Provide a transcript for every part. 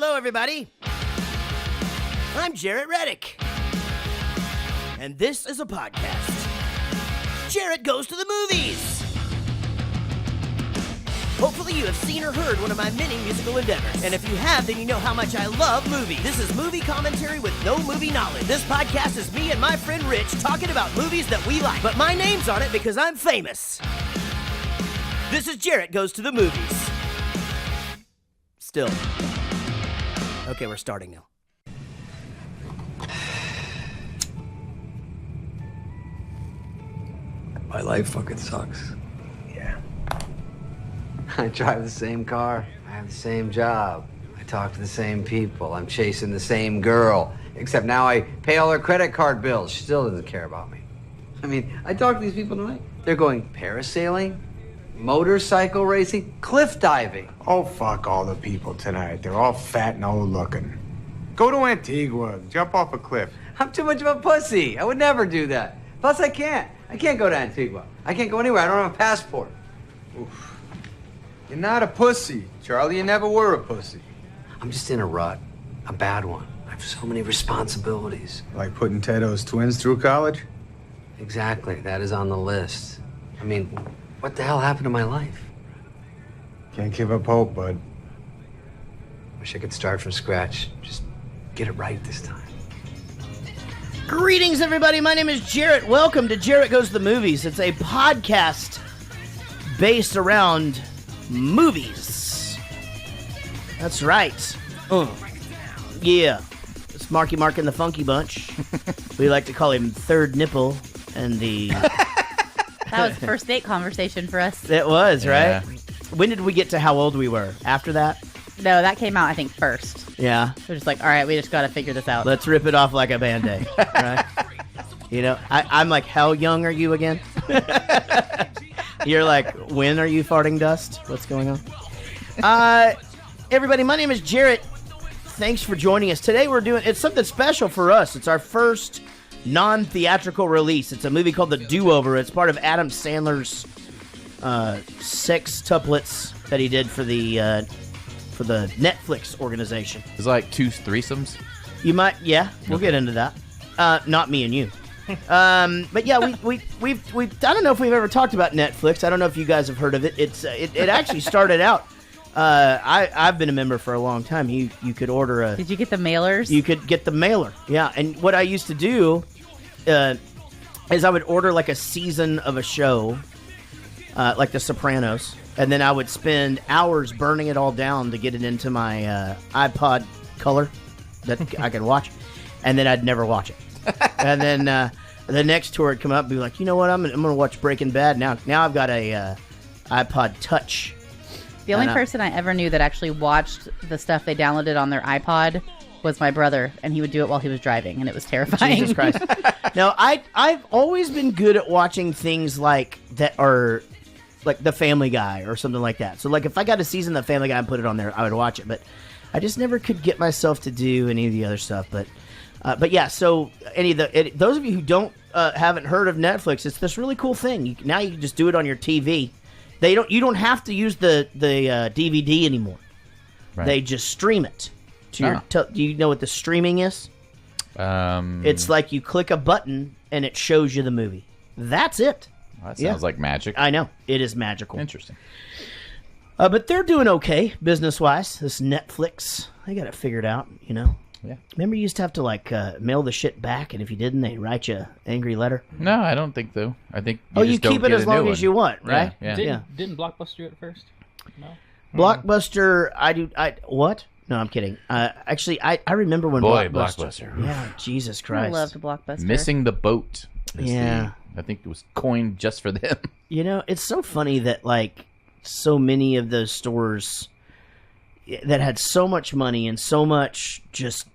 Hello, everybody. I'm Jaret Reddick. And this is a podcast. Jaret Goes to the Movies. Hopefully you have seen or heard one of my many musical endeavors. And if you have, then you know how much I love movies. This is movie commentary with no movie knowledge. This podcast is me and my friend Rich talking about movies that we like. But my name's on it because I'm famous. This is Jaret Goes to the Movies. Still. Okay, we're starting now. My life fucking sucks. Yeah. I drive the same car. I have the same job. I talk to the same people. I'm chasing the same girl. Except now I pay all her credit card bills. She still doesn't care about me. I mean, I talk to these people tonight. They're going parasailing, motorcycle racing, cliff diving. Oh, fuck all the people tonight. They're all fat and old looking. Go to Antigua. Jump off a cliff. I'm too much of a pussy. I would never do that. Plus, I can't. I can't go to Antigua. I can't go anywhere. I don't have a passport. Oof. You're not a pussy, Charlie. You never were a pussy. I'm just in a rut. A bad one. I have so many responsibilities. Like putting Teddo's twins through college? Exactly. That is on the list. I mean, what the hell happened to my life? Can't give up hope, bud. Wish I could start from scratch. Just get it right this time. Greetings, everybody. My name is Jaret. Welcome to Jaret Goes to the Movies. It's a podcast based around movies. That's right. Yeah. It's Marky Mark and the Funky Bunch. We like to call him Third Nipple and the... That was first date conversation for us. It was, right? Yeah. When did we get to how old we were? After that? No, that came out, I think, first. Yeah. We're just like, all right, we just got to figure this out. Let's rip it off like a Band-Aid, right? You know, I'm like, how young are you again? You're like, when are you farting dust? What's going on? Everybody, my name is Jaret. Thanks for joining us. Today it's something special for us. It's our first non-theatrical release. It's a movie called The Do-Over. It's part of Adam Sandler's sextuplets that he did for the Netflix organization. It's like two threesomes. You might, yeah. We'll get into that. Not me and you. But yeah, we've I don't know if we've ever talked about Netflix. I don't know if you guys have heard of it. It actually started out. I've been a member for a long time. You could order a. Did you get the mailers? You could get the mailer. Yeah, and what I used to do is I would order like a season of a show, like The Sopranos. And then I would spend hours burning it all down to get it into my iPod Color that I could watch. And then I'd never watch it. And then the next tour would come up and be like, you know what, I'm going to watch Breaking Bad now. Now I've got a iPod Touch. The only person I ever knew that actually watched the stuff they downloaded on their iPod was my brother. And he would do it while he was driving. And it was terrifying. Jesus Christ. No, I've always been good at watching things like that are... like The Family Guy or something like that. So, like, if I got a season of The Family Guy and put it on there, I would watch it. But I just never could get myself to do any of the other stuff. But yeah, so those of you who haven't heard of Netflix, it's this really cool thing. Now you can just do it on your TV. You don't have to use the DVD anymore. Right. They just stream it. Do you know what the streaming is? It's like you click a button and it shows you the movie. That's it. Well, that sounds like magic. I know. It is magical. Interesting. But they're doing okay, business-wise. This Netflix, they got it figured out, you know? Yeah. Remember you used to have to, like, mail the shit back, and if you didn't, they'd write you an angry letter? No, I don't think so. I think you keep it as long as you want, right? Yeah. Didn't Blockbuster do it first? No. Blockbuster, what? No, I'm kidding. Actually, I remember when Blockbuster. Yeah, Jesus I Christ. loved Blockbuster. Missing the boat. Yeah. I think it was coined just for them. You know, it's so funny that, like, so many of those stores that had so much money and so much just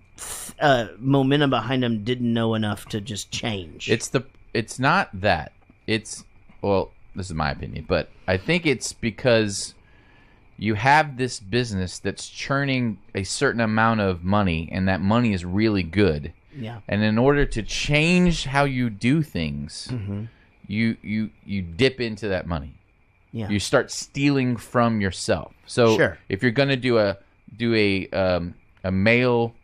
momentum behind them didn't know enough to just change. It's not that. Well, this is my opinion, but I think it's because you have this business that's churning a certain amount of money, and that money is really good. Yeah. And in order to change how you do things, you dip into that money. Yeah. You start stealing from yourself. So Sure. if you're going to do a mail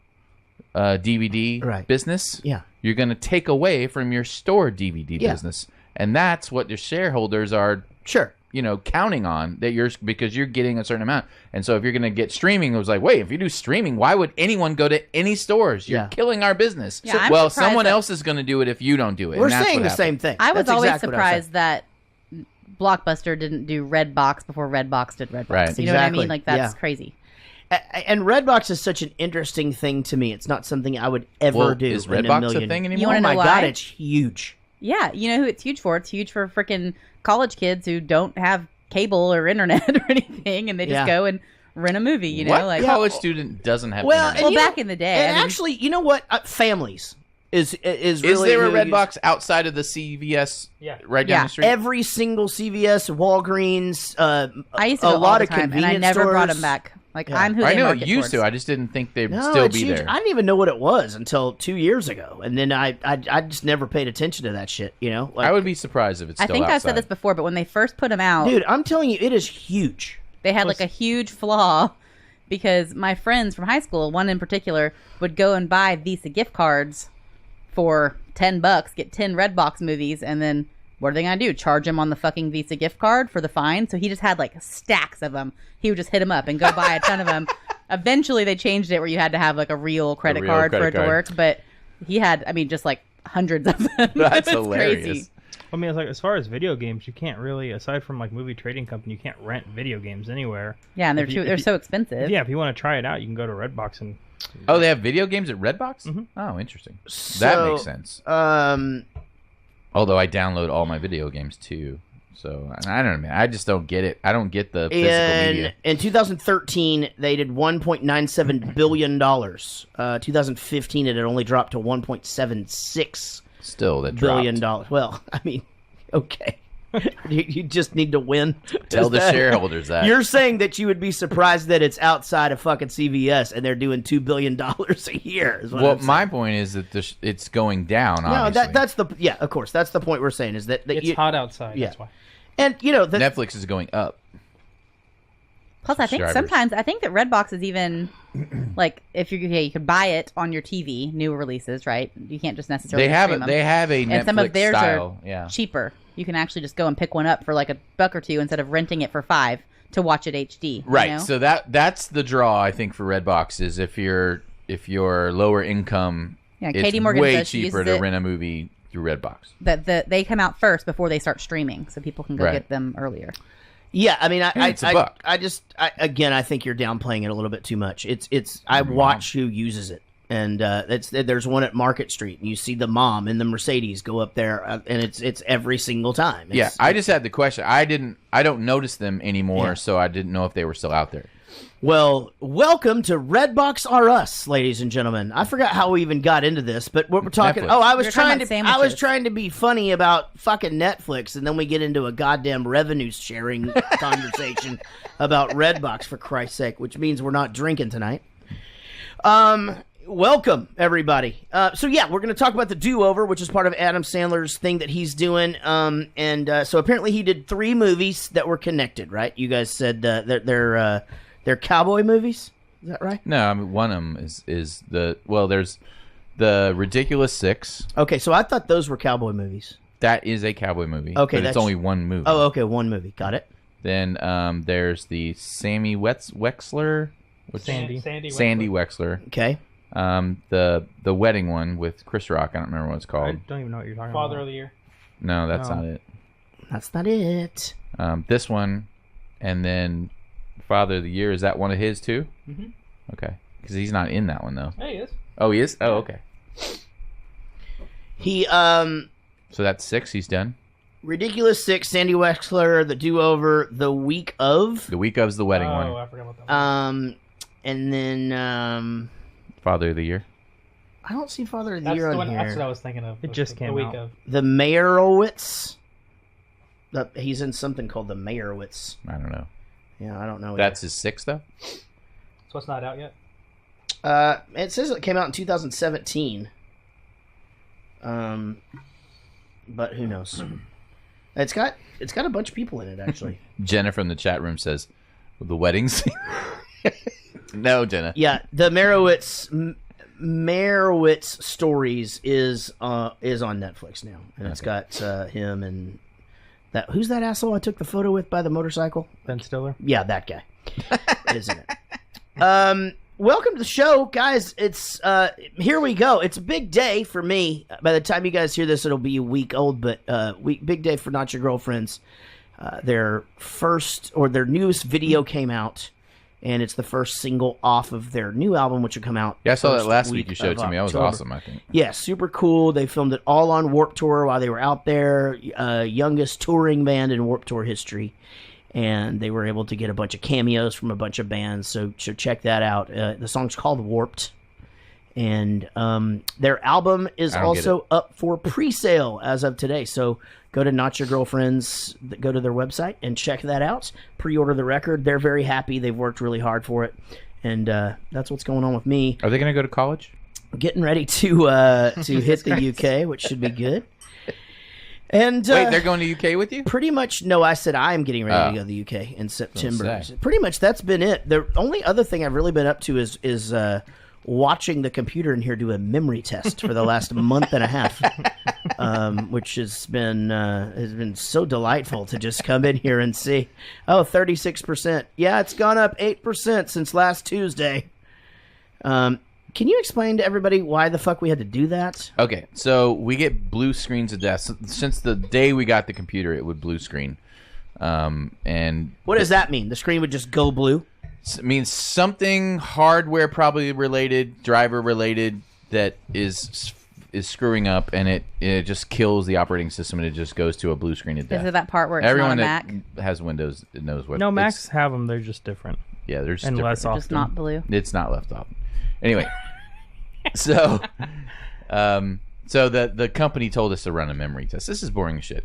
DVD Right. business, Yeah. you're going to take away from your store DVD Yeah. business, and that's what your shareholders are, Sure. counting on because you're getting a certain amount. And so if you're going to get streaming, it was like, wait, if you do streaming, why would anyone go to any stores? You're Yeah. killing our business. Yeah, I'm well, surprised someone that- else is going to do it if you don't do it. We're and that's saying what the happened. same thing. I was That's always exactly what I was saying. surprised that Blockbuster didn't do Redbox before Redbox did Redbox. Right. You know what I Exactly. mean? Like, that's Yeah. crazy. And Redbox is such an interesting thing to me. It's not something I would ever Well, do. is in a Redbox million. a thing anymore? You Oh wanna my know god, why? it's huge. Yeah, you know who it's huge for? It's huge for freaking college kids who don't have cable or internet or anything, and they just Yeah. go and rent a movie, you know? What Like, college student doesn't have Well, internet? Well, you know- back in the day, And I mean- actually, you know what? Families is Is really there a who Redbox outside of the CVS Yeah. right down Yeah. the street? Every single CVS, Walgreens, I used to a go all lot the of time, and I convenience never brought stores. them back. Like, Yeah. I'm who I they know it market used to. towards. I just didn't think they'd No, still it's be huge. there. I didn't even know what it was until 2 years ago, and then I just never paid attention to that shit. You know, like, I would be surprised if it's I still think outside. I've said this before, but when they first put them out, dude. I'm telling you, it is huge. they had like a huge flaw because my friends from high school, one in particular, would go and buy Visa gift cards for $10, get 10 Redbox movies, and then what are they gonna do? Charge him on the fucking Visa gift card for the fine? So he just had like stacks of them. He would just hit them up and go buy a ton of them. Eventually, they changed it where you had to have like a real credit real card for credit it to card. work. But he had, I mean, just like hundreds of them. That's It's hilarious. crazy. I mean, it's like as far as video games, you can't really, aside from like movie trading company, you can't rent video games anywhere. Yeah, and If you- they're if you- so expensive. Yeah, if you want to try it out, you can go to Redbox and. Oh, they have video games at Redbox? Mm-hmm. Oh, interesting. that So, makes sense. Although I download all my video games too. So I don't know, man. I just don't get it. I don't get the physical media. in 2013, they did $1.97 billion. 2015, it had only dropped to $1.76 Still, that billion dropped. dollars. Well, I mean, okay. you just need to win. Tell Is the that- shareholders that. You're saying that you would be surprised that it's outside of fucking CVS and they're doing $2 billion a year. Is what Well, I'm saying. my point is that it's going down. No, Obviously. that's the of course that's the point we're saying is that It's hot outside. Yeah. That's why. and you know Netflix is going up. Plus, I think Subscribers. I think that Redbox is even like if you could buy it on your TV, new releases, right? You can't just necessarily They have stream them. they have a and Netflix some of theirs style. are Yeah. cheaper. You can actually just go and pick one up for like $1 or $2 instead of renting it for $5 to watch it HD. Right. You know? So that's the draw I think for Redbox is if you're lower income, Yeah, it's Katie Morgan way says she cheaper uses to it- rent a movie through Redbox. that they come out first before they start streaming, so people can go Right. get them earlier. yeah I mean it's a buck. I think you're downplaying it a little bit too much. I watch who uses it. And there's one at Market Street, and you see the mom in the Mercedes go up there, and it's every single time. Yeah, It's- I just had the question. I don't notice them anymore, Yeah. so I didn't know if they were still out there. Well, welcome to Redbox R Us, ladies and gentlemen. I forgot how we even got into this, but what we're talking. Netflix. Oh, I was We were talking trying to. about I was sandwiches. trying to be funny about fucking Netflix, and then we get into a goddamn revenue sharing conversation about Redbox, for Christ's sake, which means we're not drinking tonight. Welcome everybody. So yeah, we're going to talk about the Do-Over, which is part of Adam Sandler's thing that he's doing. So apparently he did 3 movies that were connected, right? You guys said they're cowboy movies. Is that right? No, I mean one of them is there's the Ridiculous Six. Okay, so I thought those were cowboy movies. That is a cowboy movie. Okay, but it's that's- only one movie. Oh, okay, one movie. Got it. Then there's the Sammy Wexler. Sandy. Sandy Wexler. Okay. The wedding one with Chris Rock. I don't remember what it's I called. don't even know what you're talking Father about. of the Year. No, that's No. not it. That's not it. This one, and then Father of the Year. Is that one of his too? Mm-hmm. Okay, because he's not in that one though. Hey, he is. Oh, he is. Oh, okay. He So that's 6. He's done. Ridiculous Six, Sandy Wexler, The Do-Over, The Week of, The week of's the wedding Oh, one. I forgot about that. one. and then Father of the Year. I don't see Father of the That's Year the on one. here. That's what I was thinking of. It was just the came week out. of. The Meyerowitz. He's in something called The Meyerowitz. I don't know. Yeah, I don't know. That's his 6th though. So it's not out yet. It says it came out in 2017. But who knows? It's got a bunch of people in it actually. Jenna from the chat room says, "The wedding scene." No, Jenna. Yeah, the Merowitz Stories is on Netflix now, and it's got him and that. Who's that asshole I took the photo with by the motorcycle? Ben Stiller. Yeah, that guy, isn't it? Welcome to the show, guys. It's here we go. It's a big day for me. By the time you guys hear this, it'll be a week old, but big day for Not Your Girlfriends. Their newest video came out. And it's the first single off of their new album, which will come out. Yeah, I saw that first last week you showed of to me. That was October. awesome, I think. Yeah, super cool. They filmed it all on Warped Tour while they were out there. Youngest touring band in Warped Tour history. And they were able to get a bunch of cameos from a bunch of bands. So check that out. The song's called Warped. And their album is also up for pre-sale as of today. So go to Not Your Girlfriends, go to their website and check that out. Pre-order the record. They're very happy. They've worked really hard for it. And that's what's going on with me. Are they going to go to college? Getting ready to hit the UK, which should be good. And Wait, they're going to UK with you? Pretty much, no, I said I am getting ready to go to the UK in September. Pretty much that's been it. The only other thing I've really been up to is watching the computer in here do a memory test for the last month and a half, which has been so delightful to just come in here and see. 36%. Yeah, it's gone up 8% since last Tuesday. Can you explain to everybody why the fuck we had to do that? Okay, so we get blue screens of death. Since the day we got the computer, it would blue screen. And what does that mean? The screen would just go blue? It means something hardware probably related, driver related, that is screwing up, and it just kills the operating system, and it just goes to a blue screen of death. Is it that part where it's Everyone not a that Mac? has Windows knows what. No, Macs have them. They're just different. Yeah, they're just and different. less often. Just not blue. It's not left off. Anyway, so the company told us to run a memory test. This is boring as shit.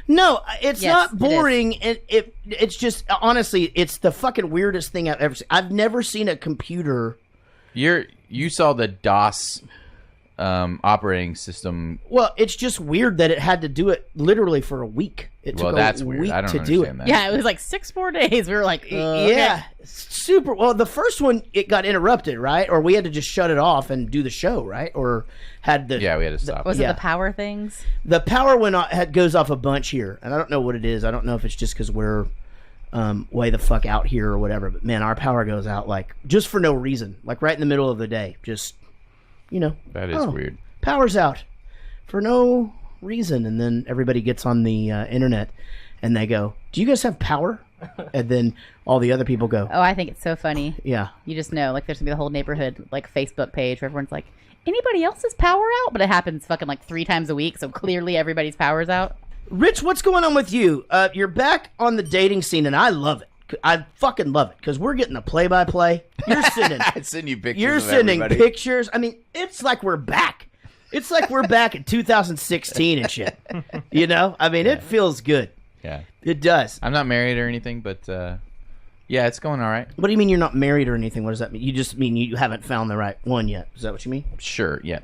No, it's Yes, not it boring. It's just, honestly, it's the fucking weirdest thing I've ever seen. I've never seen a computer. You saw the DOS operating system. Well, it's just weird that it had to do it literally for a week. It took that's a weird. week I don't to do it. understand that. Yeah, it was like 6 days. We were like, Yeah, super. Well, the first one, it got interrupted, right? Or we had to just shut it off and do the show, right? Or had the... Yeah, we had to stop. Was it the power things? The power goes off a bunch here, and I don't know what it is. I don't know if it's just because we're way the fuck out here or whatever, but man, our power goes out like just for no reason, like right in the middle of the day. Just, That is weird. Power's out for no reason, and then everybody gets on the internet and they go, "Do you guys have power?" And then all the other people go, Oh, I think it's so funny. "Yeah." You just know, like, there's gonna be the whole neighborhood, like, Facebook page where everyone's like, anybody else's power out? But it happens fucking like 3 times a week, so clearly everybody's power's out. Rich, what's going on with you? You're back on the dating scene, and I love it. I fucking love it because we're getting a play-by-play. You're sending, I send you pictures. you're of sending everybody. pictures. I mean, it's like we're back. It's like we're back in 2016 and shit. I mean, it feels good. Yeah, It does. I'm not married or anything, but yeah, it's going all right. What do you mean you're not married or anything? What does that mean? You just mean you haven't found the right one yet. Is that what you mean? Sure. Yeah.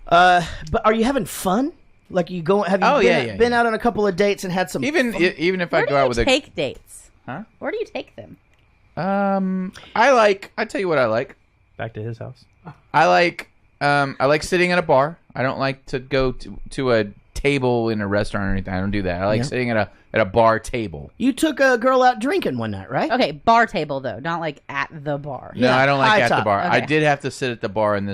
But are you having fun? Like you go? Have you been out on a couple of dates and had some? Even if I Where go do out you with take dates? Huh? Where do you take them? I tell you what I like. Back to his house. I like sitting at a bar. I don't like to go to a table in a restaurant or anything. I don't do that. I like sitting at a bar table. You took a girl out drinking one night, right? Okay, bar table though, not like at the bar. No, I don't like high at the top. bar. I Okay. did have to sit at the bar in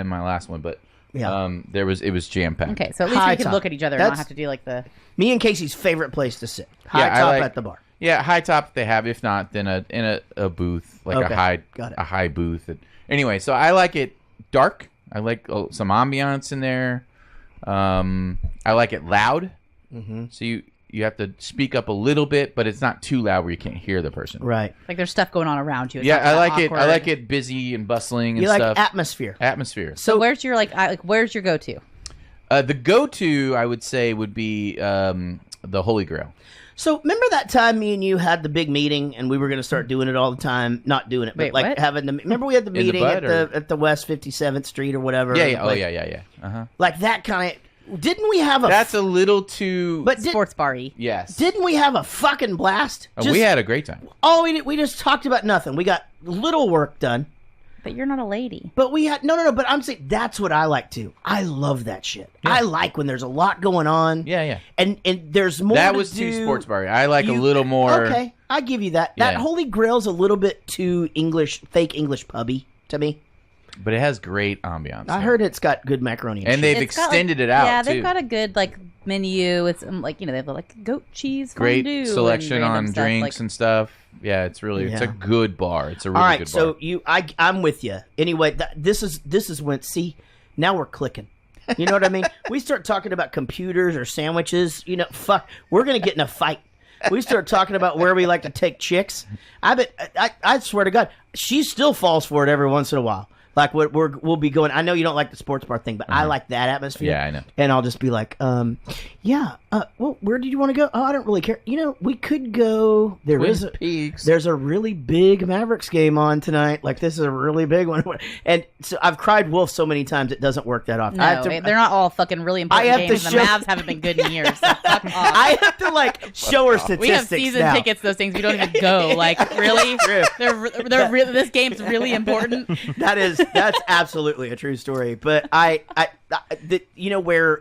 my last one, but it was jam packed. Okay, so at least High we could top. look at each other and That's- not have to do like the... Me and Casey's favorite place to sit. High Yeah, I top like- at the bar. Yeah, high top if they have. If not, then in a booth, like Okay, got it. a high booth. Anyway, so I like it dark. I like some ambiance in there. I like it loud. Mm-hmm. So you have to speak up a little bit, but it's not too loud where you can't hear the person. Right. Like there's stuff going on around you. It's Yeah, not I that like it. I awkward. like it busy and bustling and You like stuff. atmosphere. Atmosphere. So where's your where's your go-to? The go-to, I would say, would be the Holy Grail. So remember that time me and you had the big meeting and we were going to start doing it all the time? Not doing it, but Wait, like what? having the. Remember we had the the meeting bud, or- at the West 57th Street or whatever. Yeah. Oh, Like- yeah. Uh-huh. Like that kind of. Didn't we have a? That's a little too. But Sports bar-y. yes, didn't we have a fucking blast? we had a great time. Oh, we just talked about nothing. We got little work done. But you're not a lady. But we had no. But I'm saying that's what I like too. I love that shit. I like when there's a lot going on. Yeah. And there's more. That to was do. too sports bar. I like a little more. Okay, I give you that. That Yeah. Holy Grail's a little bit too fake English pubby to me. But it has great ambiance. I heard it's got good macaroni and shit. they've It's got, extended it out. Yeah, too. they've got a good menu. It's they have like goat cheese Great fondue selection and random on stuff, drinks and stuff. Yeah, it's a good bar. It's a really All right, good bar. so I'm with you. Anyway, this is when now we're clicking. You know what I mean? We start talking about computers or sandwiches. Fuck, we're gonna get in a fight. We start talking about where we like to take chicks. I swear to God, she still falls for it every once in a while. Like we'll be going. I know you don't like the sports bar thing, but I like that atmosphere. Yeah, I know. And I'll just be like, well, where did you want to go? Oh, I don't really care. We could go. Twin Peaks. There's a really big Mavericks game on tonight. Like this is a really big one. And so I've cried wolf so many times it doesn't work that often. No, they're not all fucking really important games. The Mavs haven't been good in years. So fuck off. I have to show her statistics. We have season now. tickets. Those things we don't even go. Like really, they're really. This game's really important. That's absolutely a true story. But where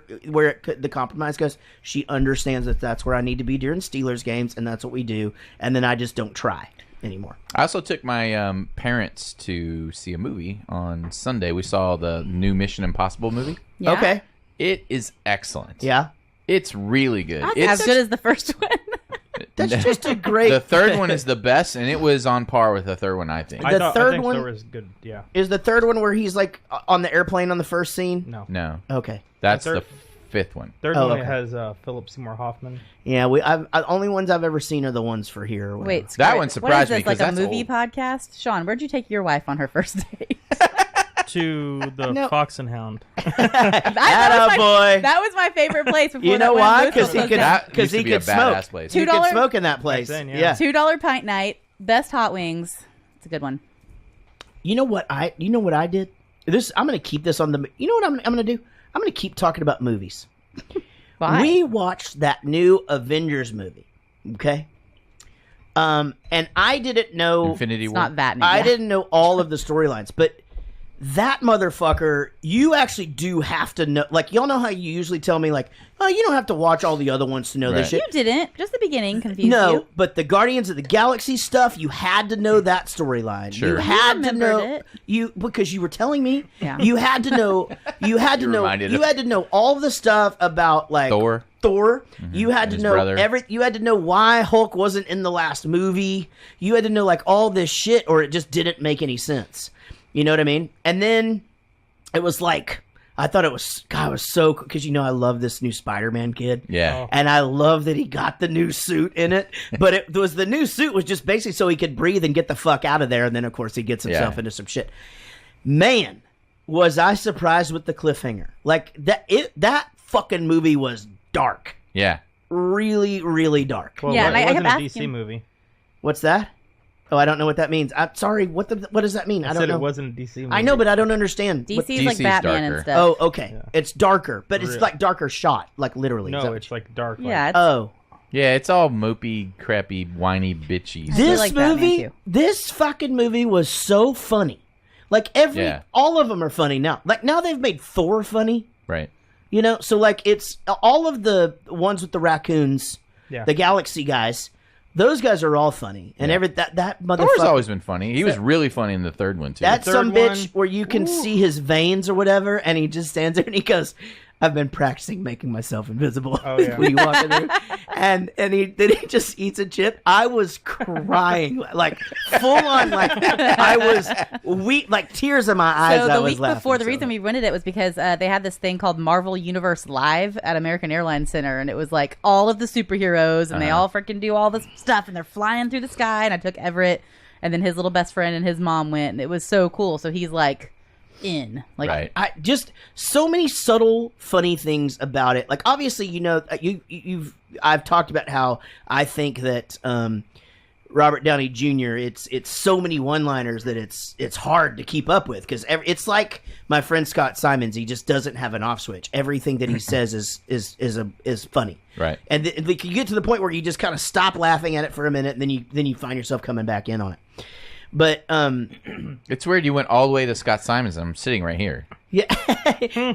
the compromise goes. She understands that that's where I need to be during Steelers games, and that's what we do. And then I just don't try anymore. I also took my parents to see a movie on Sunday. We saw the new Mission Impossible movie. Yeah. Okay. It is excellent. Yeah. It's really good. Not It's as good as the first one. That's just a great. The third one is the best, and it was on par with the third one, I think. The third I think one- Thor was good. Yeah. Is the third one where he's like on the airplane on the first scene? No. No, Okay. that's The the third- fifth one. Third Oh, one okay. has Philip Seymour Hoffman. Yeah, only ones I've ever seen are the ones for here. Or whatever. Wait, That screw one it. surprised what me is this, 'cause like a that's movie old. podcast? Sean, where'd you take your wife on her first date? To the No. Fox and Hound. Atta boy. That was my favorite place. Before You know that went why? Moose Because he was could. That Because used to he be a could smoke. badass place. You could $2 smoke in that place. then, yeah. Yeah. $2 pint night, best hot wings. It's a good one. You know what I did? I'm going to keep this on the. You know what I'm going to do? I'm going to keep talking about movies. Why? We watched that new Avengers movie. Okay. And I didn't know. Infinity It's War. not that new. I yeah. didn't know all of the storylines, but that motherfucker, you actually do have to know. Like, y'all know how you usually tell me, like, oh, you don't have to watch all the other ones to know this Right. shit. You didn't. Just the beginning confused No, you. but the Guardians of the Galaxy stuff, you had to know that storyline. Sure. You You had to remembered know it. because you were telling me. Yeah. You had to know. You had to You know. reminded You him. had to know all the stuff about like Thor. You had And to his know brother. You had to know why Hulk wasn't in the last movie. You had to know like all this shit, or it just didn't make any sense. You know what I mean? And then it was like I thought it was God. It was so because I love this new Spider-Man kid. Yeah. Oh. And I love that he got the new suit in it. But the new suit was just basically so he could breathe and get the fuck out of there. And then, of course, he gets himself Yeah. into some shit. Man, was I surprised with the cliffhanger. Like, that fucking movie was dark. Yeah. Really, really dark. Well, Yeah, it and I wasn't kept a DC asking- movie. What's that? Oh, I don't know what that means. I'm sorry. What does that mean? I I don't said know. it wasn't a DC movie. I know, but I don't understand. DC's What- like DC's Batman darker. and stuff. Oh, okay. Yeah. It's darker, but it's Really? like darker shot, like literally. Is No, that- it's like dark. yeah. Like, It's, Oh. Yeah, it's all mopey, crappy, whiny, bitchy. I This like Batman, movie, too. this fucking movie was so funny. Like Yeah. all of them are funny now. Like now they've made Thor funny. Right. So like it's all of the ones with the raccoons, Yeah. the Galaxy guys. Those guys are all funny, and Yeah. that Thor's motherfucker. always been funny. He was really funny in the third one, too. That third some bitch one- where you can see his veins or whatever, and he just stands there and he goes, "I've been practicing making myself invisible." Oh, yeah. when you walk in there, and he just eats a chip. I was crying like full on, like I was weak, like tears in my eyes. So I the was week laughing before, the so reason much. we rented it was because they had this thing called Marvel Universe Live at American Airlines Center, and it was like all of the superheroes, and they all freaking do all this stuff, and they're flying through the sky. And I took Everett, and then his little best friend and his mom went, and it was so cool. So he's like in, like, Right. I just so many subtle, funny things about it. Like obviously, I've talked about how I think that Robert Downey Jr., it's so many one-liners that it's hard to keep up with because it's like my friend Scott Simons. He just doesn't have an off switch. Everything that he says is funny, Right? And you get to the point where you just kind of stop laughing at it for a minute, and then you find yourself coming back in on it. But It's weird. You went all the way to Scott Simons. And I'm sitting right here. yeah,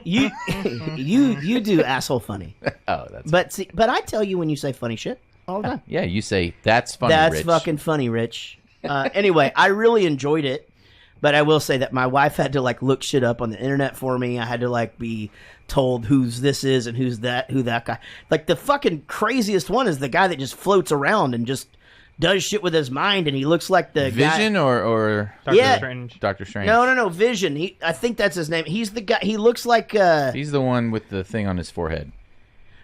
you do asshole funny. Oh, that's But I tell you when you say funny shit all the time. yeah. You say that's funny. That's Rich. fucking funny, Rich. Anyway, I really enjoyed it, but I will say that my wife had to like look shit up on the internet for me. I had to like be told whose this is and who that guy. Like the fucking craziest one is the guy that just floats around and just does shit with his mind, and he looks like the Vision guy. or Doctor Yeah. Strange. Doctor Strange. No, Vision. I think that's his name. He's the guy. He looks like. He's the one with the thing on his forehead.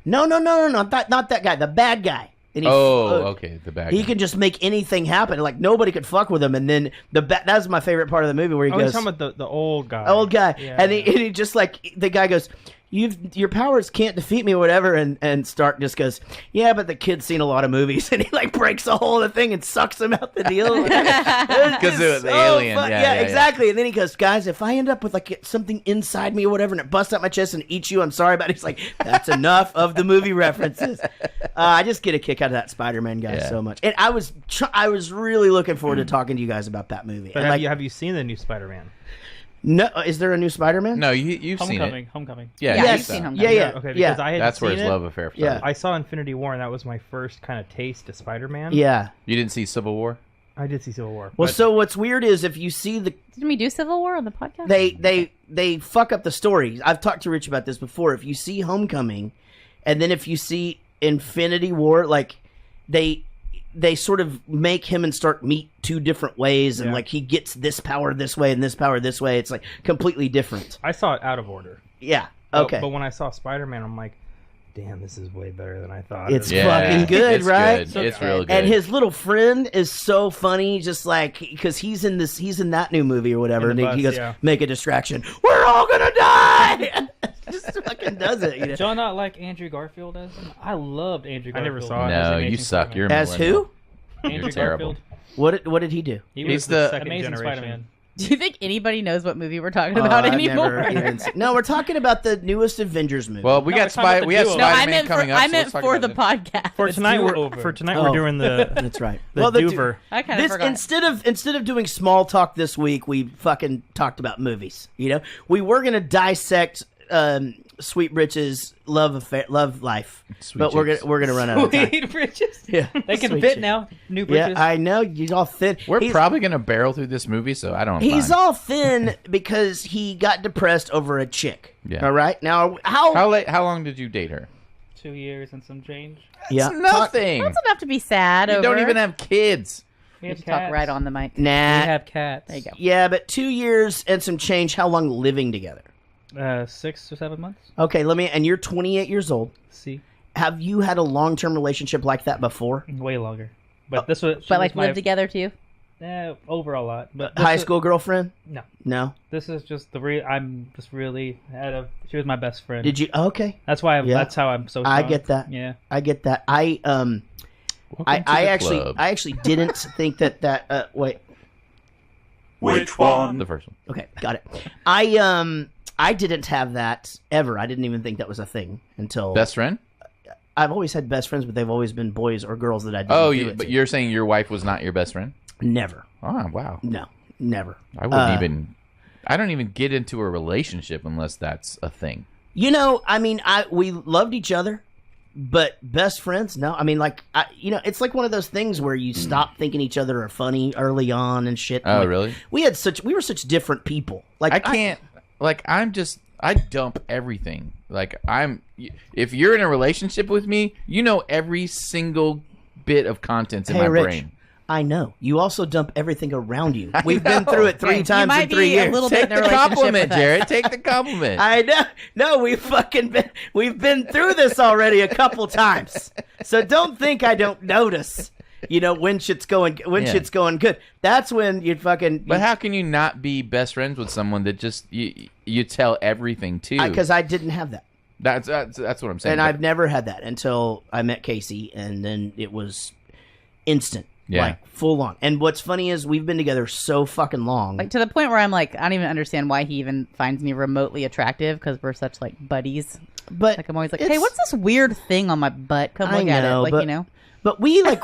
No, not that guy. The bad guy. And Okay, the bad He guy. can just make anything happen. Like nobody could fuck with him. And then that's my favorite part of the movie where he Oh, goes, he's talking about the old guy. old guy, Yeah. and he just like the guy goes, your powers can't defeat me or whatever, and Stark just goes, yeah, but the kid's seen a lot of movies, and he like breaks a hole in the thing and sucks him out the deal because it was the alien. Yeah, exactly. And then he goes, guys, if I end up with like something inside me or whatever, and it busts out my chest and eats you, I'm sorry about it. He's like, that's enough of the movie references. I just get a kick out of that Spider-Man guy so much, and I was really looking forward to talking to you guys about that movie. But And, have you seen the new Spider-Man? No, is there a new Spider-Man? No, you've seen it. Homecoming. Yeah, Yeah, you've I've seen seen it. Homecoming. Yeah. Okay, because I had That's where seen his it. love affair started. Yeah. I saw Infinity War, and that was my first kind of taste of Spider-Man. Yeah. You didn't see Civil War? I did see Civil War. Well, but- so what's weird is if you see Didn't we do Civil War on the podcast? they fuck up the story. I've talked to Rich about this before. If you see Homecoming, and then if you see Infinity War, like they sort of make him and Stark meet two different ways, and Yeah. like he gets this power this way and this power this way. It's like completely different. I saw it out of order. Yeah. But- Okay. But when I saw Spider-Man, I'm like, damn, this is way better than I thought. It's Yeah, fucking good, it's right? Good. It's real good. And his little friend is so funny, just like because he's in that new movie or whatever, In and the he bus, goes, yeah. "Make a distraction. We're all gonna die." Just fucking does it. You know? Did y'all not like Andrew Garfield as him? I loved Andrew I Garfield. never saw it. No, Amazing you suck. Spider-Man. You're a As millennial. who? Andrew You're terrible. Garfield. What did he do? He He's was the the- second Amazing generation. Spider-Man. Do you think anybody knows what movie we're talking Oh, about I've anymore? never even seen- No, we're talking about the newest Avengers movie. Well, we No, got we're talking about the we have duo. No, I Spider-Man meant coming for, up. I so meant let's talk for about the podcast. For tonight, do-over. we're Oh. doing the that's right. the Well, Doover. I kind of This forgot. instead of doing small talk this week, we fucking talked about movies. You know, we were gonna dissect Sweet Britches' love life, Sweet but we're chicks. gonna run out of time. Sweet britches. Yeah, They can Sweet fit chick. now. New Yeah, britches. I know you all thin. We're He's- probably gonna barrel through this movie, so I don't. He's mind. all thin because he got depressed over a chick. Yeah. All right. Now, how? How long did you date her? 2 years and some change. yeah. It's nothing. That's enough to be sad You over. don't even have kids. We You have just talk cats. right on the mic. We Nah. have cats. There you go. Yeah, but 2 years and some change. How long living together? 6 or 7 months. Okay, and you're 28 years old. See, Have you had a long-term relationship like that before? way longer. But this was. But like live together too. Over a lot. But this High is- school girlfriend? No. No. This is just the real. I'm just really she was my best friend. Did you? Okay, That's why. Yeah. That's how I'm so. I strong. get that. Yeah. I get that. I Welcome to the club. actually didn't think that. Wait. Which one? The first one. Okay, got it. I didn't have that ever. I didn't even think that was a thing until Best friend? I've always had best friends, but they've always been boys or girls that I didn't Oh, do it but to. you're saying your wife was not your best friend? Never. Oh, wow. No, never. I wouldn't even. I don't even get into a relationship unless that's a thing. You know, I mean, we loved each other, but best friends, no. I mean, like, it's like one of those things where you stop thinking each other are funny early on and shit. Oh, Like, really? We were such different people. Like, I can't. I dump everything. Like if you're in a relationship with me, you know every single bit of contents in Hey, my Rich, brain. I know. You also dump everything around you. We've been through it three You times might in 3 be a years. little Take bit in a the relationship compliment, with us. Jared. Take the compliment. I know. No, we've been through this already a couple times. So don't think I don't notice. When shit's going good. That's when you'd fucking. But how can you not be best friends with someone that just you tell everything to? Because I didn't have that. That's what I'm saying. And But I've never had that until I met Casey, and then it was instant. Yeah. Like, full on. And what's funny is we've been together so fucking long. Like, to the point where I'm like, I don't even understand why he even finds me remotely attractive, because we're such, like, buddies. But Like, I'm always like, hey, what's this weird thing on my butt? Come look at it. Like, but, you know? But we, like,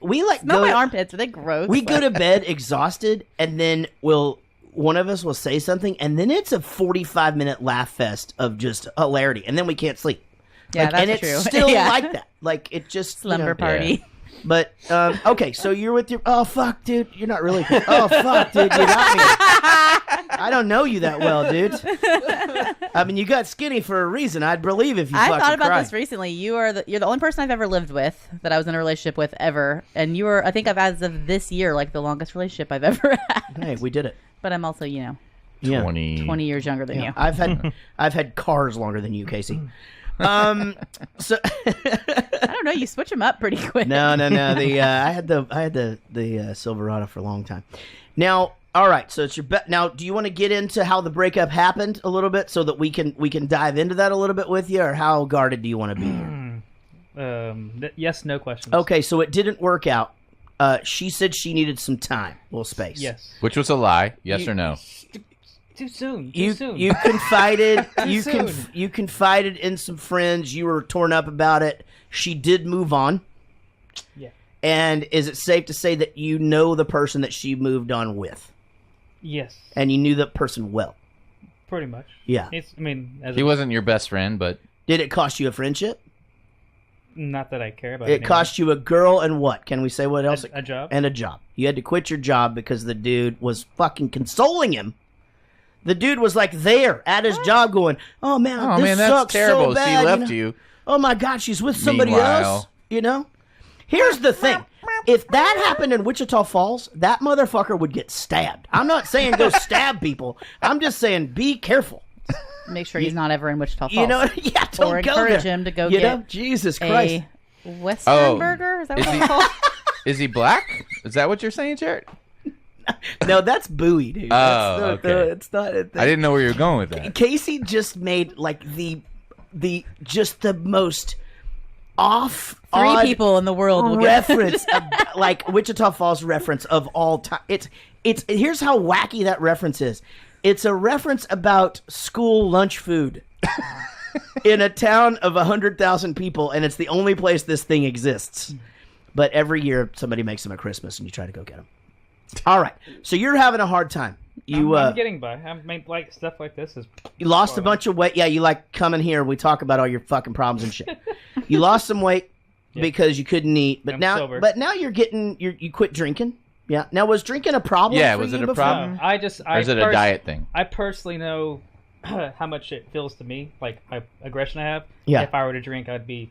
we, like, Not go... my armpits. Are they gross? We go to bed exhausted, and then one of us will say something, and then it's a 45-minute laugh fest of just hilarity, and then we can't sleep. Yeah, like, that's and true. it's still Yeah. like that. Like, it just... Slumber party. Yeah. But, okay, so you're with your... Oh, fuck, dude. You're not really... Oh, fuck, dude. You got me. I don't know you that well, dude. I mean, you got skinny for a reason. I'd believe if you I fucking thought about cried. this recently. You're the only person I've ever lived with that I was in a relationship with ever. And you were, I think, as of this year, like, the longest relationship I've ever had. Hey, we did it. But I'm also, you know, Yeah. 20 years younger than you. I've had cars longer than you, Casey. So I don't know. You switch them up pretty quick. no. The I had the Silverado for a long time. Now, all right. So it's your now. Do you want to get into how the breakup happened a little bit so that we can dive into that a little bit with you, or how guarded do you want to be here? Yes, no questions. Okay, so it didn't work out. She said she needed some time, little space. Yes. Which was a lie, yes or no? Too soon. You soon. you confided soon. you confided in some friends. You were torn up about it. She did move on. Yeah. And is it safe to say that you know the person that she moved on with? Yes. And you knew that person well? Pretty much. Yeah. He wasn't your best friend, but... Did it cost you a friendship? Not that I care about It cost you a girl and what? Can we say what else? A job. And a job. You had to quit your job because the dude was fucking consoling him. The dude was like there at his job going, oh man, this that's sucks terrible. so bad. She left you. Oh my God, she's with somebody Meanwhile. else. You know? Here's the thing. If that happened in Wichita Falls, that motherfucker would get stabbed. I'm not saying go stab people. I'm just saying be careful. Make sure he's not ever in Wichita Falls. You know? Yeah, don't or go encourage there. him to go you get know? Jesus Christ. a Western burger. Is that what it's called? Is he black? Is that what you're saying, Jared? No, that's Bowie, dude. That's okay. It's not. I didn't know where you were going with that. Casey just made like the most off Three odd people in the world will get reference like Wichita Falls reference of all time. It's here's how wacky that reference is. It's a reference about school lunch food in a town of 100,000 people, and it's the only place this thing exists. But every year somebody makes them at Christmas, and you try to go get them. All right, so you're having a hard time. I'm getting by. I mean, like stuff like this is. You lost a bunch of weight. Yeah, you like coming here. We talk about all your fucking problems and shit. You lost some weight because you couldn't eat, but I'm now, sober. but now you quit drinking. Yeah. Now, was drinking a problem? Yeah, for was you it a before? problem? I Or is it a diet thing? I personally know how much it feels to me, like my aggression I have. Yeah. If I were to drink, I'd be.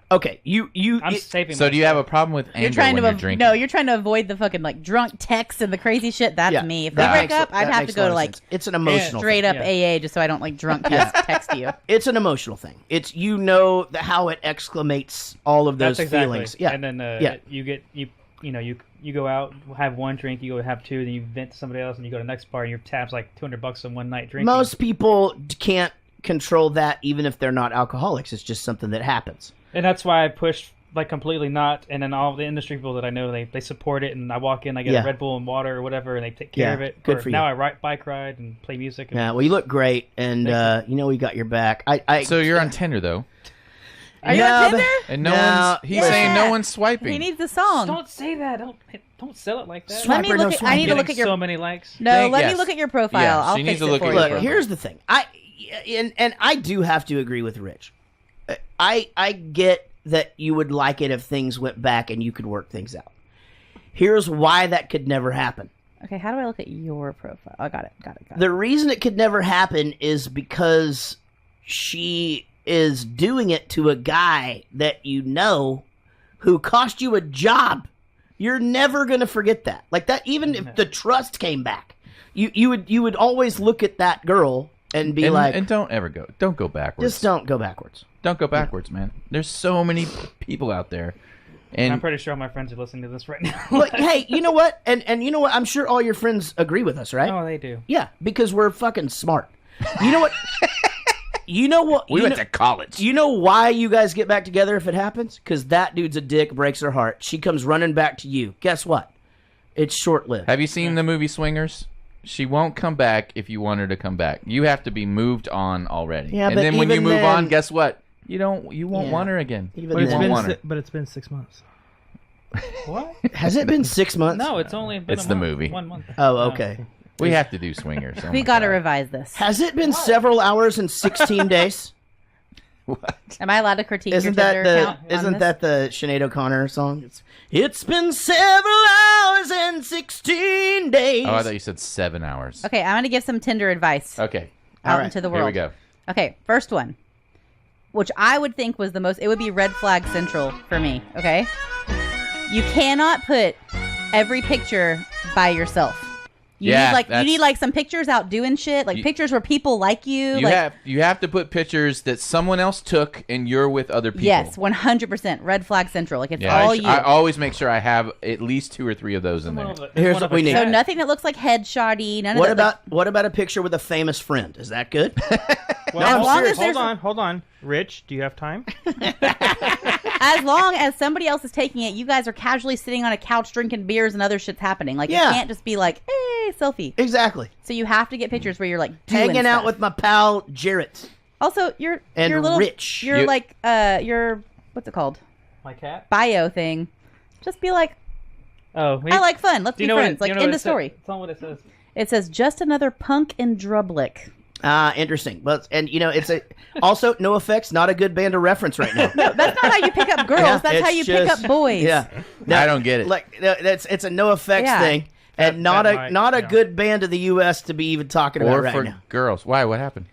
Okay, I'm saving. So do you have a problem with You're anger trying when to you're drinking? no, you're trying to avoid the fucking like drunk texts and the crazy shit. That's Yeah, me. If we that break makes up, it- I'd that have makes to a lot go of to like sense. It's an emotional straight thing. up AA just so I don't like drunk text you. It's an emotional thing. It's how it exclamates all of those That's exactly. feelings. Yeah. And then you go out, have one drink, you go have two, then you vent to somebody else, and you go to the next bar, and your tab's like $200 in one night drinking. Most people can't control that, even if they're not alcoholics. It's just something that happens. And that's why I push like completely not. And then all the industry people that I know, they support it. And I walk in, I get Yeah. a Red Bull and water or whatever, and they take care Yeah, of it. good Or for now you. I bike ride and play music. And Yeah. Well, you look great, and we got your back. So you're on Tinder though, Are you on Tinder? and he's Yeah. saying no one's swiping. He needs the song. Don't say that. Don't sell it like that. Let me Swiper, no look at. I need to Getting look at your. so many likes. No, let Yes. me look at your profile. Yeah, I'll she fix needs to it look for at you. your Look, here's the thing. And I do have to agree with Rich. I get that you would like it if things went back and you could work things out. Here's why that could never happen. Okay, how do I look at your profile? I got it. The reason it could never happen is because she is doing it to a guy that you know who cost you a job. You're never going to forget that. Like that, even if the trust came back, you would always look at that girl and be like, and don't go backwards. just don't go backwards. Don't go backwards, man. There's so many people out there, and I'm pretty sure all my friends are listening to this right now. Look, hey, you know what? And you know what? I'm sure all your friends agree with us, right? Oh, they do. Yeah, because we're fucking smart. You know what? You know what? We went to college. You know why you guys get back together if it happens? Because that dude's a dick, breaks her heart. She comes running back to you. Guess what? It's short-lived. Have you seen the movie Swingers? She won't come back if you want her to come back. You have to be moved on already. Yeah, and but then when you even move on, then- guess what? You won't Yeah. want her again. Even But You it's then- won't been want her. but it's been 6 months. What? Has it been 6 months? No, it's only been It's a the month. movie. 1 month. Oh, okay. We have to do Swingers. Oh We my got to God. revise this. Has it been several hours and 16 days? What? Am I allowed to critique Isn't your that Tinder the account on isn't this? that the Sinead O'Connor song? It's been several hours and 16 days. Oh, I thought you said 7 hours. Okay, I'm going to give some Tinder advice Okay. out all right, into the world. Here we go. Okay, first one, which I would think was the most, it would be red flag central for me, okay? You cannot put every picture by yourself. You Yeah, need that's- like some pictures out doing shit, like pictures where people like you. You have to put pictures that someone else took and you're with other people. Yes, 100% red flag central. Like it's Yeah, all you. I always make sure I have at least 2 or 3 of those in there. Here's what we need. So nothing that looks like headshotty. None What of that. about what about a picture with a famous friend? Is that good? Well, As long as hold there's- on, hold on. Rich, do you have time? As long as somebody else is taking it, you guys are casually sitting on a couch drinking beers and other shit's happening. Like Yeah. you can't just be like, hey, selfie. Exactly. So you have to get pictures where you're like doing Hanging out stuff. with my pal Jaret. Also, you're And little Rich. You're You- like your what's it called? My cat. Bio thing. Just be like, Oh, I like fun. Let's Do be you know friends. what, Like you know end what of it said? story. Tell me what it says. It says just another punk in Drublick. Interesting. But and you know it's a also no effects. Not a good band to reference right now. That's not how you pick up girls. Yeah, That's how it's you pick just- up boys. Yeah. I don't get it. Like it's a no effects Yeah. thing, and That not might, a yeah. good band of the U.S. to be even talking about Or right for now. girls. Why? What happened?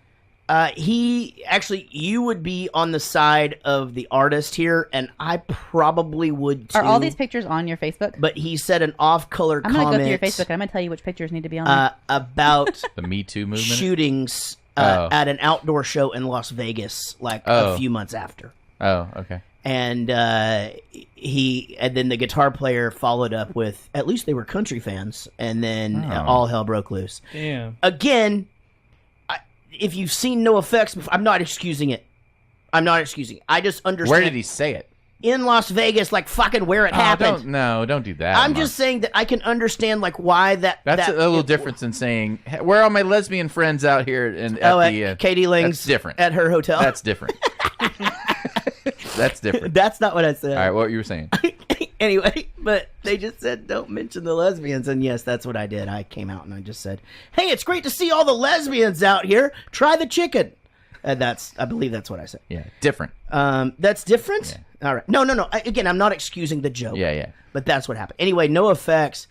He actually, you would be on the side of the artist here, and I probably would too. Are all these pictures on your Facebook? But he said an off-color I'm gonna comment go through your Facebook and I'm gonna tell you which pictures need to be on there. About The Me Too movement? shootings Oh. at an outdoor show in Las Vegas, like Oh. a few months after. Oh, okay. And and then the guitar player followed up with, at least they were country fans, and then Oh. all hell broke loose. Damn. Again, if you've seen No Effects, I'm not excusing it. I'm not excusing it. I just understand. Where did he say it? In Las Vegas, like fucking where it happened. Don't do that. I'm Mark. just saying that I can understand like why that. That's that, a little different than saying, "Hey, where are my lesbian friends out here?" And at Oh, at the Katie Ling's that's different. at her hotel. That's different. That's different. That's not what I said. All right, what you were saying? Anyway, but they just said don't mention the lesbians, and yes, that's what I did. I came out and I just said, "Hey, it's great to see all the lesbians out here. Try the chicken." And I believe that's what I said. Yeah, different. That's different. All right. No. Again, I'm not excusing the joke. Yeah. But that's what happened. Anyway, No Effects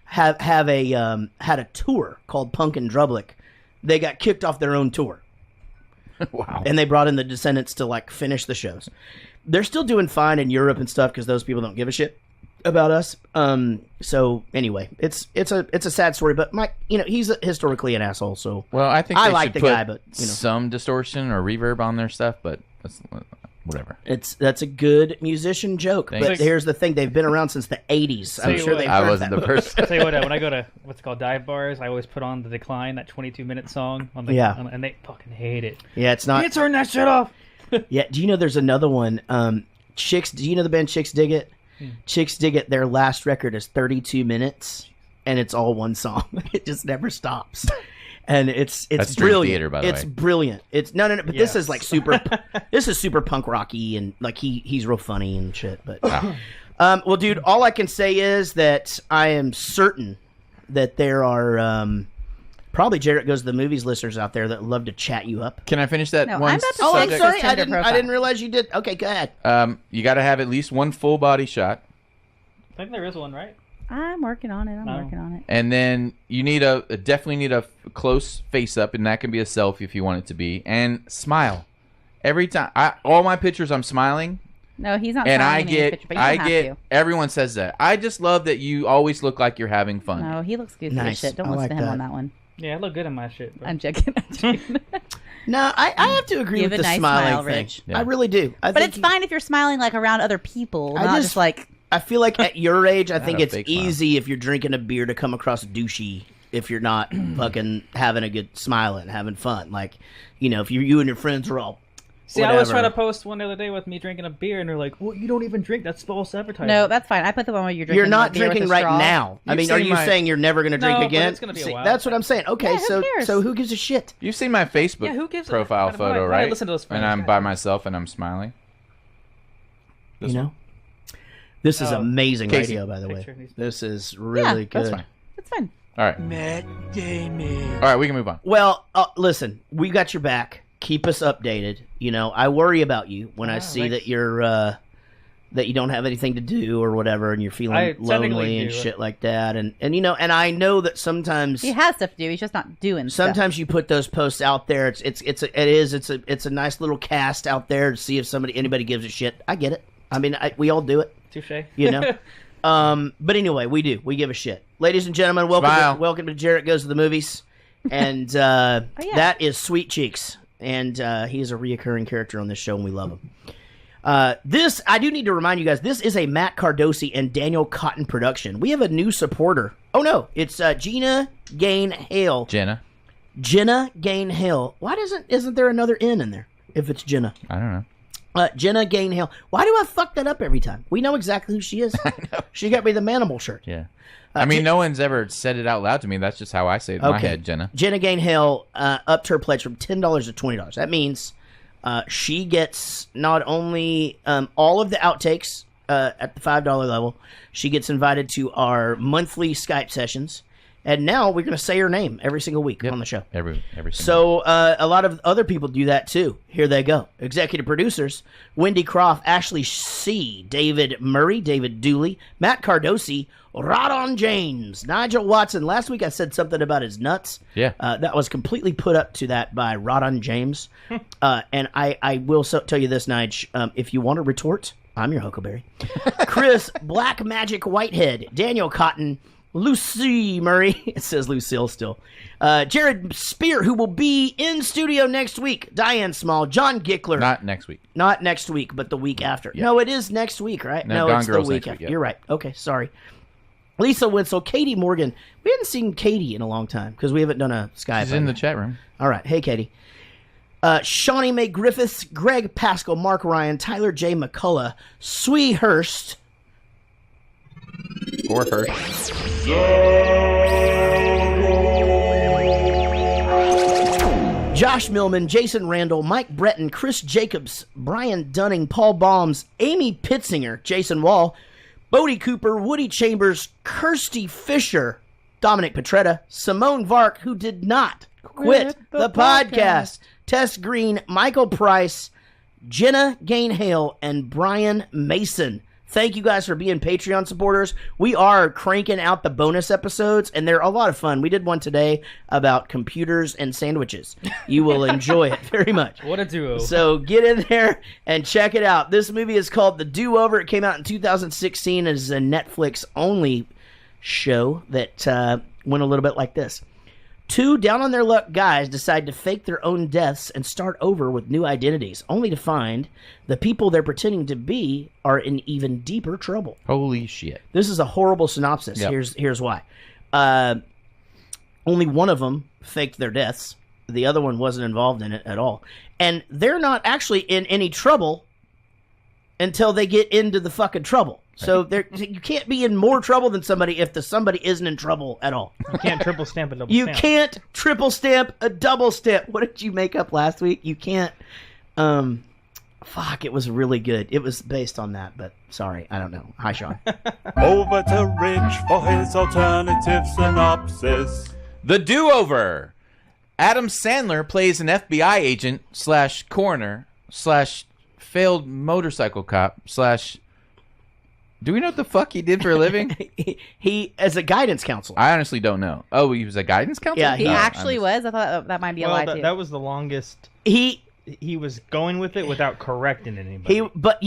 have a had a tour called Punk and Drublick. They got kicked off their own tour. Wow. And they brought in the Descendants to like finish the shows. They're still doing fine in Europe and stuff because those people don't give a shit about us. So anyway, it's a sad story, but Mike, he's historically an asshole. So Well, I think I they like should the put guy, but some distortion or reverb on their stuff, but that's, whatever. that's a good musician joke. Thanks. But here's the thing: they've been around since the '80s. I'm you sure what, they've I heard wasn't that. the person. I'll tell you what, when I go to what's called dive bars, I always put on The Decline, that 22-minute song. And they fucking hate it. Yeah, it's not. You turn that shit off. Yeah, do you know there's another one? Chicks. Do you know the band Chicks Dig It? Chicks Dig It. Their last record is 32 minutes, and it's all one song. It just never stops, and it's That's Dream brilliant. Theater, by the it's way. brilliant. It's no. But this Yes. is like super. This is super punk rocky, and like he's real funny and shit. But well, dude, all I can say is that I am certain that there are probably Jaret Goes to the Movies listeners out there that love to chat you up. Can I finish that No, one? I'm about to Oh, I'm Subject. sorry. His I Tinder didn't. I profile. didn't realize you did. Okay, go ahead. You got to have at least one full body shot, I think there is one, right? I'm working on it. I'm Oh. working on it. and then you need definitely need a close face up, and that can be a selfie if you want it to be, and smile every time. All my pictures, I'm smiling. No, he's not. And smiling in any picture, but you don't have to. everyone says that. I just love that you always look like you're having fun. No, he looks goofy Nice. as shit. Don't I listen like to him that. on that one. Yeah, I look good in my shit. Bro. I'm joking. I'm joking. No, I have to agree Give with a the nice smiling smile, thing. Rich. Yeah. I really do. I But think it's fine if you're smiling like around other people, I not just- just like. I feel like at your age, I think a it's fake smile. easy if you're drinking a beer to come across douchey. if you're not fucking having a good smiling, having fun. Like, if you and your friends are all. See, whatever. I was trying to post one the other day with me drinking a beer, and they're like, "Well, you don't even drink. That's false advertising." No, that's fine. I put the one where you're drinking. You're not beer with drinking a right straw. now. I You've mean, are seen you my- saying you're never going to drink No, but again? it's gonna be a See, while. that's what I'm saying. Okay, Yeah, who cares? so who gives a shit? You've seen my Facebook Yeah, who gives a- profile why- photo, why right? listen to those and friends? I'm by myself and I'm smiling. You know, this is Oh, amazing Casey. radio, by the way. Picture needs- This is really good. That's fine. It's fine. All right. Matt Damon. All right, we can move on. Well, listen, we got your back. Keep us updated. I worry about you when I see thanks. that you're that you don't have anything to do or whatever, and you're I feeling technically lonely and do. shit like that. And and I know that sometimes He has stuff to do. He's just not doing stuff. sometimes you put those posts out there. It's a nice little cast out there to see if anybody gives a shit. I get it. I mean, we all do it. Touche. But anyway, we give a shit. Ladies and gentlemen, Smile. welcome to Jaret Goes to the Movies. And yeah. that is Sweet Cheeks. And he is a reoccurring character on this show, and we love him. This, I do need to remind you guys, this is a Matt Cardosi and Daniel Cotton production. We have a new supporter. Oh, no, it's Gina Gain Hale. Jenna. Jenna Gain Hale. Why isn't there another N in there if it's Jenna? I don't know. Jenna Gain Hale. Why do I fuck that up every time? We know exactly who she is. She got me the Manimal shirt. Yeah. I mean, no one's ever said it out loud to me. That's just how I say it in my head, Jenna. Jenna Gain Hale upped her pledge from $10 to $20. That means she gets not only all of the outtakes at the $5 level, she gets invited to our monthly Skype sessions. And now we're going to say her name every single week on the show. Every single So a lot of other people do that too. Here they go. Executive producers: Wendy Croft, Ashley C., David Murray, David Dooley, Matt Cardosi, Rodon James, Nigel Watson. Last week I said something about his nuts. Yeah. That was completely put up to that by Rodon James. And I will tell you this, Nige. If you want to retort, I'm your Huckleberry. Chris Black Magic Whitehead, Daniel Cotton, Lucy Murray. It says Lucille still. Jared Spear, who will be in studio next week. Diane Small, John Gickler. Not next week. Not next week, but the week after. Yeah. No, it is next week, right? No, No, Gone it's Girl's the week next after. week, yeah. You're right. Okay, sorry. Lisa Winslow, Katie Morgan. We haven't seen Katie in a long time because we haven't done a Skype. She's in the chat room. All right. Hey, Katie. Shawnee Mae Griffiths, Greg Pascal, Mark Ryan, Tyler J. McCullough, Swee Hurst, Or her. Josh Millman, Jason Randall, Mike Breton, Chris Jacobs, Brian Dunning, Paul Baums, Amy Pitzinger, Jason Wall, Bodie Cooper, Woody Chambers, Kirsty Fisher, Dominic Petretta, Simone Vark, who did not quit the podcast, Tess Green, Michael Price, Jenna Gain Hale, and Brian Mason. Thank you guys for being Patreon supporters. We are cranking out the bonus episodes, and they're a lot of fun. We did one today about computers and sandwiches. You will enjoy it very much. What a duo. So get in there and check it out. This movie is called The Do-Over. It came out in 2016. It is a Netflix-only show that went a little bit like this. Two down-on-their-luck guys decide to fake their own deaths and start over with new identities, only to find the people they're pretending to be are in even deeper trouble. Holy shit. This is a horrible synopsis. Yep. Here's why. Only one of them faked their deaths. The other one wasn't involved in it at all. And they're not actually in any trouble until they get into the fucking trouble. So you can't be in more trouble than somebody if the somebody isn't in trouble at all. You can't triple stamp a double You stamp. can't triple stamp a double stamp. What did you make up last week? You can't. Fuck, it was really good. It was based on that, but sorry, I don't know. Hi, Sean. Over to Rich for his alternative synopsis. The Do-Over. Adam Sandler plays an FBI agent / coroner / failed motorcycle cop / Do we know what the fuck he did for a living? he as a guidance counselor. I honestly don't know. Oh, he was a guidance counselor? Yeah, He No, actually was? I thought that might be a lie, too. That was the longest He was going with it without correcting anybody. but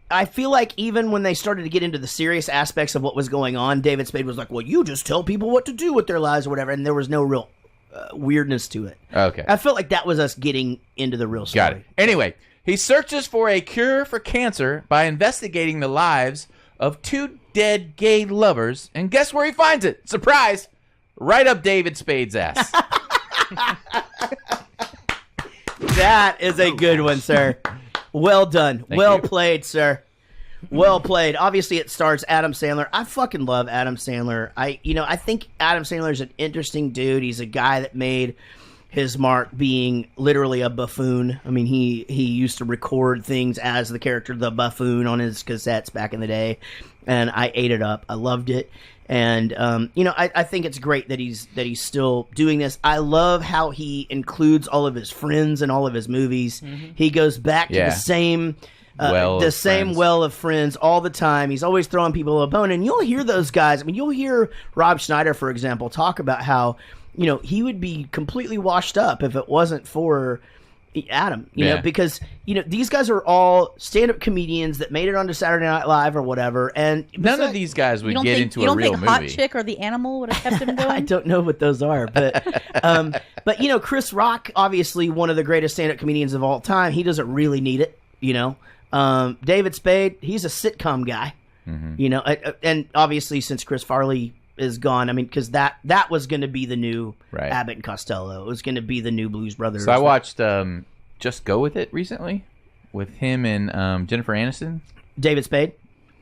I feel like even when they started to get into the serious aspects of what was going on, David Spade was like, "Well, you just tell people what to do with their lives or whatever," and there was no real weirdness to it. Okay. I felt like that was us getting into the real story. Got it. Anyway, he searches for a cure for cancer by investigating the lives of two dead gay lovers, and guess where he finds it? Surprise! right up David Spade's ass. That is a good one, sir. Well done. Well played, sir. Well played. Obviously, it stars Adam Sandler. I fucking love Adam Sandler. I think Adam Sandler is an interesting dude. He's a guy that made his mark being literally a buffoon. I mean, he used to record things as the character the buffoon on his cassettes back in the day, and I ate it up. I loved it. And I think it's great that he's still doing this. I love how he includes all of his friends in all of his movies. Mm-hmm. He goes back to the same well of friends all the time. He's always throwing people a bone, and you'll hear those guys. I mean, you'll hear Rob Schneider, for example, talk about how he would be completely washed up if it wasn't for Adam, you know, because these guys are all stand-up comedians that made it onto Saturday Night Live or whatever, and none of these guys would get into a real movie. You don't think Hot Chick or The Animal would have kept him going? I don't know what those are, but Chris Rock, obviously one of the greatest stand-up comedians of all time, he doesn't really need it, David Spade, he's a sitcom guy, and obviously since Chris Farley is gone, I mean, because that was going to be the new Abbott and Costello. It was going to be the new Blues Brothers. So I watched Just Go With It recently with him and Jennifer Aniston. David Spade?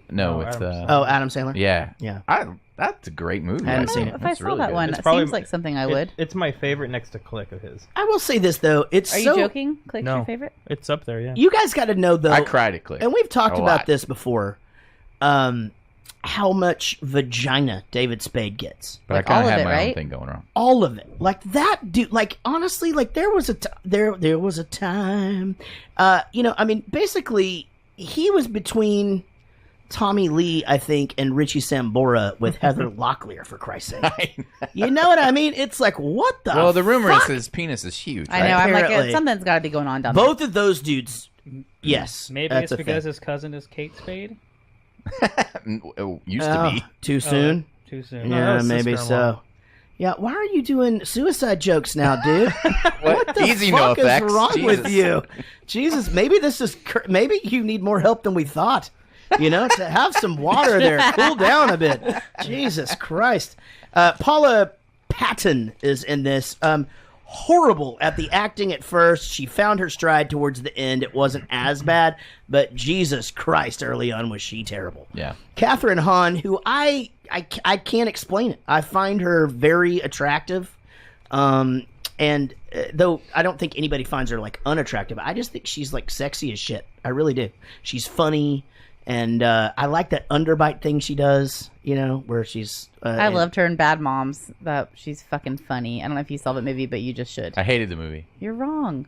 No, Adam Sandler? Yeah. That's a great movie. I haven't seen it. If I saw that one, it seems like something I would. It's my favorite next to Click of his. I will say this, though. Are you joking? Click's your favorite? It's up there, yeah. You guys got to know, though. I cried at Click. And we've talked about this before. How much vagina David Spade gets. But like I kind of have my own own thing going on. All of it. Like that dude, like honestly, like there was a time, I mean, basically he was between Tommy Lee, I think, and Richie Sambora with Heather Locklear, for Christ's sake. You know what I mean? It's like, what the Well, the rumor fuck? is his penis is huge. I right? know, I'm Apparently. like, something's got to be going on down there. Both of those dudes, yes. Maybe that's it's because thing. his cousin is Kate Spade? It used to be. Too soon? Too soon. Yeah, maybe so. Yeah, why are you doing suicide jokes now, dude? What the Easy, fuck no effects. is wrong Jesus. with you? Jesus, maybe you need more help than we thought. To have some water there, cool down a bit. Jesus Christ. Paula Patton is in this. Horrible at the acting at first. She found her stride towards the end. It wasn't as bad, but Jesus Christ, early on was she terrible. Yeah. Catherine Hahn, who I can't explain it. I find her very attractive. And though I don't think anybody finds her like unattractive, I just think she's like sexy as shit. I really do. She's funny. And I like that underbite thing she does, where she's... I loved her in Bad Moms. She's fucking funny. I don't know if you saw that movie, but you just should. I hated the movie. You're wrong.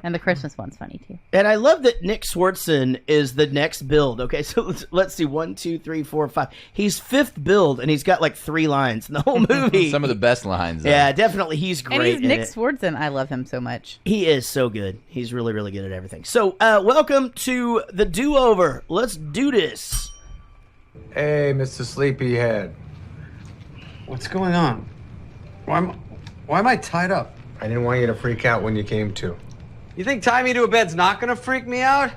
And the Christmas one's funny, too. And I love that Nick Swardson is the next build. Okay, so let's see. 1, 2, 3, 4, 5. He's fifth build, and he's got like 3 lines in the whole movie. Some of the best lines. Yeah, definitely. He's great. And he's in Nick it. Swardson. I love him so much. He is so good. He's really, really good at everything. So, welcome to the do-over. Let's do this. Hey, Mr. Sleepyhead. What's going on? Why am I tied up? I didn't want you to freak out when you came to. You think tying me to a bed's not gonna freak me out?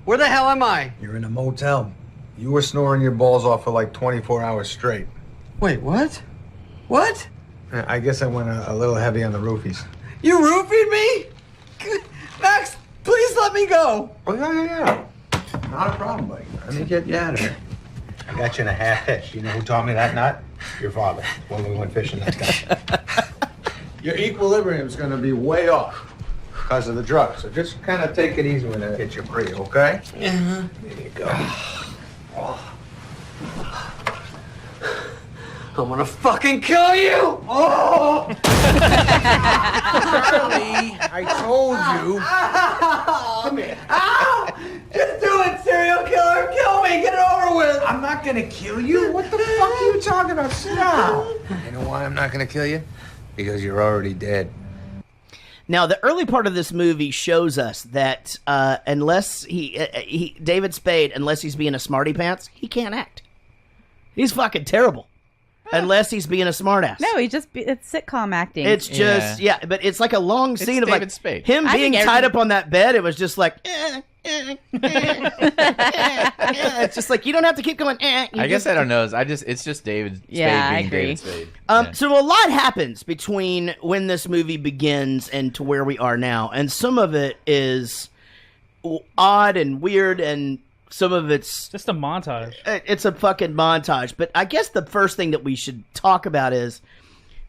Where the hell am I? You're in a motel. You were snoring your balls off for like 24 hours straight. Wait, what? What? I guess I went a little heavy on the roofies. You roofied me? Max, please let me go. Oh, yeah. Not a problem, buddy. Let me get you out of here. I got you in a half hitch. You know who taught me that knot? Your father, when we went fishing that day. Your equilibrium's gonna be way off because of the drugs. So just kind of take it easy when it hits you free, okay? Yeah. There you go. I'm gonna fucking kill you! Oh! Charlie, I told you. Come here. Ow! Just do it, serial killer! Kill me! Get it over with! I'm not gonna kill you. What the fuck are you talking about? Sit down. You know why I'm not gonna kill you? Because you're already dead. Now, the early part of this movie shows us that unless David Spade, unless he's being a smarty pants, he can't act. He's fucking terrible. unless he's being a smartass. No, it's sitcom acting. It's just but it's like a long scene of David like Spade. him I being think tied up on that bed. It was just like. It's just like you don't have to keep going. I guess I don't know. It's just David Spade being I agree. David Spade. So a lot happens between when this movie begins and to where we are now, and some of it is odd and weird, and some of it's Just a montage. it's a fucking montage. But I guess the first thing that we should talk about is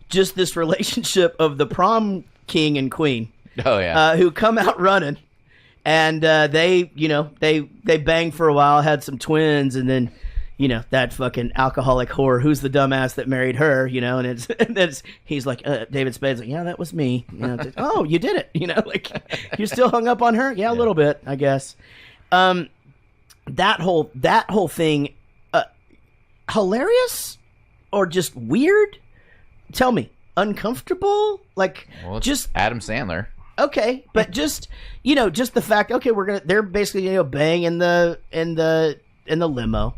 just this relationship of the prom king and queen, Oh yeah. who come out running. And they banged for a while, had some twins, and then, that fucking alcoholic whore, who's the dumbass that married her, and he's like, David Spade's like, yeah, that was me. Oh, you did it, like, you still hung up on her? Yeah, a little bit, I guess. That whole thing, hilarious or just weird? Tell me, uncomfortable? Like, Well, it's just Adam Sandler. okay, but just just the fact. Okay, they're basically bang in the limo,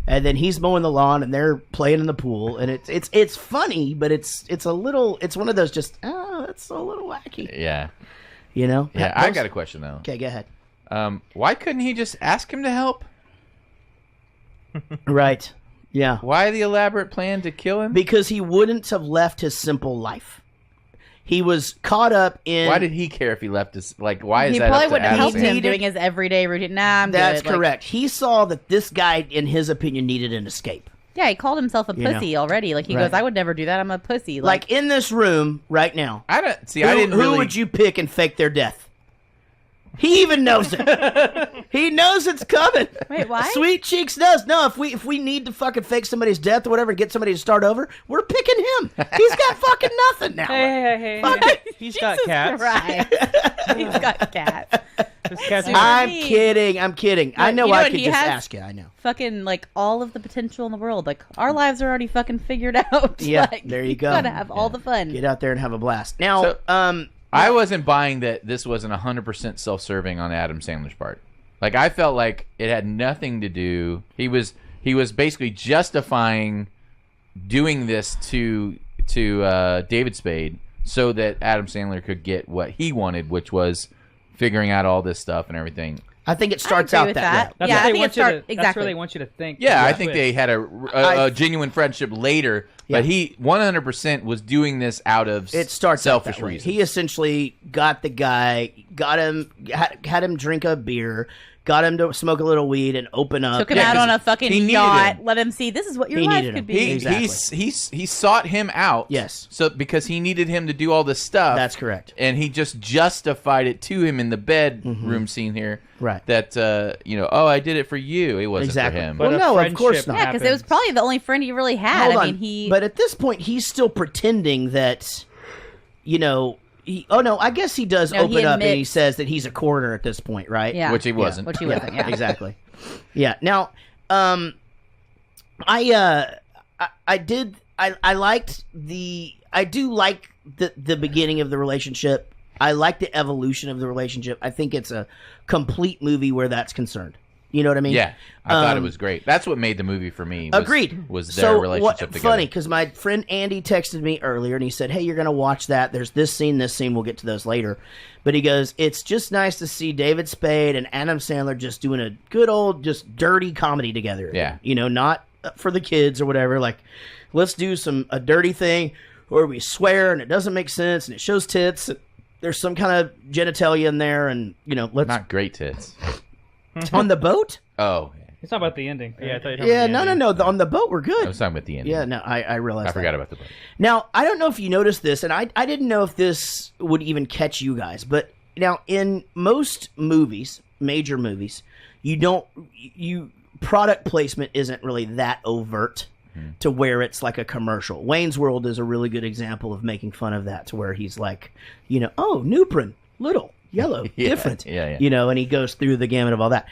and then he's mowing the lawn, and they're playing in the pool, and it's funny, but it's one of those just it's a little wacky. Yeah. Yeah, I got a question though. Okay, go ahead. Why couldn't he just ask him to help? Right. Yeah. Why the elaborate plan to kill him? Because he wouldn't have left his simple life. He was caught up in. Why did he care if he left his? Like, why is He that? probably up to wouldn't have Adam helped him Sandler? doing his everyday routine. Nah, I'm That's good. Like, correct. He saw that this guy, in his opinion, needed an escape. yeah, he called himself a pussy already. Like he Right. goes, I would never do that. I'm a pussy. Like in this room right now. I don't see. I didn't Who really. would you pick and fake their death? He even knows it. He knows it's coming. Wait, why? Sweet Cheeks knows. No, if we need to fucking fake somebody's death or whatever, get somebody to start over, we're picking him. He's got fucking nothing now. Hey. Fuck it. He's got cats. Right. He's got cats. This cat's I'm Me. kidding. I know you know I what could he just has? ask you. I know. Fucking like all of the potential in the world. Like our lives are already fucking figured out. Yeah, Like, there you go. Gotta have all the fun. Get out there and have a blast. Now, So- I wasn't buying that this wasn't 100% self-serving on Adam Sandler's part. Like I felt like it had nothing to do. He was basically justifying doing this to David Spade so that Adam Sandler could get what he wanted, which was figuring out all this stuff and everything. I think it starts agree out with that that. way. That's Yeah, what I they think want it you start- to. That's exactly. where they want you to think. Yeah, I That's think what- they had a genuine friendship later, but he 100% was doing this out of It starts out selfish that way. reasons. He essentially got the guy, had him drink a beer, got him to smoke a little weed and open up. Took him Yeah, out 'cause on a fucking he needed yacht. him. Let him see this is what your He life needed could him. be. Exactly. He sought him out. Yes. So because he needed him to do all this stuff. That's correct. And he just justified it to him in the bedroom scene here. Right. That I did it for you. It wasn't Exactly. for him. Well, But a no, of course friendship not. Yeah, because it was happens. probably the only friend he really had. Hold I on. mean, he. But at this point, he's still pretending that, I guess he does No, he open up and he admits- says that he's a coroner at this point, right? yeah, Which he wasn't. Which he wasn't. Yeah. Exactly. Yeah. Now, I do like the beginning of the relationship. I like the evolution of the relationship. I think it's a complete movie where that's concerned. You know what I mean? Yeah, I thought it was great. That's what made the movie for me. Agreed. Was their relationship together. Funny, because my friend Andy texted me earlier, and he said, hey, you're going to watch that. There's this scene. We'll get to those later. But he goes, it's just nice to see David Spade and Adam Sandler just doing a good old, just dirty comedy together. Yeah. Not for the kids or whatever. Like, let's do a dirty thing where we swear, and it doesn't make sense, and it shows tits. There's some kind of genitalia in there, and, let's... Not great tits. On the boat? Oh, It's not about the ending. Yeah, I thought you were talking Yeah, about the no. ending. On the boat, we're I good. was talking about the ending. Yeah, no, I realized I forgot that. about the boat. Now, I don't know if you noticed this, and I didn't know if this would even catch you guys, but now in most movies, major movies, product placement isn't really that overt to where it's like a commercial. Wayne's World is a really good example of making fun of that, to where he's like, oh, Nuprin, little, yellow, Yeah, different, yeah. and he goes through the gamut of all that.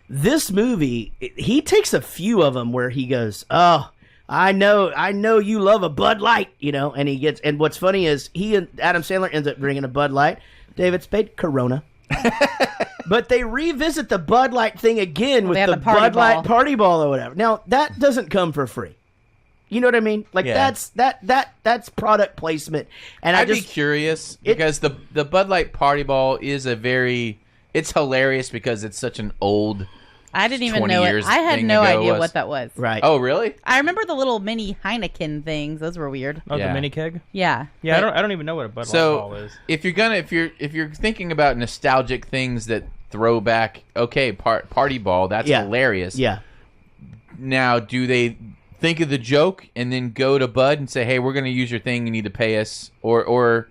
This movie, he takes a few of them where he goes, oh, I know you love a Bud Light, and he gets, and what's funny is he and Adam Sandler ends up bringing a Bud Light. David Spade, Corona. But they revisit the Bud Light thing again with have the the party Bud Light ball. party ball or whatever. Now, that doesn't come for free. You know what I mean? Like Yeah. that's product placement. And I'd be curious because the Bud Light Party Ball is it's hilarious because it's such an old. I didn't even 20 know it. years I had thing no ago idea was. what that was. right. Oh, really? I remember the little mini Heineken things. Those were weird. Oh, Yeah. the mini keg. Yeah. Yeah, But I don't even know what a Bud Light So ball is. if you're thinking about nostalgic things that throw back, okay, Party Ball, that's Yeah. hilarious. Yeah. Now, do they think of the joke and then go to Bud and say, "Hey, we're going to use your thing. You need to pay us," or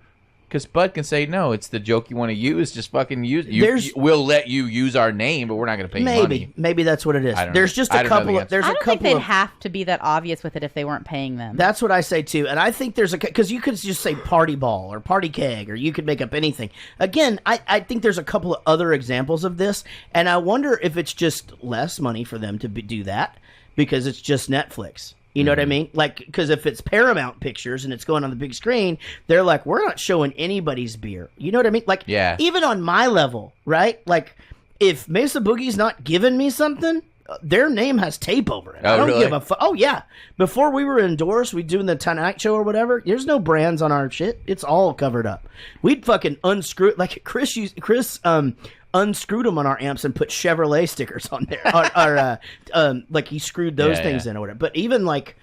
because Bud can say, "No, it's the joke you want to use. Just fucking use. We'll let you use our name, but we're not going to pay you money." Maybe that's what it is. I don't There's know. just I a don't know the couple. answer. There's I a don't think couple they'd of. have to be that obvious with it if they weren't paying them. That's what I say too, and I think there's because you could just say party ball or party keg, or you could make up anything. Again, I think there's a couple of other examples of this, and I wonder if it's just less money for them to do that because it's just Netflix. You know what I mean? Like, because if it's Paramount Pictures and it's going on the big screen, they're like, we're not showing anybody's beer. You know what I mean? Like, Yeah. even on my level, right? Like, if Mesa Boogie's not giving me something, their name has tape over it. Oh, I don't really? give a fuck. Oh, yeah. Before we were endorsed, we doing the Tonight Show or whatever, there's no brands on our shit. It's all covered up. We'd fucking unscrew, like Chris unscrewed them on our amps and put Chevrolet stickers on there. Like he screwed those things in or whatever. But even like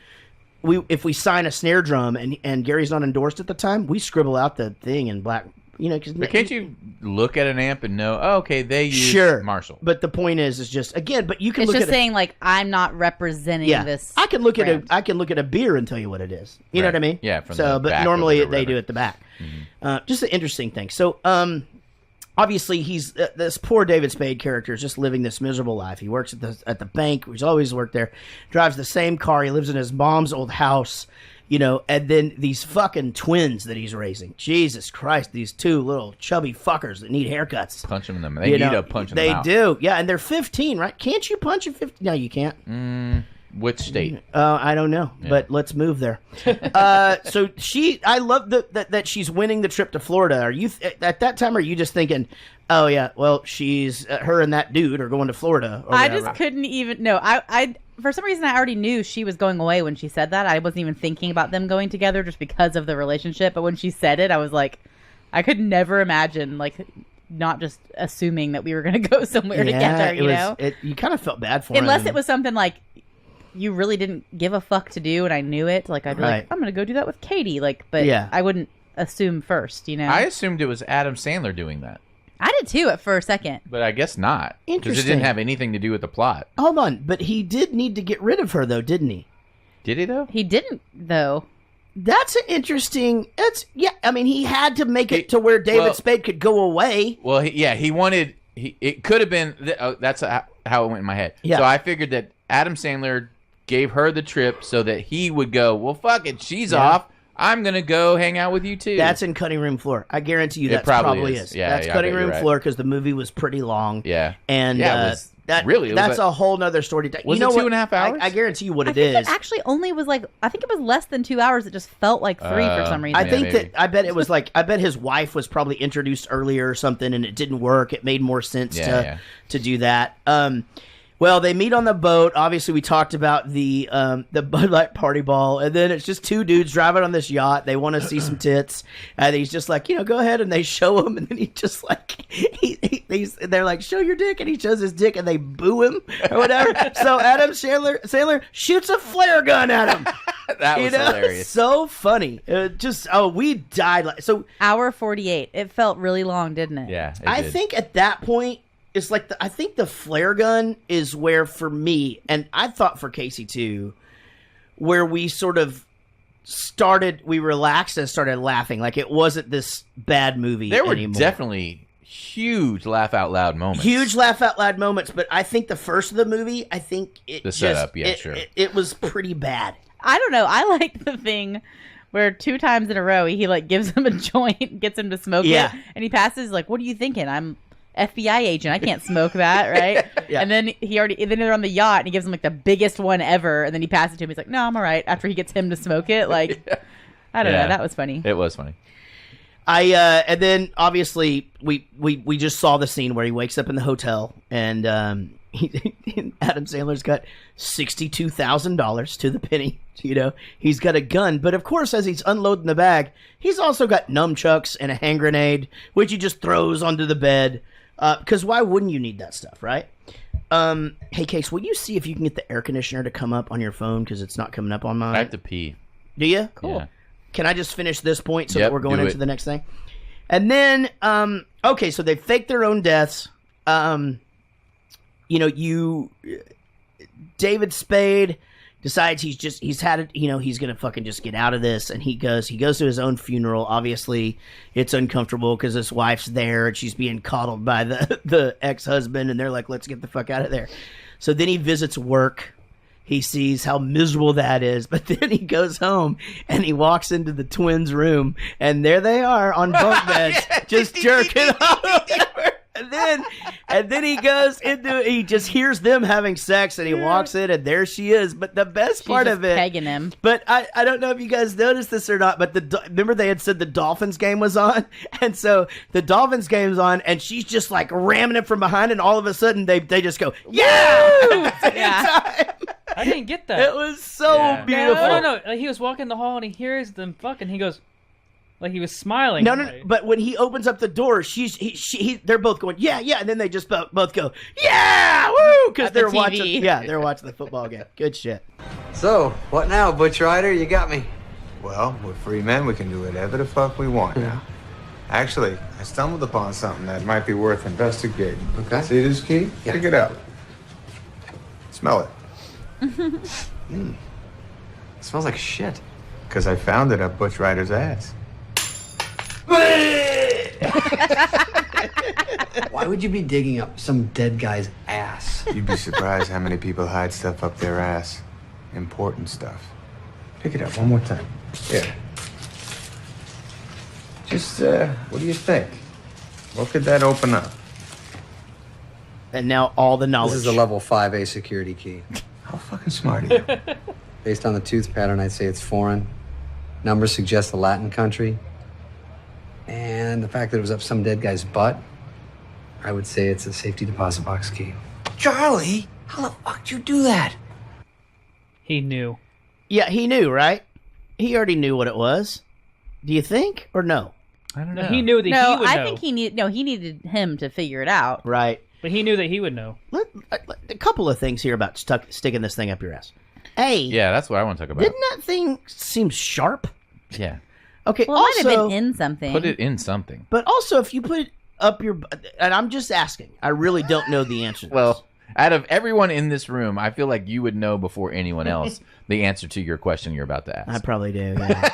if we sign a snare drum and Gary's not endorsed at the time, we scribble out the thing in black. You know, But can't you look at an amp and know? Oh, okay, they use Marshall. But the point is just again. But you can It's look just at saying, like, I'm not representing this. I can look brand. at a beer and tell you what it is. You know Right. what I mean? Yeah, from so, the but back of normally it or they whatever. do at the back. Just an interesting thing. So, obviously, he's this poor David Spade character is just living this miserable life. He works at the bank. He's always worked there. Drives the same car. He lives in his mom's old house. You know, and then these fucking twins that he's raising. Jesus Christ, these two little chubby fuckers that need haircuts. Punch them in them. They need a punch in the mouth. They do, yeah, and they're 15, right? Can't you punch a 15? No, you can't. Which state? I don't know, but let's move there. So I love that she's winning the trip to Florida. Are you at that time? Are you just thinking, oh yeah, well she's her and that dude are going to Florida? Or I whatever. just couldn't even. No, I for some reason I already knew she was going away when she said that. I wasn't even thinking about them going together just because of the relationship. But when she said it, I was like, I could never imagine like not just assuming that we were going to go somewhere together. You know, you kind of felt bad for unless him. it was something like you really didn't give a fuck to do, and I knew it. Like I'd be like, I'm going to go do that with Katie. Like, but I wouldn't assume first. You know, I assumed it was Adam Sandler doing that, I did too for a second. but I guess not because it Interesting. didn't have anything to do with the plot. Hold on, but he did need to get rid of her though, didn't he? Did he though? He didn't though. That's an interesting. I mean, he had to make it to where David Spade could go away. Well, he wanted. It could have been. That's how it went in my head. Yeah. So I figured that Adam Sandler gave her the trip so that he would go. Well, fuck it, she's off. I'm gonna go hang out with you too. That's in Cutting Room Floor. I guarantee you It that probably is. is. Yeah, that's I Cutting bet you're Room right. Floor because the movie was pretty long. Yeah. And it was really. It was that's a whole nother story. Was you know it 2.5 hours? I guarantee you what I it think is. it actually only was like I think it was less than 2 hours. It just felt like 3 for some reason. I think maybe. I bet it was like I bet his wife was probably introduced earlier or something, and it didn't work. It made more sense to do that. Well, they meet on the boat. Obviously, we talked about the Bud Light Party Ball, and then it's just two dudes driving on this yacht. They want to see some tits, and he's just like, go ahead, and they show him, and then he just like they're like, show your dick, and he shows his dick, and they boo him or whatever. So Adam Sandler shoots a flare gun at him. That was hilarious. So funny. We died. So hour 48. It felt really long, didn't it? Yeah, I think at that point. It's like I think the flare gun is where for me, and I thought for Casey too, where we sort of we relaxed and started laughing. Like it wasn't this bad movie there were anymore. definitely huge laugh out loud moments. Huge laugh out loud moments, but I think the first of the movie, I think The setup, sure. It was pretty bad. I don't know. I liked the thing where 2 times in a row he like gives him a joint, gets him to smoke it, and he passes like, "What are you thinking? I'm FBI agent. I can't smoke that, right?" Yeah. And then then they're on the yacht, and he gives him like the biggest one ever, and then he passes it to him. He's like, "No, I'm all right." After he gets him to smoke it, like, I don't know. That was funny. It was funny. And then obviously we just saw the scene where he wakes up in the hotel, and Adam Sandler's got $62,000 to the penny. He's got a gun, but of course, as he's unloading the bag, he's also got nunchucks and a hand grenade, which he just throws onto the bed. Because why wouldn't you need that stuff, right? Hey, Case, will you see if you can get the air conditioner to come up on your phone? Because it's not coming up on mine. I have to pee. Do you? Cool. Yeah. Can I just finish this point so Yep, that we're going do into it. the next thing? And then, okay, so they fake their own deaths. David Spade decides he's had it, he's gonna fucking just get out of this, and he goes to his own funeral. Obviously it's uncomfortable because his wife's there and she's being coddled by the ex-husband, and they're like, let's get the fuck out of there. So then he visits work. He sees how miserable that is, but then he goes home and he walks into the twins' room, and there they are on bunk beds, just jerking off. And then he goes into, he just hears them having sex, and he walks in, and there she is. But the best part of it, pegging him. But I don't know if you guys noticed this or not, but remember they had said the Dolphins game was on, and so the Dolphins game's on, and she's just like ramming it from behind, and all of a sudden they just go, yeah! Yeah. I didn't get that. It was so beautiful. No. Like, he was walking the hall and he hears them fucking. He goes, like he was smiling. No. But when he opens up the door, they're both going, yeah, and then they just both go, yeah, woo, because they're watching. Yeah, they're watching the football game. Good shit. So, what now, Butch Rider? You got me. Well, we're free men. We can do whatever the fuck we want now. Actually, I stumbled upon something that might be worth investigating. Okay. See this key? Yeah. Pick it up. Smell it. It smells like shit. Because I found it up Butch Rider's ass. Why would you be digging up some dead guy's ass? You'd be surprised how many people hide stuff up their ass. Important stuff. Pick it up one more time. Here. Just, what do you think? What could that open up? And now all the knowledge. This is a level 5A security key. How fucking smart are you? Based on the tooth pattern, I'd say it's foreign. Numbers suggest a Latin country. And the fact that it was up some dead guy's butt, I would say it's a safety deposit box key. Charlie, how the fuck did you do that? He knew. Yeah, he knew, right? He already knew what it was. Do you think, or no? I don't know. No, he knew that he No, would know. I think he needed him to figure it out. Right. But he knew that he would know. A couple of things here about sticking this thing up your ass. Hey, Yeah, that's what I want to talk about. didn't that thing seem sharp? Yeah. Okay, Well, it also, might have been in something. Put it in something. but also if you put it up your, and I'm just asking, I really don't know the answer to this. Well, out of everyone in this room, I feel like you would know before anyone else the answer to your question you're about to ask. I probably do. Yeah.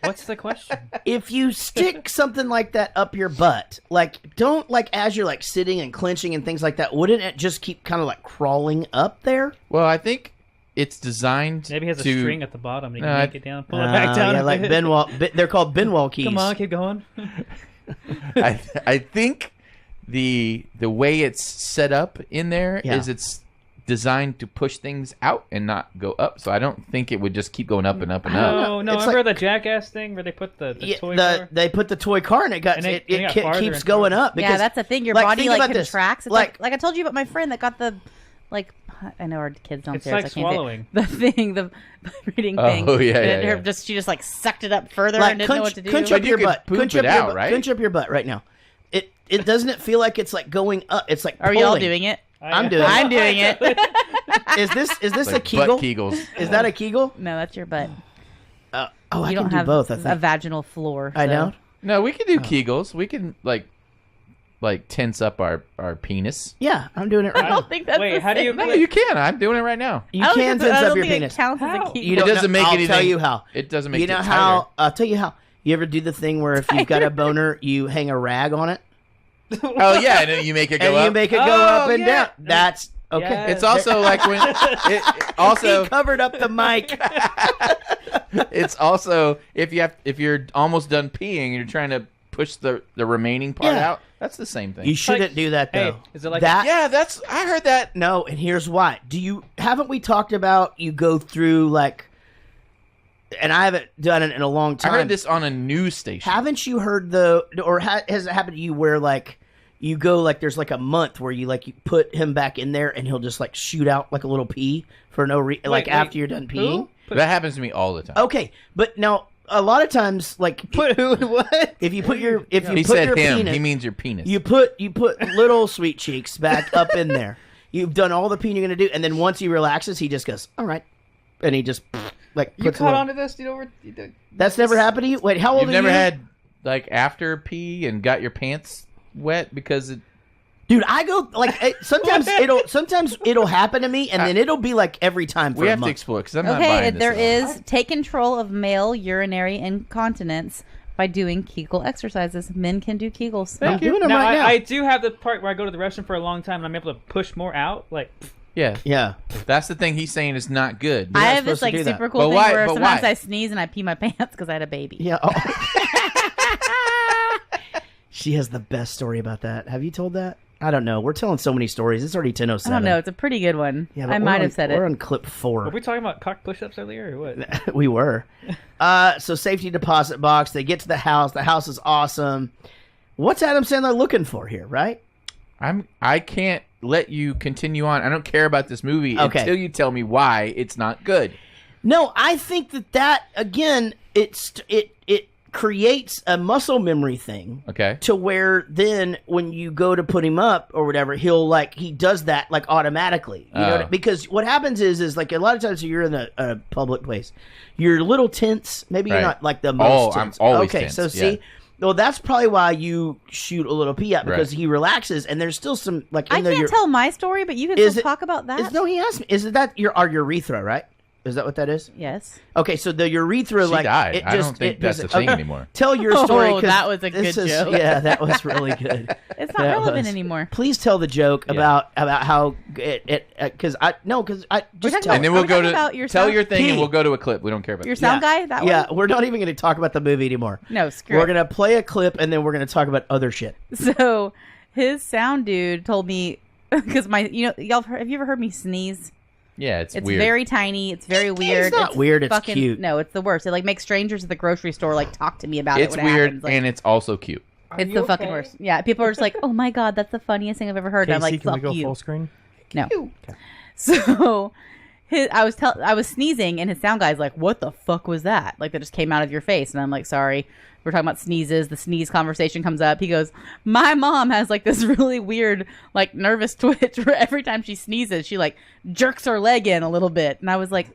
What's the question? If you stick something like that up your butt, like don't like as you're like sitting and clenching and things like that, wouldn't it just keep kind of like crawling up there? Well, I think it's designed Maybe he has a to... string at the bottom. He can No, yank it down, pull it back down. Yeah, a like bit. Benwall. They're called Benwall keys. Come on, keep going. I think the way it's set up in there is Yeah. it's designed to push things out and not go up. So I don't think it would just keep going up and up and up. No, It's remember like- the Jackass thing where they put the Yeah, toy car? they put the toy car and it got And it it got farther keeps and going farther. up. Because, Yeah, that's the thing. Your like, body think like about this. contracts. It's like I told you about my friend that got the I know our kids downstairs. like I can't say- swallowing. the thing, the reading thing. Oh, yeah, And yeah. she just like sucked it up further like and didn't know what to do. clench But up you your could butt. poop Clench it up your out, butt. right? Clench up your butt right now. It doesn't it feel like it's like going up. It's like Are we all pulling. doing it? I'm doing it. I'm doing it. Is this Like a Kegel? butt Kegels. Is that a Kegel? No, that's your butt. I You can don't do have both. I a think. vaginal floor. I so- don't. No, we can do Kegels. We can like tense up our penis. Yeah, I'm doing it right I now. don't think that's Wait, the how do same you- thing. No, you can. I'm doing it right now. You I don't can think tense I up don't your think penis. It counts as a How? Kegel. You It don't doesn't know- make I'll anything. tell you how. It doesn't make You it know tighter. how? I'll tell you how. You ever do the thing where if you've got a boner, you hang a rag on it Oh yeah, and then you make it go and up. you make it go Oh, up and yeah. down? That's okay. Yeah. It's also like when it also He covered up the mic. it's also if you're almost done peeing and you're trying to push the remaining part Yeah. out. That's the same thing. You shouldn't do that though. Hey, is it like that? yeah, I heard that. No, and here's why. Haven't we talked about you go through like, and I haven't done it in a long I time. heard this on a news station. Haven't you heard has it happened to you where like you go like there's like a month where you like you put him back in there and he'll just like shoot out like a little pee for no reason like wait, after you're done peeing? who? That happens to me all the time. Okay, but now a lot of times, like Put who and what? if you put your He put said your him. penis, He means your penis. you put little sweet cheeks back up in there. You've done all the peeing you're gonna do, and then once he relaxes, he just goes, "All right," and he just like You puts. caught onto this? That's never happened to you. Wait, how old You've are never you? had like after pee and got your pants wet because it. Dude, I go like sometimes it'll happen to me, and then it'll be like every time for We a have to month. explore because I'm not Okay, buying this. there at all. is take control of male urinary incontinence by doing Kegel exercises. Men can do Kegels. I'm doing them Now, right now. I do have the part where I go to the restroom for a long time and I'm able to push more out. Like, Yeah, Yeah. that's the thing he's saying is not good. I have supposed this to like do that. super cool But thing why- where but sometimes why? I sneeze and I pee my pants because I had a baby. Yeah. Oh. She has the best story about that. Have you told that? I don't know. We're telling so many stories. It's already 10:07. I don't know. It's a pretty good one. Yeah, but I we're might on- have said We're it. on clip 4. were we talking about cock push-ups earlier or what? We were. So safety deposit box. They get to the house. The house is awesome. What's Adam Sandler looking for here, right? I can't let you continue on. I don't care about this movie Okay. until you tell me why it's not good. No, I think that again, it creates a muscle memory thing. Okay. To where then when you go to put him up or whatever, he does that like automatically. You know, Oh. because what happens is like a lot of times when you're in a public place, you're a little tense. Maybe you're Right. not like the most Oh, I'm tense. always okay, tense, so yeah. see, well, that's probably why you shoot a little pee out because Right. he relaxes and there's still some like in I there. can't tell my story, but you can Is still it- talk about that. No, he asked me. Is it that our urethra, right? Is that what that is? Yes. Okay, so the urethra, She like died. it I just don't think it that's doesn't- a thing okay. anymore. Tell your story. Oh, 'cause that was a this good is- joke. Yeah, that was really good. It's not That relevant was- anymore. Please tell the joke about how it because I just talking tell. And then Are we'll we go talking to about your tell sound- your thing, and Pee. we'll go to a clip. We don't care about Your this. sound guy? That yeah, one? we're not even going to talk about the movie anymore. No, screw We're it. going to play a clip and then we're going to talk about other shit. So his sound dude told me because y'all have you ever heard me sneeze? Yeah, it's It's weird. very tiny. It's very weird. not weird, it's fucking, cute. No, it's the worst. It like makes strangers at the grocery store like talk to me about It's it. When it weird, happens. Like, and it's also cute. it's the fucking worst. Yeah, people are just like, "Oh my god, that's the funniest thing I've ever heard." And I'm Casey, like, can we "Fuck go you." full screen? No. So I was sneezing, and his sound guy's like, "What the fuck was that?" Like that just came out of your face, and I'm like, "Sorry." We're talking about sneezes. The sneeze conversation comes up. He goes, "My mom has like this really weird, like nervous twitch where every time she sneezes, she like jerks her leg in a little bit." And I was like,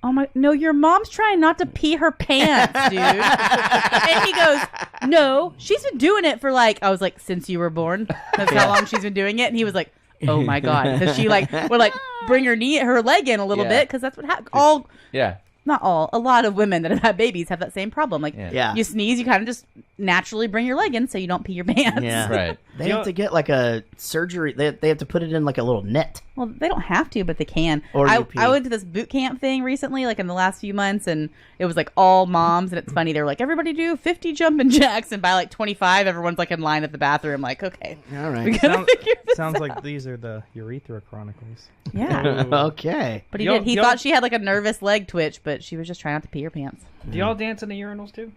"Oh my, no, your mom's trying not to pee her pants, dude." And he goes, "No, she's been doing it for like," I was like, "Since you were born. That's how long she's been doing it." And he was like, "Oh my god," because she like would like bring her leg in a little Yeah. bit because that's what happens. Yeah. Not all, a lot of women that have had babies have that same problem. Like, Yeah. you sneeze, you kind of just naturally bring your leg in so you don't pee your pants. Yeah. Right. They have to get like a surgery. They have to put it in like a little net. Well, they don't have to, but they can. Or I you pee. went to this boot camp thing recently, like in the last few months, and it was like all moms, and it's funny. They were like, everybody do 50 jumping jacks, and by like 25, everyone's like in line at the bathroom. Like, okay, All we right. gotta figure this Sounds out. like these are the Urethra Chronicles. Yeah. Okay. But he Yo- did. He yo- thought she had like a nervous leg twitch, but she was just trying not to pee her pants. Do y'all dance in the urinals too?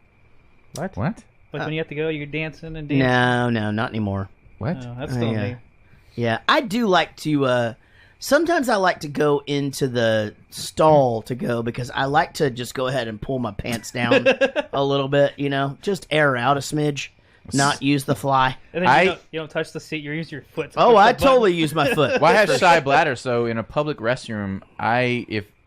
What? What? Like when you have to go, you're dancing and dancing. No, not anymore. What? Oh, that's still yeah. me. Yeah, I do like to. Sometimes I like to go into the stall to go because I like to just go ahead and pull my pants down a little bit. You know, just air out a smidge, not use the fly. And then you don't touch the seat. You use your foot. To Oh, push I the button. totally use my foot. Well, I have shy bladder, so in a public restroom,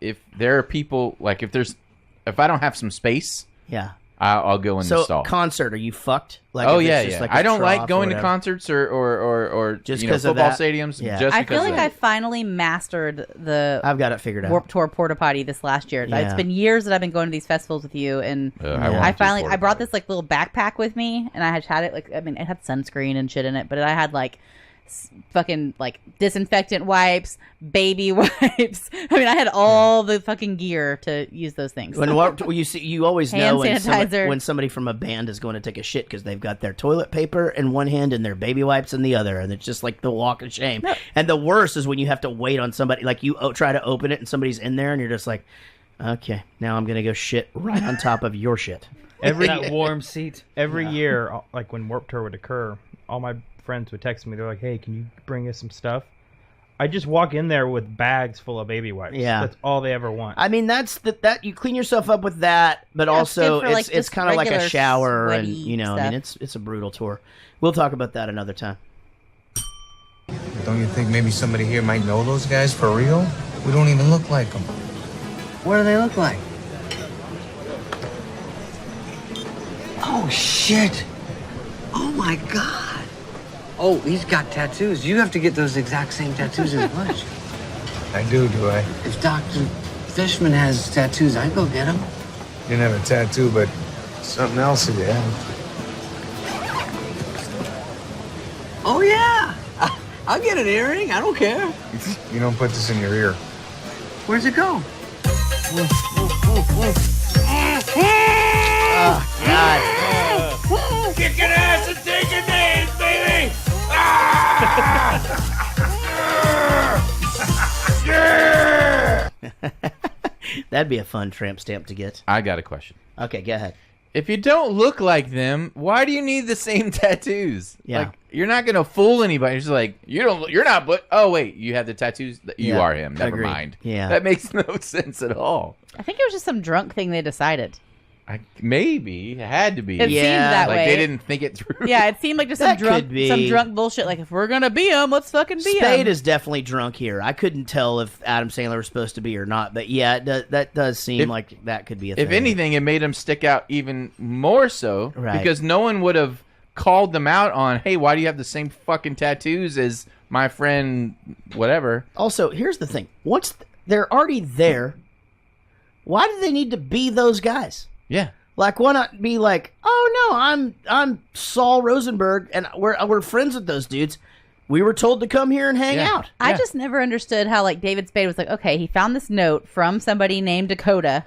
if there are people like if I don't have some space, Yeah. I'll go in the So stall. concert, are you fucked? Like Oh if it's yeah, just yeah. like a I don't trough like or going to whatever? concerts or Just you know, 'cause of football that? stadiums. Yeah. Just I because feel like of I that. finally mastered the I've got it figured out. Warped Tour porta potty this last year. Yeah. It's been years that I've been going to these festivals with you, and I want I to finally porta I brought potty. this like little backpack with me, and I had it like it had sunscreen and shit in it, but I had like fucking like disinfectant wipes, baby wipes. I mean, I had all the fucking gear to use those things. You always Hand know sanitizer. when somebody from a band is going to take a shit because they've got their toilet paper in one hand and their baby wipes in the other, and it's just like the walk of shame. No. And the worst is when you have to wait on somebody, like you try to open it and somebody's in there, and you're just like, okay, now I'm gonna go shit right on top of your shit. That warm seat. Every year, like when Warped Tour would occur, all my friends would text me. They're like, "Hey, can you bring us some stuff?" I just walk in there with bags full of baby wipes. Yeah. That's all they ever want. I mean, that you clean yourself up with that, but also good for, like, it's just kind of like a regular shower, and sweaty I mean, stuff. it's a brutal tour. We'll talk about that another time. Don't you think maybe somebody here might know those guys for real? We don't even look like them. What do they look like? Oh, shit. Oh, my God. Oh, he's got tattoos. You have to get those exact same tattoos as Butch. I do I? If Dr. Fishman has tattoos, I go get them. You didn't have a tattoo, but something else that you have. Oh, yeah. I'll get an earring. I don't care. You don't put this in your ear. Where's it go? Oh, God. Kicking ass and taking names, baby! That'd be a fun tramp stamp to get. I got a question. Okay, go ahead. If you don't look like them, why do you need the same tattoos? Yeah. Like, you're not gonna fool anybody. You're just like, you're not, but oh wait, you have the tattoos. You Yeah, are him. Never agreed. mind. Yeah. That makes no sense at all. I think it was just some drunk thing they decided. Maybe it had to be. It Yeah, seemed that like way. they didn't think it through. Yeah, it seemed like just That could be. some drunk bullshit. Like, if we're gonna be him, let's fucking be Spade him. is definitely drunk here. I couldn't tell if Adam Sandler was supposed to be or not, but yeah, that does seem like that could be a thing. If anything, it made him stick out even more so, Right. because no one would have called them out on, hey, why do you have the same fucking tattoos as my friend, whatever. Also, here's the thing: they're already there. Why do they need to be those guys? Yeah. Like, why not be like, oh no, I'm Saul Rosenberg, and we're friends with those dudes. We were told to come here and hang Yeah. out. I just never understood how, like, David Spade was like, okay, he found this note from somebody named Dakota.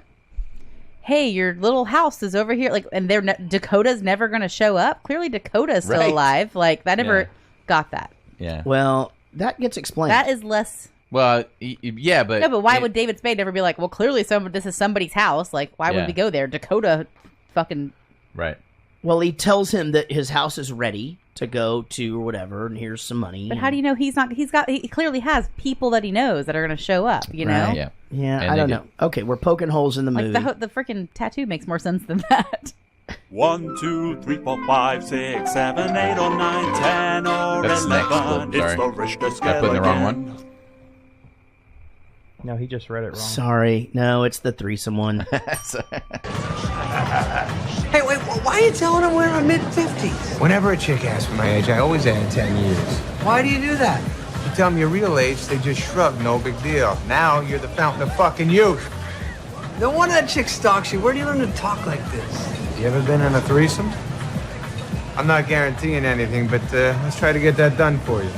Hey, your little house is over here. Like, and Dakota's never going to show up. Clearly, Dakota's still Right. alive. Like, I never Yeah. got that. Yeah. Well, that gets explained. That is less. Well, yeah, but No, but why would David Spade never be like, well, clearly this is somebody's house. Like, why Yeah. would we go there? Dakota fucking. right? Well, he tells him that his house is ready to go to or whatever, and here's some money. But how do you know he's not? He clearly has people that he knows that are going to show up. You know, Right. Yeah. Yeah, And I they don't do. know. Okay, we're poking holes in the like movie. the freaking tattoo makes more sense than that. 1, 2, 3, 4, 5, 6, 7, 8, or 9, 10, or That's 11. next clip, It's sorry. the Richter I scale put in the wrong again. one. No, he just read it wrong. Sorry, no, it's the threesome one. Hey, wait, why are you telling him we're in our mid-50s? Whenever a chick asks for my age, I always add 10 years. Why do you do that? You tell them your real age, they just shrug, no big deal. Now you're the fountain of fucking youth. No wonder that chick stalks you. Where do you learn to talk like this? You ever been in a threesome? I'm not guaranteeing anything, but let's try to get that done for you.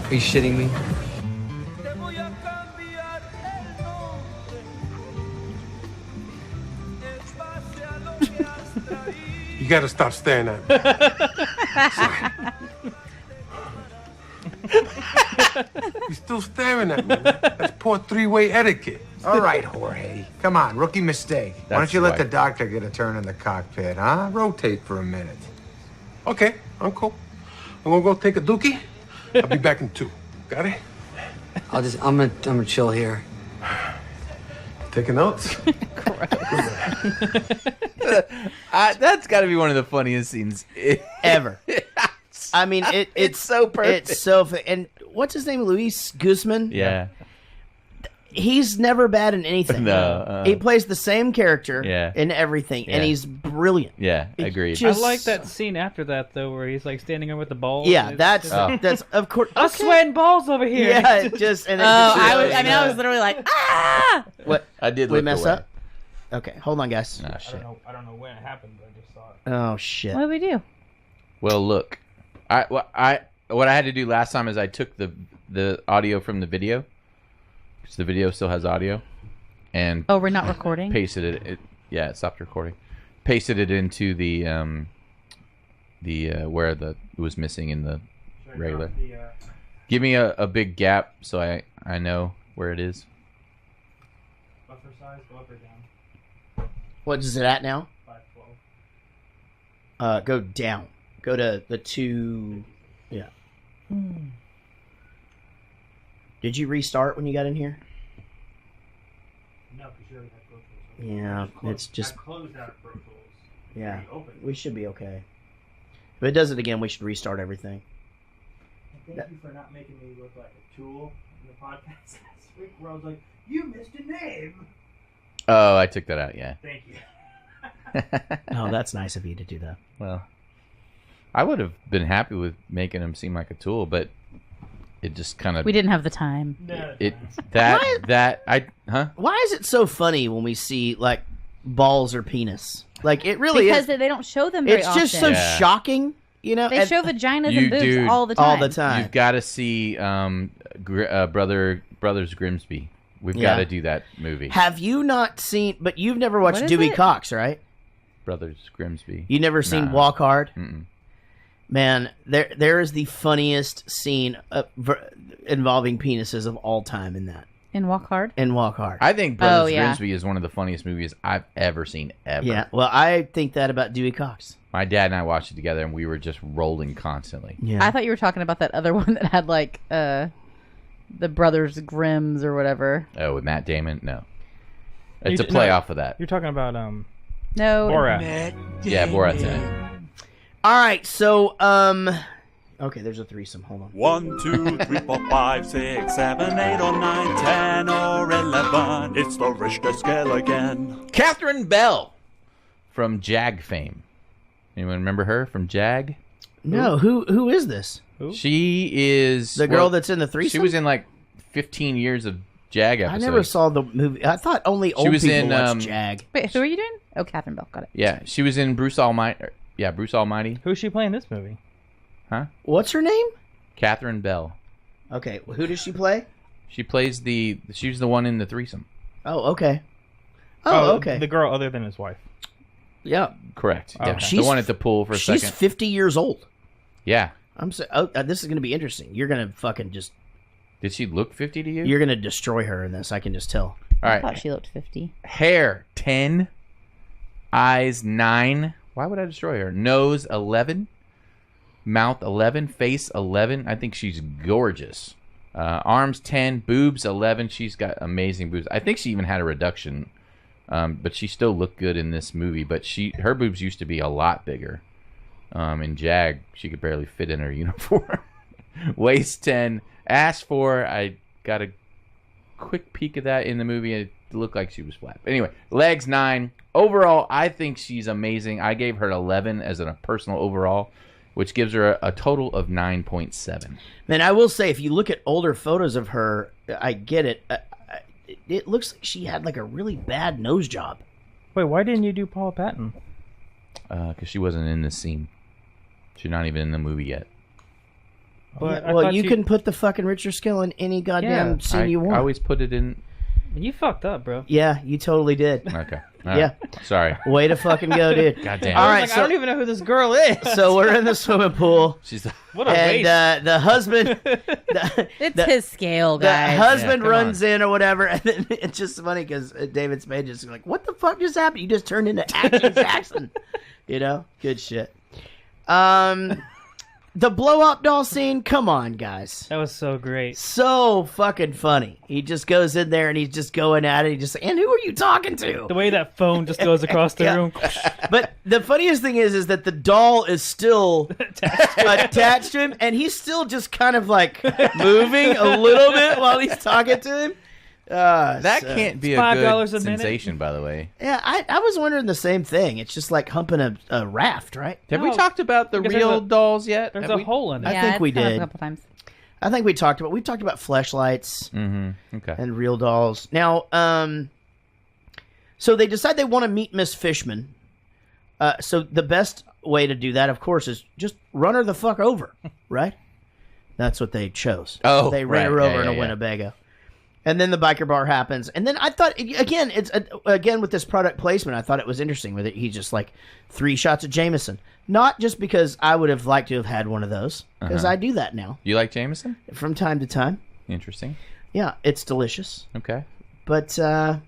Are you shitting me? You gotta stop staring at me. You're still staring at me. That's poor three-way etiquette. All right, Jorge. Come on, rookie mistake. Why don't That's you let right. the doctor get a turn in the cockpit, huh? Rotate for a minute. Okay, I'm cool. I'm gonna go take a dookie. I'll be back in 2. Got it? I'm gonna chill here. Taking notes? That's got to be one of the funniest scenes Ever. I mean, it's so perfect. It's so and what's his name? Luis Guzman. Yeah. He's never bad in anything. No, he plays the same character Yeah. in everything, and Yeah. he's brilliant. Yeah, It agreed. just- I like that scene after that though, where he's like standing there with the balls. Yeah, It's that's just- that's of course. I'm sweating balls over here. Yeah, it just and Oh, it just I was. shows, I mean, I was literally like, ah. What I did we look mess away. up? Okay, hold on, guys. Oh, I shit. don't know when it happened, but I just saw it. Oh shit. What did we do? Well, look, what I had to do last time is I took the audio from the video, because the video still has audio, and Oh, we're not recording. pasted it. Yeah, it stopped recording. Pasted it into the where it was missing in the regular. Give me a big gap so I know where it is. Buffer size, go up or down? What is it at now? 512. Go down. Go to the 2. Yeah. Did you restart when you got in here? No, because you already had Pro Tools. Yeah, it's just... I closed out Pro Tools. Yeah, Open. we should be okay. If it does it again, we should restart everything. And thank you for not making me look like a tool in the podcast last week where I was like, you missed a name. Oh, I took that out, yeah. Thank you. Oh, that's nice of you to do that. Well, I would have been happy with making him seem like a tool, but it just kind of... We didn't have the time. No, Why is it so funny when we see, like, balls or penis? Like, it really Because is. they don't show them very It's often. just so Yeah. shocking, you know? They And- show vaginas You and boobs do all the time. all the time. You've got to see Brothers Grimsby. We've Yeah. got to do that movie. Have you not seen... But you've never watched What is Dewey it? Cox, right? Brothers Grimsby. You never seen Nah. Walk Hard? Mm-mm. Man, there is the funniest scene involving penises of all time in that. In Walk Hard? In Walk Hard. I think Brothers yeah. Grimsby is one of the funniest movies I've ever seen, ever. Yeah, well, I think that about Dewey Cox. My dad and I watched it together, and we were just rolling constantly. Yeah. I thought you were talking about that other one that had, like, the Brothers Grimms or whatever. Oh, with Matt Damon? No. It's a You- play no. off of that. You're talking about No. Borat. Yeah, Borat's in it. All right, so okay, there's a threesome. Hold on. 1, 2, 3, 4, 5, 6, 7, 8, or 9, 10, or 11. It's the Richter scale again. Catherine Bell from Jag fame. Anyone remember her from Jag? No, who is this? She is The girl that's in the threesome? She was in like 15 years of Jag I episodes. never saw the movie. I thought only old was people in, watched Jag. Wait, who are you doing? Oh, Catherine Bell. Got it. Yeah, she was in Bruce Almighty. Yeah, Bruce Almighty. Who's she playing this movie? Huh? What's her name? Catherine Bell. Okay, who does she play? She plays she's the one in the threesome. Oh, okay. Oh, okay. The girl other than his wife. Yeah, Correct. Yeah, Okay. the one at the pool for a she's second. 50 years old. Yeah. This is going to be interesting. You're going to fucking just... Did she look 50 to you? You're going to destroy her in this. I can just tell. All I right. thought she looked 50. Hair 10, eyes 9. Why would I destroy her? Nose 11, mouth 11, face 11. I think she's gorgeous. Arms 10, boobs 11. She's got amazing boobs. I think she even had a reduction, but she still looked good in this movie. But her boobs used to be a lot bigger. In Jag, she could barely fit in her uniform. Waist 10, ass 4. I got a quick peek of that in the movie, and it looked like she was flat. But anyway, legs 9. Overall, I think she's amazing. I gave her an 11 as a personal overall, which gives her a total of 9.7. Man, I will say, if you look at older photos of her, I get it. It looks like she had like a really bad nose job. Wait, why didn't you do Paula Patton? Because she wasn't in this scene. She's not even in the movie yet. But I Well, thought you can put the fucking Richard Skill in any goddamn scene you want. I always put it in. You fucked up, bro. Yeah, you totally did. Okay. Yeah. Sorry. Way to fucking go, dude. Goddamn. All I was right, like, so, I don't even know who this girl is. so we're in the swimming pool, She's. What a and waste. the husband, It's his scale, the guys. husband come runs in or whatever, and then it's just funny because David Spade is like, "What the fuck just happened? You just turned into Action Jackson." You know, good shit. The blow up doll scene. Come on, guys. That was so great. So fucking funny. He just goes in there and he's just going at it. He just, and who are you talking to? The way that phone just goes across the Yeah. room. But the funniest thing is that the doll is still attached to him, and he's still just kind of like moving a little bit while he's talking to him. That so- can't be a $5 good a minute. sensation, by the way. Yeah, I was wondering the same thing. It's just like humping a raft, right? Have we No, talked about the because real there's a- dolls yet? There's Have a we? hole in it. I Yeah, think it's we come up did. a couple times. I think we talked about fleshlights Mm-hmm. Okay. and real dolls. Now, so they decide they want to meet Miss Fishman. So the best way to do that, of course, is just run her the fuck over, right? That's what they chose. Oh, they ran right. her Yeah, over in a yeah. Winnebago. And then the biker bar happens. And then I thought, again, it's again with this product placement, I thought it was interesting with it. He's just like 3 shots of Jameson. Not just because I would have liked to have had one of those, because I do that now You like Jameson? from time to time. Interesting. Yeah, it's delicious. Okay. But, yeah,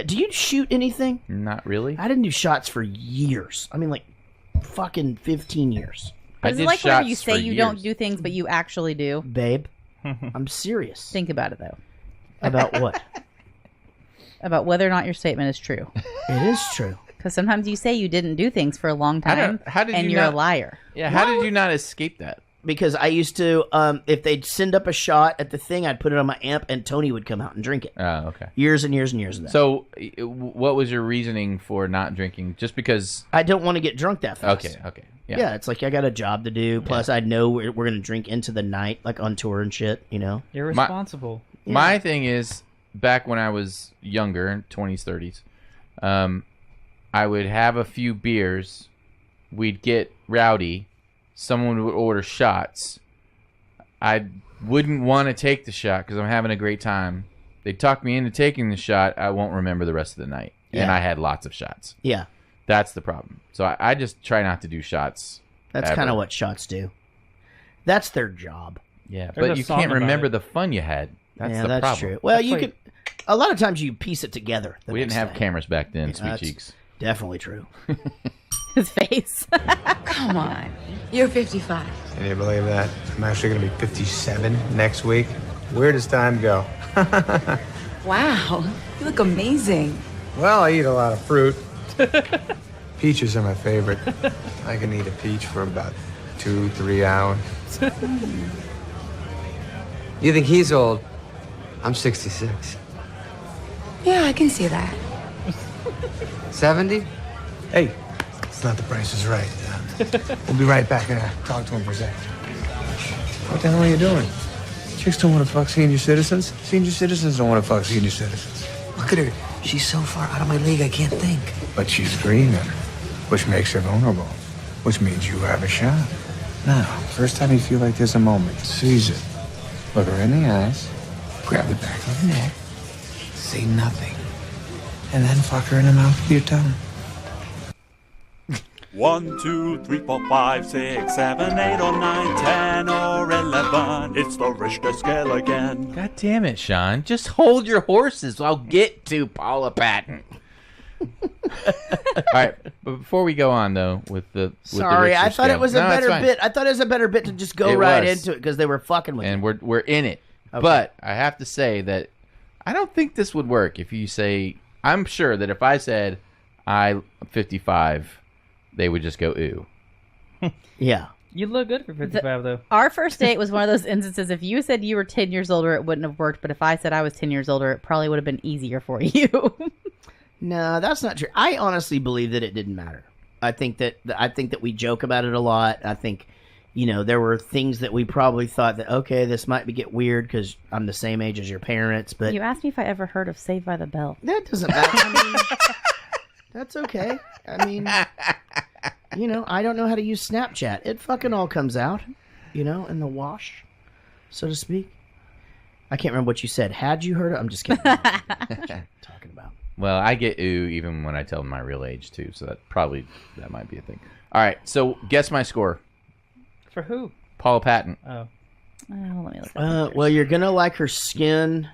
do you shoot anything? Not really. I didn't do shots for years. I mean, like, fucking 15 years. I Is did it like where shots you say for you years. don't do things, but you actually do? Babe. I'm serious. Think about it, though. About what? About whether or not your statement is true. It is true. Because sometimes you say you didn't do things for a long time, how did and you you're not- a liar. Yeah, how did you not escape that? Because I used to, if they'd send up a shot at the thing, I'd put it on my amp, and Tony would come out and drink it. Oh, okay. Years and years and years of that. So, what was your reasoning for not drinking? Just because? I don't want to get drunk that fast. Okay. Yeah, it's like I got a job to do. Plus, I know we're going to drink into the night, like on tour and shit, you know? Irresponsible. My thing is, back when I was younger, 20s, 30s, I would have a few beers. We'd get rowdy. Someone would order shots. I wouldn't want to take the shot because I'm having a great time. They talk me into taking the shot. I won't remember the rest of the night. And I had lots of shots. Yeah. That's the problem. So I just try not to do shots. That's kind of what shots do. That's their job. Yeah, There's but a you song can't about remember it. the fun you had. That's the that's problem. true. Well, That's you like- could. A lot of times you piece it together. We didn't have cameras back then, sweet that's cheeks. Definitely true. His face. Come on. You're 55. Can you believe that? I'm actually going to be 57 next week. Where does time go? Wow. You look amazing. Well, I eat a lot of fruit. Peaches are my favorite. I can eat a peach for about 2-3 hours. You think he's old? I'm 66. Yeah, I can see that. 70? Hey, it's not the price is right. We'll be right back. Talk to him for a second. What the hell are you doing? Chicks don't want to fuck senior citizens. Senior citizens don't want to fuck senior citizens. Look at her. She's so far out of my league, I can't think. But she's greener, which makes her vulnerable, which means you have a shot. Now, first time you feel like there's a moment, seize it. Look her in the eyes, grab the back of her neck, say nothing, and then fuck her in the mouth with your tongue. 1, 2, 3, 4, 5, 6, 7, 8, or 9, 10, or 11. It's the Richter scale again. God damn it, Sean. Just hold your horses. I'll get to Paula Patton. All right, but before we go on, though, with the Sorry, Richter I thought scale. it was a No, it's better fine. bit. I thought it was a better bit to just go It right was. into it because they were fucking with And me. we're in it. Okay. But I have to say that I don't think this would work if you say, I'm sure that if I said I'm 55, they would just go, ooh. Yeah. You look good for 55, though. Our first date was one of those instances. If you said you were 10 years older, it wouldn't have worked. But if I said I was 10 years older, it probably would have been easier for you. No, that's not true. I honestly believe that it didn't matter. I think that we joke about it a lot. I think, there were things that we probably thought that, okay, this might get weird because I'm the same age as your parents, but You asked me if I ever heard of Saved by the Bell. that doesn't matter. I mean, that's okay. I mean, I don't know how to use Snapchat. It fucking all comes out, in the wash, so to speak. I can't remember what you said. Had you heard it? I'm just kidding. Talking about. Well, I get ooh even when I tell them my real age, too. So that might be a thing. All right, so guess my score. For who? Paula Patton. Oh, Let me look. Well, you're gonna like her skin.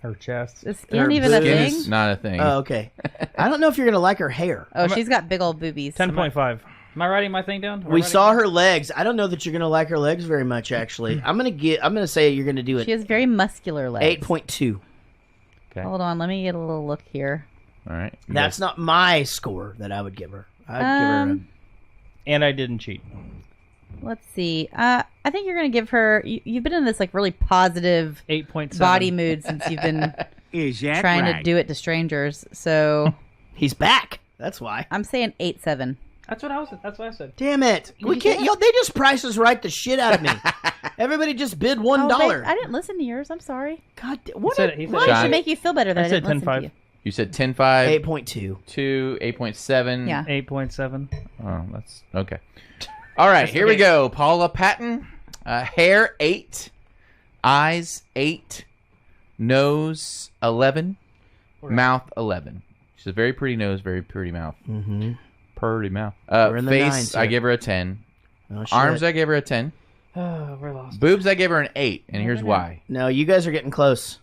her chest. Is skin even a Skin thing? is not a thing. Oh, okay. I don't know if you're gonna like her hair. Oh, she's got big old boobies. 10.5. Am I writing my thing down? We saw her legs. I don't know that you're gonna like her legs very much. Actually, I'm gonna say you're gonna do She it. has very muscular legs. 8.2. Okay. Hold on, let me get a little look here. All right. You That's guys- not my score that I would give her. I'd give her. And I didn't cheat. Let's see. I think you're gonna give her. You've been in this like really positive 8.7. body mood since you've been Is that trying right? to do it to strangers. So He's back. That's why. I'm saying 8.7. That's what I said. Damn it! We can't. They just prices right the shit out of me. Everybody just bid $1. I didn't listen to yours. I'm sorry. God, what? He said Why John- should make you feel better that I I, said didn't listen to 10.5. you? You said 10.5, 8.2. 2, 8.7. Yeah. 8.7. Oh, that's okay. All right, here we go. Paula Patton. Hair 8, eyes 8, nose 11, mouth 11. She's a very pretty nose, very pretty mouth. Mm-hmm. Pretty mouth. We're in the Face, nines I here. give her a 10. Oh, shit. Arms, I give her a 10. Oh, we're lost. Boobs, I give her an 8, and here's why. No, you guys are getting close.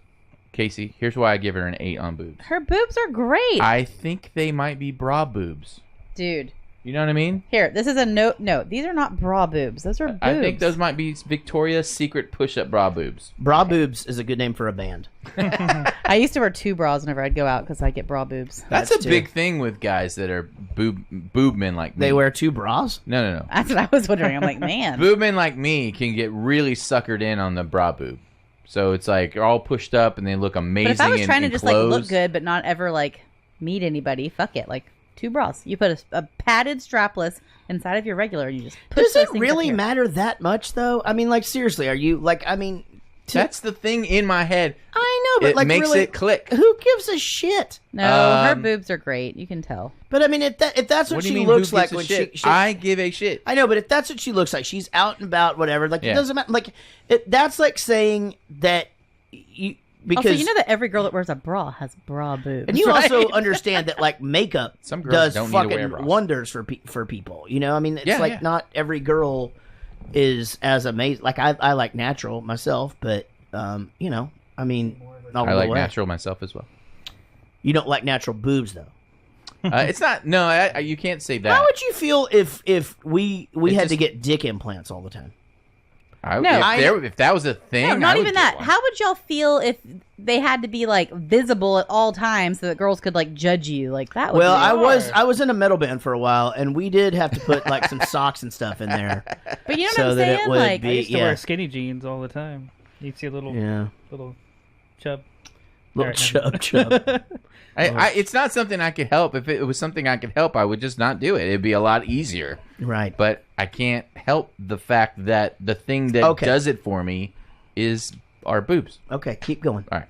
Casey, here's why I give her an 8 on boobs. Her boobs are great. I think they might be bra boobs. Dude, You know what I mean? Here, this is a note. No, these are not bra boobs. Those are boobs. I think those might be Victoria's Secret push-up bra boobs. Bra boobs is a good name for a band. I used to wear 2 bras whenever I'd go out because I get bra boobs. That's a big thing with guys that are boob men like me. They wear 2 bras? No. That's what I was wondering. I'm like, man. Boob men like me can get really suckered in on the bra boob. So it's like they're all pushed up and they look amazing. But if I was trying to in just clothes. like look good but not ever like meet anybody, fuck it. Like 2 bras. You put a padded strapless inside of your regular and you just push Does those it things really up here. matter that much, though? I mean, like, seriously, are you, like, I mean... That's the thing in my head. I know, but it like, makes really, it click. Who gives a shit? No, her boobs are great. You can tell. But I mean, if that's what What do she you mean, looks who like gives a when shit? she I give a shit. I know, but if that's what she looks like, she's out and about, whatever. Like, Yeah. it doesn't matter. Like, that's like saying that you... Because Also, you know that every girl that wears a bra has bra boobs. and you right? also understand that like makeup Some girls does don't need to wear fucking bras. wonders for people. You know, I mean, it's like yeah. not every girl is as amazing. Like I like natural myself, but you know, I mean, not I all like the way. natural myself as well. You don't like natural boobs though. It's not. No, you can't say that. How would you feel if we It's had to just- get dick implants all the time? If that was a thing, No, not I would even get that. one. How would y'all feel if they had to be like visible at all times so that girls could like judge you? Like that would Well, be I was in a metal band for a while, and we did have to put like some socks and stuff in there. But you know what so I'm that saying? it would Like, be I used to yeah, wear skinny jeans all the time. You'd see a little chub. little Alright, chub. It's not something I could help. If it was something I could help, I would just not do it. It'd be a lot easier. Right. But I can't help the fact that the thing that Okay. does it for me is our boobs. Okay, keep going. All right.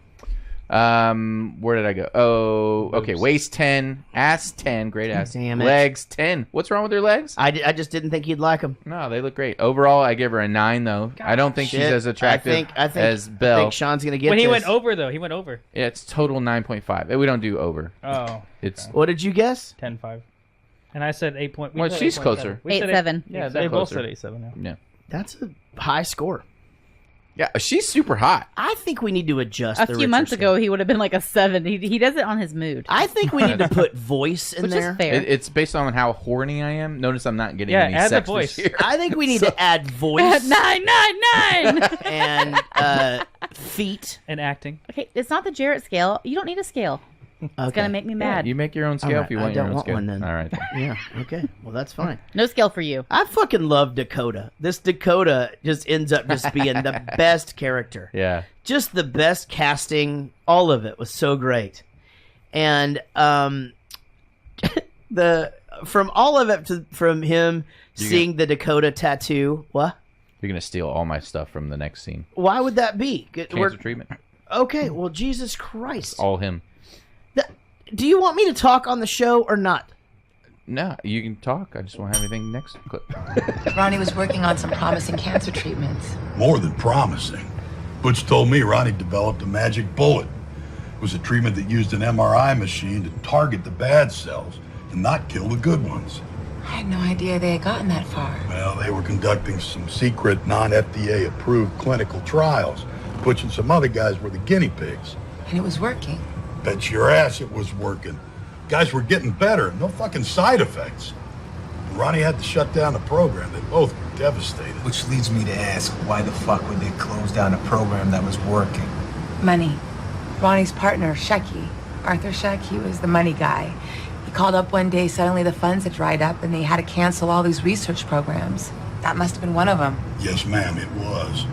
Where did I go? Oh, okay. Waist 10, ass 10, great ass. Damn it. Legs 10. What's wrong with her legs? I just didn't think you'd like them. No, they look great. Overall, I give her a 9 though. I don't think she's as attractive I think as Belle. I think Sean's gonna get When he this. went over, though, he went over. Yeah, it's total 9.5. We don't do over. Oh, It's What did you guess? 10.5. And I said 8. We Well, said she's 8.7. closer. We said 8.7. Yeah, They're they both closer. said 8.7. yeah. That's a high score. Yeah, she's super hot. I think we need to adjust. a the few Richter months scale. ago, he would have been like a 7. He does it on his mood, I think we need to put voice in which there. is fair. It's based on how horny I am. Notice I'm not getting Yeah, any add the sex voice. this year. I think we need to add voice 999. and feet. And acting. Okay, it's not the Jaret scale. You don't need a scale. It's gonna make me Yeah, mad. you make your own scale All if you right, want I your don't own want scale. one then. All right. then. Yeah. Okay. Well, that's fine. No scale for you. I fucking love Dakota. This Dakota just ends up just being the best character. Yeah. Just the best casting. All of it was so great, and from all of it from him seeing the Dakota tattoo. What? You're gonna steal all my stuff from the next scene. Why would that be? Cancer treatment. Okay. Well, Jesus Christ. All him. Do you want me to talk on the show or not? No, you can talk. I just won't have anything next clip. Ronnie was working on some promising cancer treatments. More than promising. Butch told me Ronnie developed a magic bullet. It was a treatment that used an MRI machine to target the bad cells and not kill the good ones. I had no idea they had gotten that far. Well, they were conducting some secret, non-FDA approved clinical trials. Butch and some other guys were the guinea pigs. And it was working. Bet your ass it was working. Guys were getting better, no fucking side effects. When Ronnie had to shut down the program, they both were devastated. Which leads me to ask, why the fuck would they close down a program that was working? Money. Ronnie's partner, Shecky, Arthur Sheck, he was the money guy. He called up one day, suddenly the funds had dried up and they had to cancel all these research programs. That must have been one of them. Yes, ma'am, it was.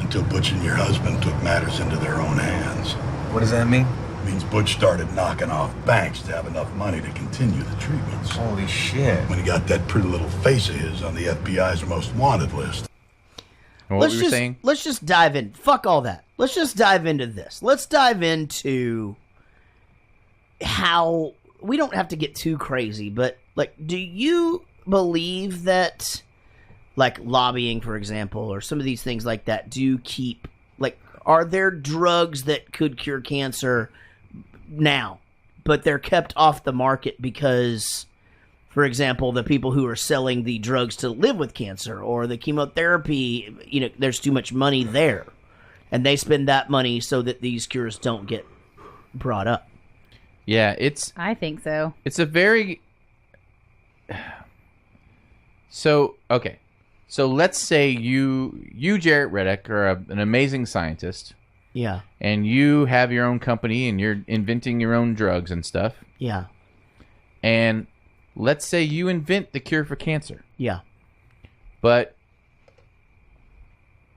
Until Butch and your husband took matters into their own hands. What does that mean? It means Butch started knocking off banks to have enough money to continue the treatments. Holy shit. When he got that pretty little face of his on the FBI's most wanted list. And what we were saying? Let's just dive in. Fuck all that. Let's just dive into this. Let's dive into how we don't have to get too crazy, but like, do you believe that, like, lobbying, for example, or some of these things like that, do keep, like, are there drugs that could cure cancer now, but they're kept off the market because, for example, the people who are selling the drugs to live with cancer or the chemotherapy, you know, there's too much money there, and they spend that money so that these cures don't get brought up? Yeah, I think so. it's a very So okay, so let's say you Jaret Reddick are an amazing scientist. Yeah. And you have your own company and you're inventing your own drugs and stuff. Yeah. And let's say you invent the cure for cancer. Yeah. But,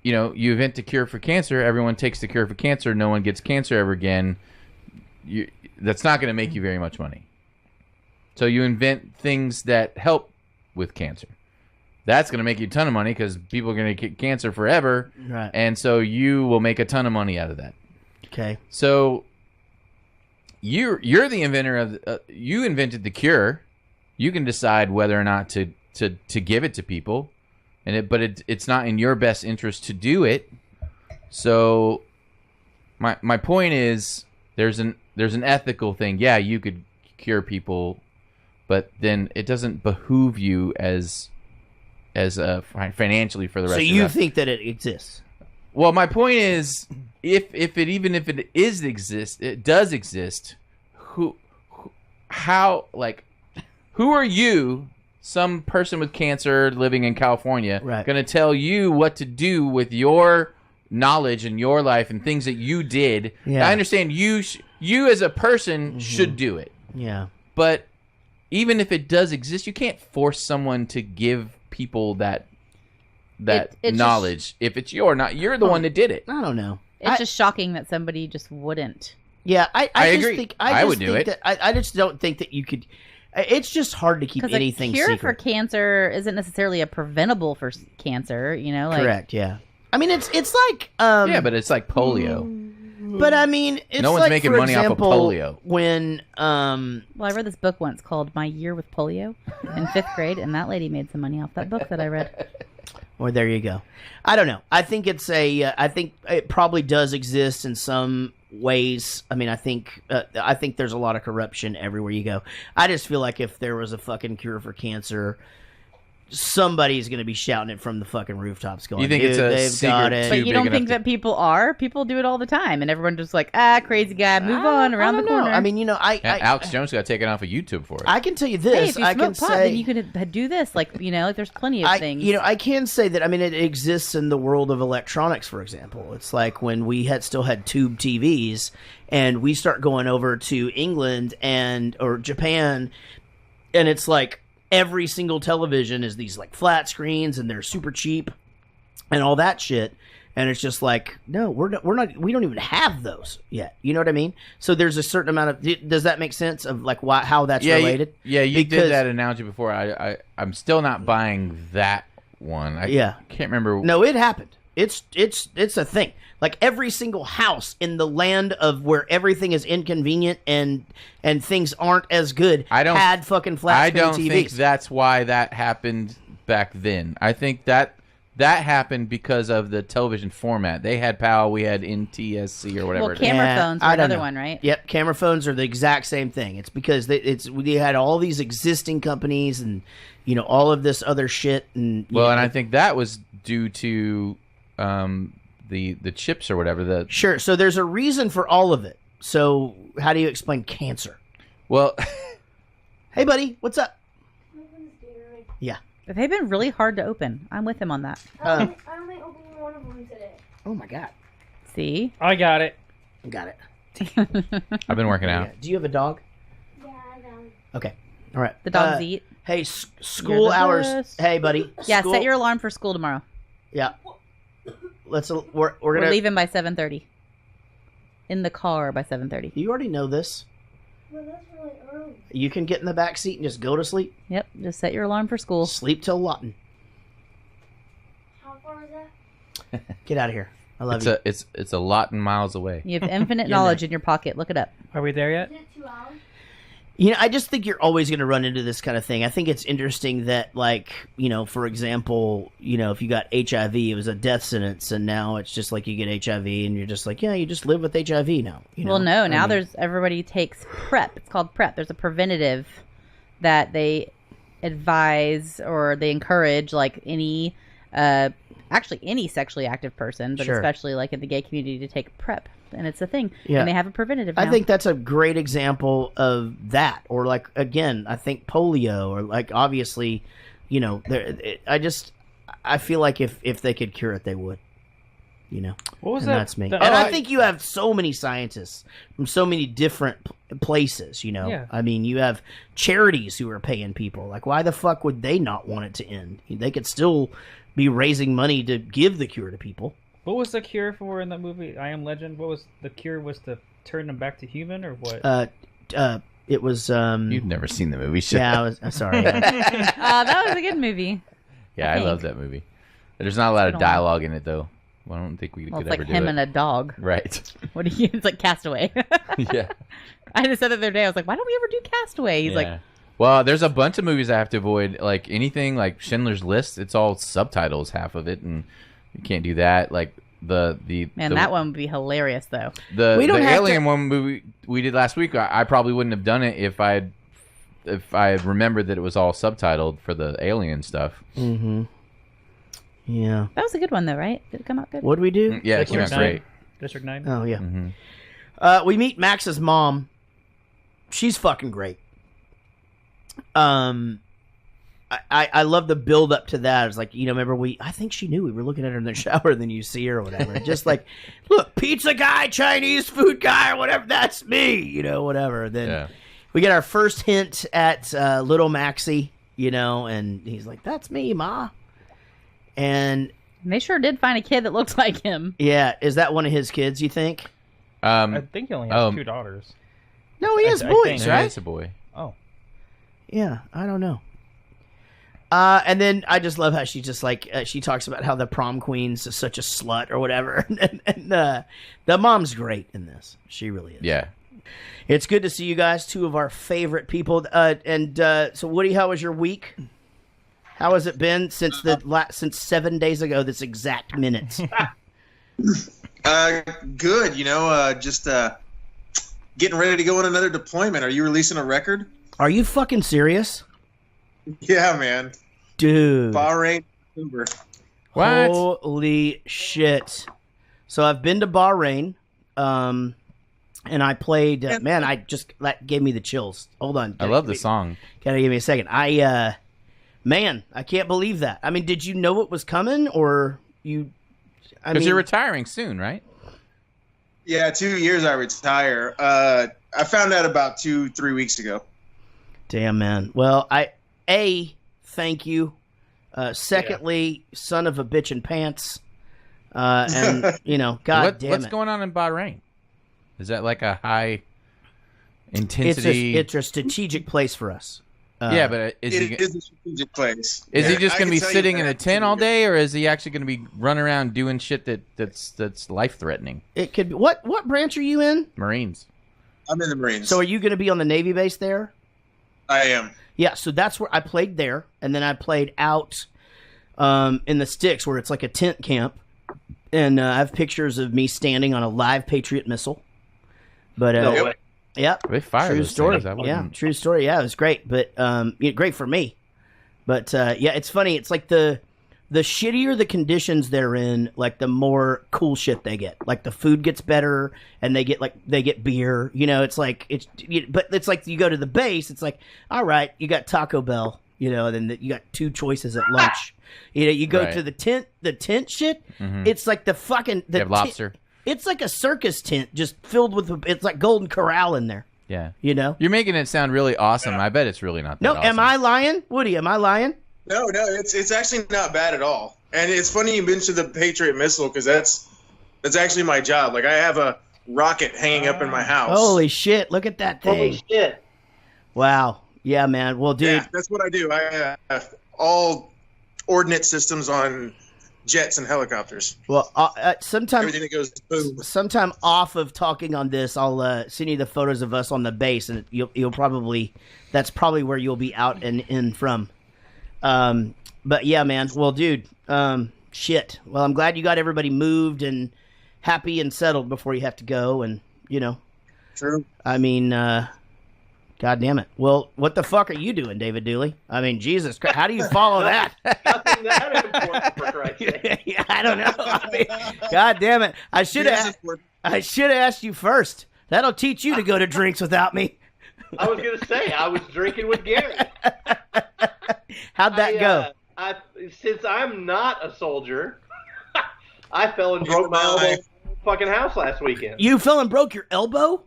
you know, you invent the cure for cancer. Everyone takes the cure for cancer. No one gets cancer ever again. That's not going to make you very much money. So you invent things that help with cancer. That's going to make you a ton of money because people are going to get cancer forever. Right. And so you will make a ton of money out of that. Okay. So you're the inventor of you invented the cure. You can decide whether or not to give it to people, but it's not in your best interest to do it. So my point is there's an ethical thing. Yeah, you could cure people, but then it doesn't behoove you as financially for the rest. So of you your life. think that it exists? Well, my point is, if it does exist, who are you, some person with cancer living in California, Right. going to tell you what to do with your knowledge and your life and things that you did? Yeah. I understand you as a person should do it, Yeah. but even if it does exist, you can't force someone to give people that It's knowledge. If it's you're the one that did it. I don't know. It's just shocking that somebody just wouldn't. Yeah, I just agree. think I just would do think it. That, I just don't think that you could. It's just hard to keep Because anything a cure secret. for cancer isn't necessarily a preventable for cancer. You know, like Correct. Yeah. I mean, it's like Yeah, but it's like polio. But I mean, it's No one's like, making for money off of example, polio. When Well, I read this book once called My Year with Polio in 5th grade, and that lady made some money off that book that I read. Well, there you go. I don't know. I think it's I think it probably does exist in some ways. I mean, I think there's a lot of corruption everywhere you go. I just feel like if there was a fucking cure for cancer, somebody's going to be shouting it from the fucking rooftops going, You think "Dude, it's a they've secret got it." But too you big don't enough think to- that people are? People do it all the time, and everyone just like, crazy guy, move on around I the don't know. corner. I mean, you know, Alex Jones got taken off of YouTube for it. I can tell you hey, this. if you I smoke can pot, say, then you could do this. Like, you know, like there's plenty of things. You know, I can say that. I mean, it exists in the world of electronics, for example. It's like when we still had tube TVs, and we start going over to England or Japan, and it's like every single television is these like flat screens, and they're super cheap, and all that shit. And it's just like, no, we don't even have those yet. You know what I mean? So there's a certain amount of. Does that make sense of like how that's related? You Because- did that analogy before. I'm still not buying that one. I can't remember. No, it happened. It's a thing. Like every single house in the land of where everything is inconvenient and things aren't as good had fucking flat screen TVs. Think that's why that happened back then. I think that happened because of the television format. They had PAL, we had NTSC or whatever. Well, camera phones are I don't another know. one, right? Yep, camera phones are the exact same thing. It's because we had all these existing companies and you know all of this other shit and Well, and I think that was due to the chips or whatever. Sure. So there's a reason for all of it. So how do you explain cancer? Well, hey, buddy, what's up? Yeah. They've been really hard to open. I'm with him on that. I only opened one of them today. Oh my god. See? I got it. Got it. I've been working out. Do you have a dog? Yeah, I got it. Okay. All right. The dogs eat. Hey, You're school the hours. best. Hey, buddy. Yeah, School- set your alarm for school tomorrow. Yeah. We're We're gonna leaving by 7:30. In the car by 7:30. You already know this. Well, that's really early. You can get in the back seat and just go to sleep. Yep, just set your alarm for school. Sleep till Lawton. How far is that? Get out of here. I love you. It's a lot and miles away. You have infinite Yeah, knowledge in your pocket. Look it up. Are we there yet? Is it 2 hours? You know, I just think you're always going to run into this kind of thing. I think it's interesting that, like, you know, for example, you know, if you got HIV, it was a death sentence, and now it's just like you get HIV, and you're just like, yeah, you just live with HIV now. You Well, know? no, now I mean, there's everybody takes PrEP. It's called PrEP. There's a preventative that they advise or they encourage, like any, actually any sexually active person, but Sure. especially like in the gay community, to take PrEP, and it's a thing. Yeah. And they have a preventative. I now. think that's a great example of that. Or like, again, I think polio, or like obviously you know, I feel like if they could cure it, they would. You know, what was and that? That's me. And I think you have so many scientists from so many different places. You know, Yeah. I mean, you have charities who are paying people. Like, why the fuck would they not want it to end? They could still be raising money to give the cure to people. What was the cure for in that movie, I Am Legend? What was the cure? Was to turn them back to human, or what? It was. You've never seen the movie, shit. Yeah, I'm sorry. That was a good movie. Yeah, I love that movie. There's not a lot of dialogue in it, though. Well, I don't think we could It's ever like do him it. and a dog. Right. What do you? It's like Castaway. Yeah. I just said the other day. I was like, why don't we ever do Castaway? He's like, well, there's a bunch of movies I have to avoid. Like anything like Schindler's List, it's all subtitles, half of it, and you can't do that. Like man, that one would be hilarious though. The Alien one movie we did last week, I probably wouldn't have done it if I had remembered that it was all subtitled for the Alien stuff. Mm-hmm. Yeah. That was a good one though, right? Did it come out good? What did we do? Yeah, it came out great. District 9. Oh yeah. Mm-hmm. We meet Max's mom. She's fucking great. I love the build up to that. It's like, you know, remember I think she knew we were looking at her in the shower, and then you see her or whatever. Just like, look, pizza guy, Chinese food guy, or whatever. That's me, you know, whatever. Then we get our first hint at little Maxie, you know, and he's like, "That's me, Ma." And they sure did find a kid that looks like him. Yeah, is that one of his kids? You think? I think he only has 2 daughters. No, he has boys, right? It's a boy. Oh. Yeah, I don't know. And then I just love how she just like she talks about how the prom queen's is such a slut or whatever, and the mom's great in this. She really is. Yeah, it's good to see you guys, two of our favorite people. So Woody, how was your week? How has it been since since 7 days ago? This exact minute. Good. You know, just getting ready to go on another deployment. Are you releasing a record? Are you fucking serious? Yeah, man. Dude. Bahrain, Uber. What? Holy shit. So I've been to Bahrain, and I played, that gave me the chills. Hold on. I love the song. Gotta give me a second. Man, I can't believe that. I mean, did you know it was coming, or you... Because you're retiring soon, right? Yeah, 2 years I retire. I found out about 2-3 weeks ago. Damn, man. Well, thank you. Secondly, son of a bitch in pants. And, you know, God damn it. What's going on in Bahrain? Is that like a high intensity? It's a strategic place for us. Yeah, but it is a strategic place. Is he just going to be sitting in a tent all day, or is he actually going to be running around doing shit that's life threatening? It could be. What branch are you in? Marines. I'm in the Marines. So are you going to be on the Navy base there? I am. Yeah, so that's where I played there, and then I played out in the sticks where it's like a tent camp, and I have pictures of me standing on a live Patriot missile. But yeah, they fire true those story. things. Yeah, true story. Yeah, it was great, but great for me. But yeah, it's funny. It's like the shittier the conditions they're in, like the more cool shit they get. Like the food gets better, and they get beer. You know, it's like but it's like you go to the base. It's like, all right, you got Taco Bell. You know, and then you got 2 choices at lunch. You know, you go to the tent shit. Mm-hmm. It's like the fucking You have lobster. It's like a circus tent, just filled with. It's like Golden Corral in there. Yeah, you know. You're making it sound really awesome. I bet it's really not. That awesome. Am I lying, Woody? Am I lying? No, it's actually not bad at all. And it's funny you mentioned the Patriot missile because that's actually my job. Like I have a rocket hanging up in my house. Holy shit! Look at that thing. Holy shit! Wow. Yeah, man. Well, dude, yeah, that's what I do. I have all ordnance systems on jets and helicopters. Well, sometime everything that goes boom. Sometime off of talking on this, I'll send you the photos of us on the base, and you'll probably that's probably where you'll be out and in from. But yeah, man. Well, dude, shit. Well, I'm glad you got everybody moved and happy and settled before you have to go, and you know. True. I mean, God damn it. Well, what the fuck are you doing, David Dooley? I mean, Jesus Christ, how do you follow that? Nothing that important, for Christ's sake. Yeah, I don't know. I mean, God damn it. I should have asked you first. That'll teach you to go to drinks without me. I was gonna say I was drinking with Gary. How'd that go? Since I'm not a soldier, I fell and broke my elbow in the fucking house last weekend. You fell and broke your elbow?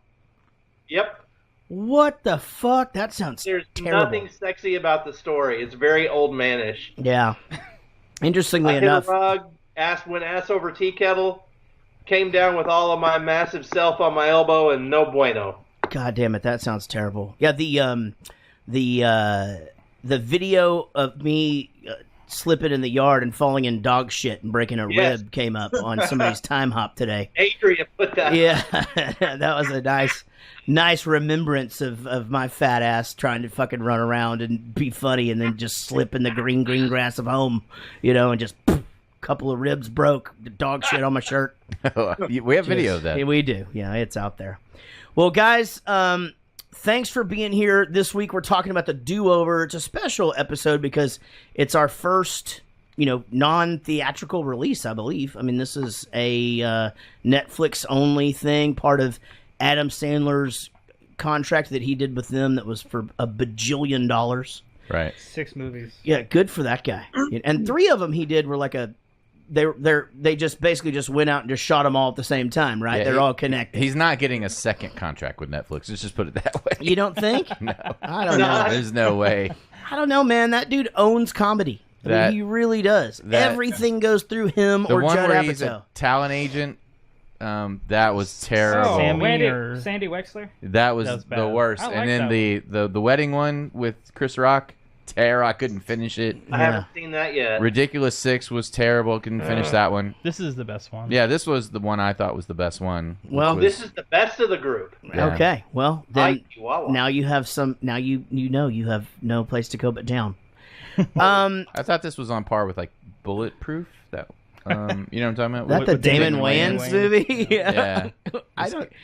Yep. What the fuck? That sounds There's terrible. nothing sexy about the story. It's very old manish. Yeah. Interestingly I enough. hit a rug, went ass over tea kettle, came down with all of my massive self on my elbow, and no bueno. God damn it, that sounds terrible. Yeah, the video of me slipping in the yard and falling in dog shit and breaking a rib came up on somebody's time hop today. Adrian put that. Yeah, that was a nice remembrance of my fat ass trying to fucking run around and be funny and then just slip in the green grass of home, and just couple of ribs broke, dog shit on my shirt. We have video of that. Yeah, we do. Yeah, it's out there. Well, guys, thanks for being here this week. We're talking about the Do-Over. It's a special episode because it's our first, non-theatrical release, I believe. I mean, this is a Netflix-only thing, part of Adam Sandler's contract that he did with them that was for $1 bajillion. Right. 6 movies. Yeah, good for that guy. And 3 of them he did were like they just basically just went out and just shot them all at the same time, right? Yeah, They're all connected. He's not getting a second contract with Netflix. Let's just put it that way. You don't think? No. I don't know. There's no way. I don't know, man. That dude owns comedy. I mean, he really does. Everything goes through him the or one Judd where he's Apatow. a talent agent, that was terrible. Sandy Wexler? That was the bad. worst. I like And then that the wedding one with Chris Rock, terrible. I couldn't finish it. I haven't seen that yet. Ridiculous 6 was terrible. Couldn't finish that one. This is the best one. Yeah, this was the one I thought was the best one. Well, this is the best of the group. Yeah. Okay, well then Chihuahua. now you have some. Now you have no place to go but down. I thought this was on par with like Bulletproof. That you know what I'm talking about? That the Damon Wayans movie? Yeah. It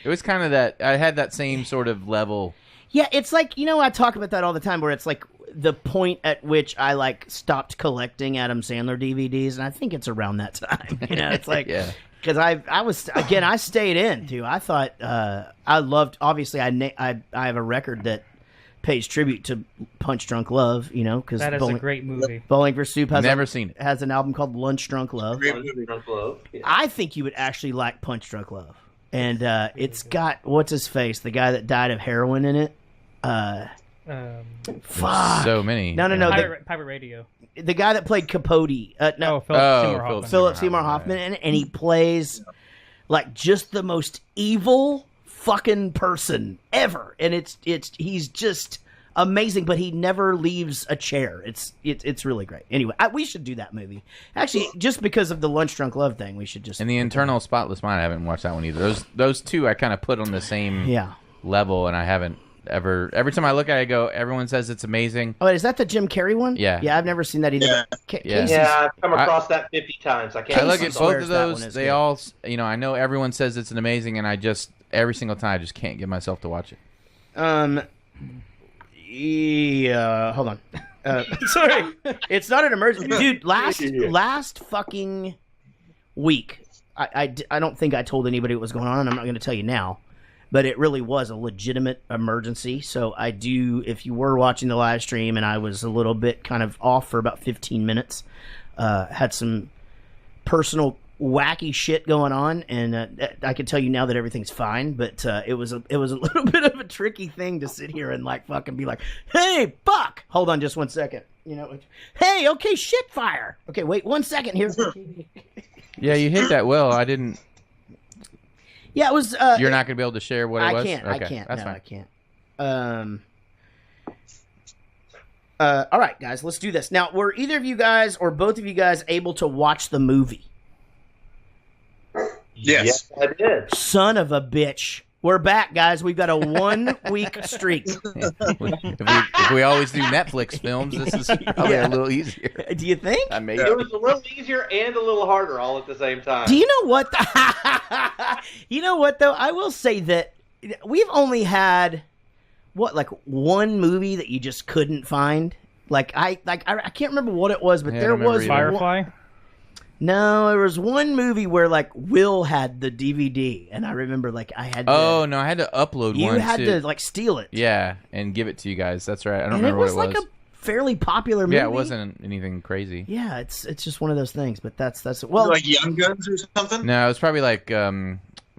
was kind of that. I had that same sort of level. Yeah, it's like I talk about that all the time, where it's like the point at which I stopped collecting Adam Sandler DVDs, and I think it's around that time. It's like because I stayed in too. I thought I loved. Obviously, I have a record that pays tribute to Punch Drunk Love. Because that is a great movie. Bowling for Soup has seen it. Has an album called Lunch Drunk Love. Drunk Love. Yeah. I think you would actually like Punch Drunk Love, and it's got what's his face, the guy that died of heroin in it. Fuck. So many. No. Pirate Radio. The guy that played Capote. Philip Seymour Hoffman, and he plays just the most evil fucking person ever, and he's just amazing. But he never leaves a chair. It's really great. Anyway, we should do that movie. Actually, just because of the Lunch Drunk Love thing, we should just. And the Internal Spotless Mind. I haven't watched that one either. Those two I kind of put on the same level, and I haven't. Every time I look at it, I go, everyone says it's amazing. Oh, is that the Jim Carrey one? Yeah. Yeah, I've never seen that either. Yeah, I've come across that 50 times. I look at both of those. They all, I know everyone says it's an amazing, and I just, every single time, I just can't get myself to watch it. Yeah, hold on. Sorry. It's not an emergency. Dude, last fucking week, I don't think I told anybody what was going on, and I'm not going to tell you now. But it really was a legitimate emergency. So I do, if you were watching the live stream and I was a little bit kind of off for about 15 minutes, had some personal wacky shit going on, and I can tell you now that everything's fine. But it was a little bit of a tricky thing to sit here and fucking be like, hey, fuck, hold on just 1 second. Hey, okay, shit fire. Okay, wait 1 second here. Yeah, you hit that well. I didn't. Yeah, it was. You're not going to be able to share what it was? Okay, I can't. That's no, fine. I can't. All right, guys, let's do this. Now, were either of you guys or both of you guys able to watch the movie? Yes, I did. Son of a bitch. We're back, guys. We've got a 1 week streak. If we always do Netflix films, this is probably a little easier. Do you think? I mean, It was a little easier and a little harder all at the same time. Do you know what? You know what, though? I will say that we've only had, one movie that you just couldn't find? I can't remember what it was, but there was Firefly? No, there was one movie where like Will had the DVD, and I remember like I had. Oh no, I had to upload you one. You had to like steal it. Yeah, and give it to you guys. That's right. I don't and remember it was what it was. Like a fairly popular movie. Yeah, it wasn't anything crazy. Yeah, it's just one of those things. But that's well, like Young Guns or something. No, it was probably like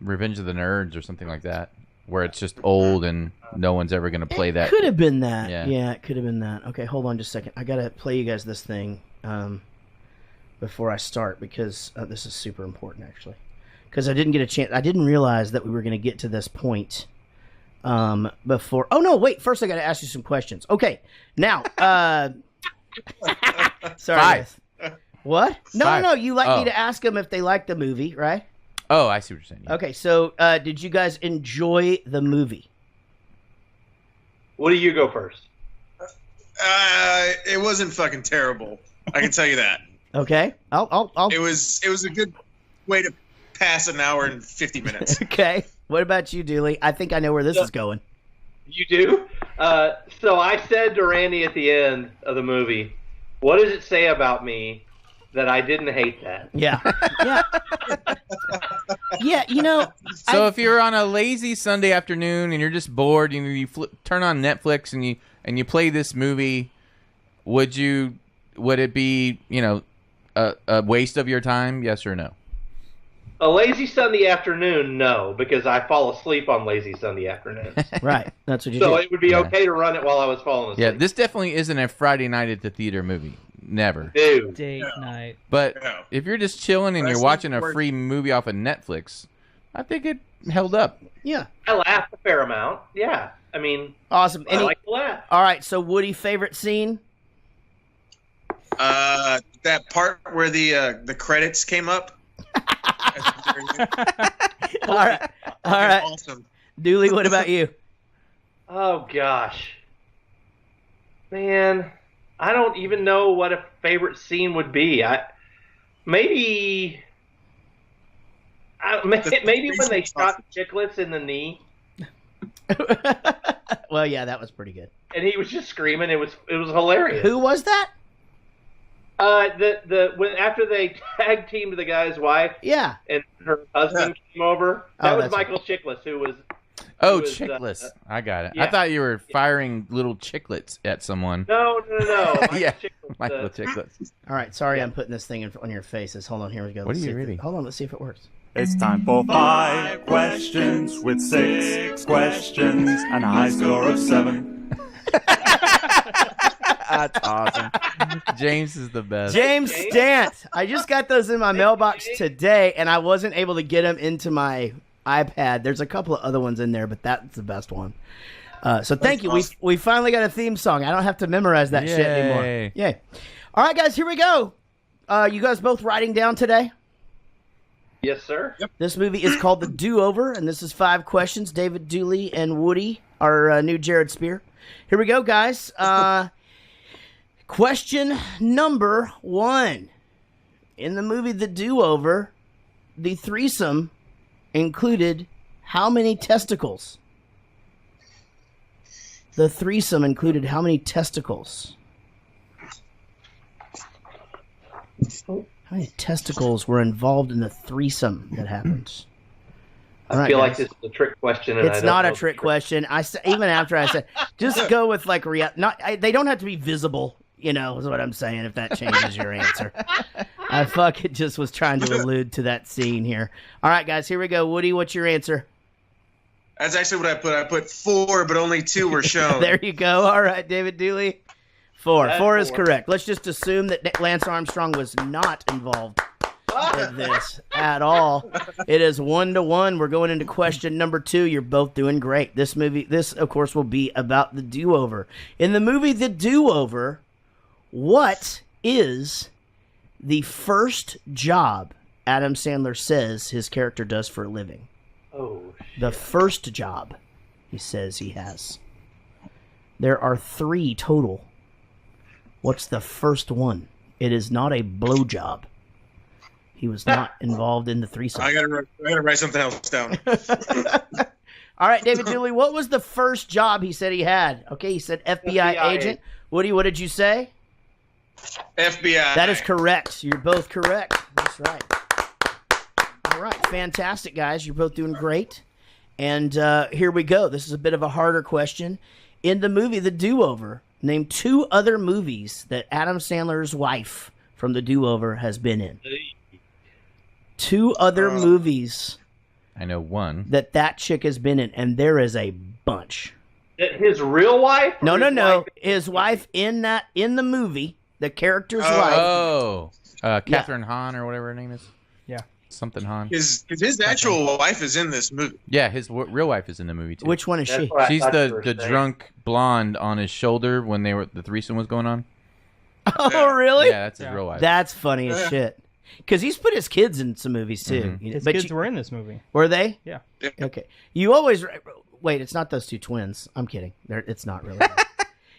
Revenge of the Nerds or something like that, where it's just old and no one's ever going to play that. Could have been that. Yeah, it could have been that. Okay, hold on just a second. I gotta play you guys this thing before I start because this is super important actually. Because I didn't get a chance. I didn't realize that we were going to get to this point before. Oh no! Wait. First, I got to ask you some questions. Okay. Now, sorry. Five. Guys. What? No, Five. no. You like me to ask them if they like the movie, right? Oh, I see what you're saying. Yeah. Okay. So, did you guys enjoy the movie? What do you go first? It wasn't fucking terrible. I can tell you that. Okay. I'll. It was a good way to pass an hour and 50 minutes. Okay. What about you, Dooley? I think I know where this is going. You do? So I said to Randy at the end of the movie, what does it say about me that I didn't hate that? Yeah. Yeah. Yeah, you know. So if you're on a lazy Sunday afternoon and you're just bored, you turn on Netflix and you play this movie, would it be, a waste of your time? Yes or no? A lazy Sunday afternoon, no, because I fall asleep on lazy Sunday afternoons. Right, that's what you do. So it would be okay to run it while I was falling asleep. Yeah, this definitely isn't a Friday night at the theater movie. Never. Dude. Date night. But if you're just chilling and you're watching a free movie off of Netflix, I think it held up. Yeah. I laughed a fair amount. Yeah. I mean, awesome. I like to laugh. All right, so Woody, favorite scene? That part where the credits came up. All right. Awesome. Dooley, what about you? Oh gosh, man, I don't even know what a favorite scene would be. Maybe when they shot Chicklets in the knee. Well, yeah, that was pretty good. And he was just screaming. It was hilarious. Who was that? After they tag teamed the guy's wife, yeah, and her husband came over. That was Michael Chiklis, who was. Chicklets. I got it. Yeah. I thought you were firing little chicklets at someone. No. Yeah, Michael Chicklets. All right, sorry, I'm putting this thing on your faces. Hold on, here we go. What are you reading? Hold on, let's see if it works. It's time for 5 questions with 6 questions and a high score of 7. That's awesome. James is the best. James Stant. I just got those in my mailbox today, and I wasn't able to get them into my iPad. There's a couple of other ones in there, but that's the best one. So thank you. Awesome. We finally got a theme song. I don't have to memorize that shit anymore. Yay. All right, guys, here we go. You guys both writing down today? Yes, sir. Yep. This movie is called The Do-Over, and this is 5 questions. David Dooley and Woody, our new Jared Spear. Here we go, guys. Question number 1. In the movie The Do-Over, the threesome included how many testicles? The threesome included how many testicles? How many testicles were involved in the threesome that happens? I feel like this is a trick question. And It's not a trick question. Even after I said, just go with like they don't have to be visible. Is what I'm saying. If that changes your answer, I just was trying to allude to that scene here. All right, guys, here we go. Woody, what's your answer? That's actually what I put. I put 4, but only 2 were shown. There you go. All right, David Dooley. 4. 4 is correct. Let's just assume that Lance Armstrong was not involved in this at all. It is 1-1. We're going into question number 2. You're both doing great. This, of course, will be about the do-over. In the movie The Do-Over, what is the first job Adam Sandler says his character does for a living? Oh, shit. The first job he says he has. There are 3 total. What's the first one? It is not a blowjob. He was not involved in the threesome. I gotta write something else down. All right, David Dooley, what was the first job he said he had? Okay, he said FBI agent. Woody, what did you say? FBI. That is correct. You're both correct. That's right. All right, fantastic, guys. You're both doing great. And here we go. This is a bit of a harder question. In the movie The Do-Over, name 2 other movies that Adam Sandler's wife from The Do-Over has been in. 2 other movies. I know one. That chick has been in, and there is a bunch. His real wife? No. His wife in the movie, the character's wife. Oh. Catherine Hahn or whatever her name is. Yeah. Something Hahn. His actual wife is in this movie. Yeah, his real wife is in the movie too. Which one is she? She's the drunk blonde on his shoulder when the threesome was going on. Oh, really? Yeah, that's his real wife. That's funny as shit. Because he's put his kids in some movies too. His kids were in this movie. Were they? Yeah. Okay. You always wait. It's not those 2 twins. I'm kidding. It's not really.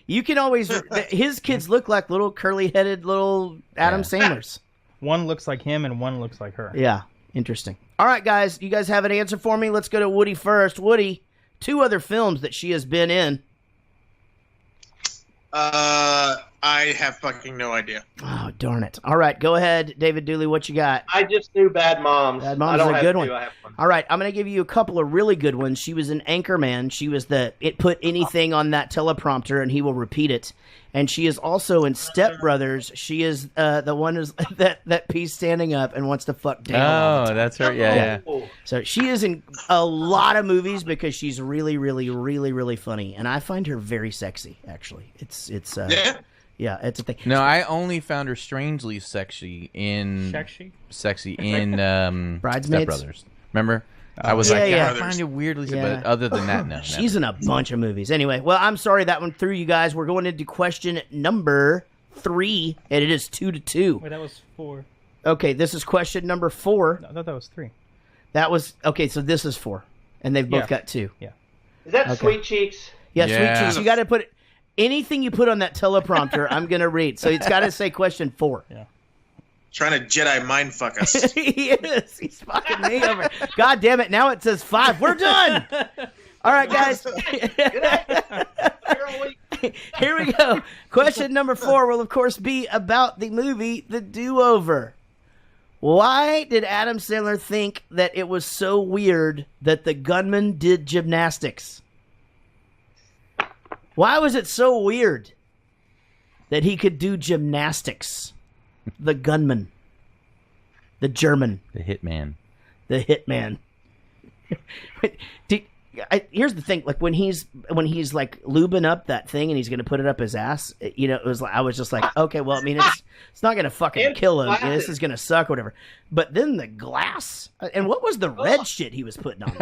You can always. His kids look like little curly-headed little Adam Sandlers. One looks like him and one looks like her. Yeah. Interesting. All right, guys. You guys have an answer for me? Let's go to Woody first. Woody, 2 other films that she has been in. I have fucking no idea. Oh, darn it. All right, go ahead, David Dooley. What you got? I just knew Bad Moms. Bad Moms I don't is a have good 2, one. I have 1. All right, I'm going to give you a couple of really good ones. She was in Anchorman. She was it put anything on that teleprompter and he will repeat it. And she is also in Step Brothers. She is the one who's that piece standing up and wants to fuck Dale. Oh, that's her. Yeah. So she is in a lot of movies because she's really, really, really, really funny, and I find her very sexy. Actually, it's it's a thing. No, I only found her strangely sexy in Bridesmaids? Step Brothers. Remember? I was I find it weirdly, but other than that, no. She's in a bunch of movies. Anyway, well, I'm sorry that one threw you guys. We're going into question number 3, and it is 2-2. Wait, that was 4. Okay, this is question number 4. No, I thought that was 3. That was okay. So this is 4, and they've both got 2. Yeah. Is that Sweet Cheeks? Yeah, Sweet Cheeks. You got to put anything you put on that teleprompter. I'm gonna read. So it's got to say question 4. Yeah. Trying to Jedi mind fuck us. He is. He's fucking me over. God damn it! Now it says 5. We're done. All right, guys. Here we go. Question number 4 will, of course, be about the movie The Do-Over. Why did Adam Sandler think that it was so weird that the gunman did gymnastics? Why was it so weird that he could do gymnastics? The gunman. The German. The hitman. The hitman. Here's the thing: like when he's like lubing up that thing and he's gonna put it up his ass, it was like I was just like, okay, well, I mean, it's not gonna fucking kill him. This is gonna suck, or whatever. But then the glass, and what was the red shit he was putting on?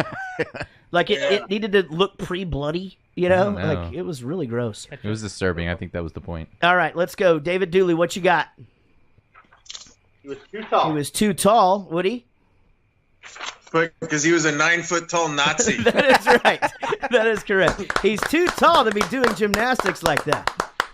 Like it needed to look pre-bloody, like it was really gross. It was disturbing. I think that was the point. All right, let's go, David Dooley. What you got? He was too tall. He was too tall, Woody. Because he was a 9-foot tall Nazi. That is right. That is correct. He's too tall to be doing gymnastics like that.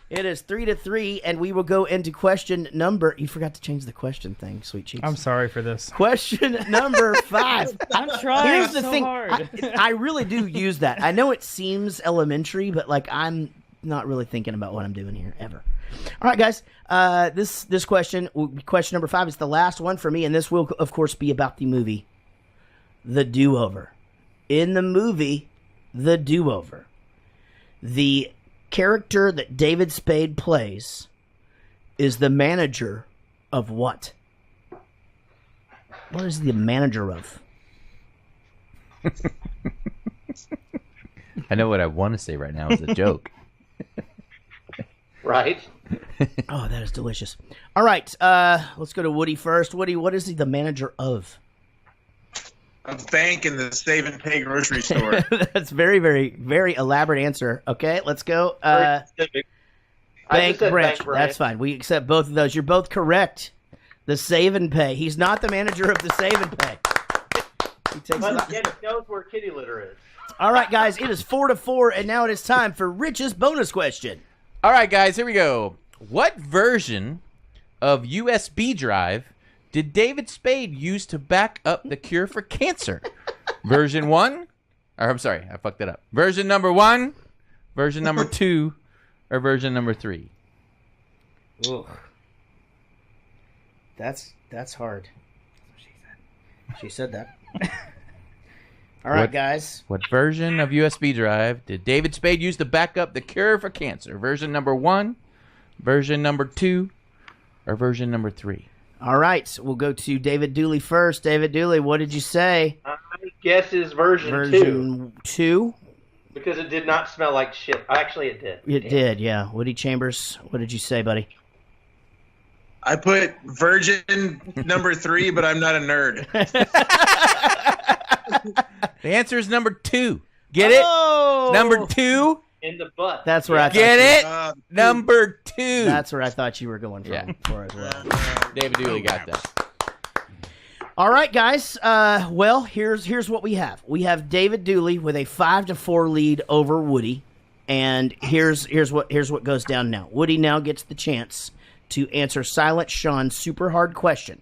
It is 3-3, and we will go into question number. You forgot to change the question thing, Sweet Cheeks. I'm sorry for this. Question number 5. I'm trying Here's the so thing. hard. I really do use that. I know it seems elementary, but like I'm not really thinking about what I'm doing here ever. All right, guys. This question number 5 is the last one for me, and this will, of course, be about the movie The Do-Over. In the movie The Do-Over, the character that David Spade plays is the manager of what? What is the manager of? I know what I want to say right now is a joke. Right? Oh, that is delicious. All right, let's go to Woody first. Woody, what is he the manager of? A bank in the Save and Pay grocery store. That's very, very, very elaborate answer. Okay, let's go. Bank branch. That's fine. We accept both of those. You're both correct. The Save and Pay. He's not the manager of the Save and Pay. He takes He knows where kitty litter is. All right, guys, it is 4-4, and now it is time for Rich's bonus question. All right, guys, here we go. What version of USB drive did David Spade use to back up the cure for cancer? Version 1? Or I'm sorry, I fucked it up. Version number 1, version number 2, or version number 3? Ugh. That's hard. She said that. All right, guys. What version of USB drive did David Spade use to back up the cure for cancer? Version number 1, version number 2, or version number 3? All right, so we'll go to David Dooley first. David Dooley, what did you say? My guess is version 2. Version 2? Because it did not smell like shit. Actually, it did. It did, yeah. Woody Chambers, what did you say, buddy? I put version number 3, but I'm not a nerd. The answer is number 2. Get it? Number 2? In the butt. That's where I thought Get it? number 2. That's where I thought you were going for as well. David Dooley got that. All right, guys. Well, here's what we have. We have David Dooley with a 5-4 lead over Woody, and here's what goes down now. Woody now gets the chance to answer Silent Sean's super hard question.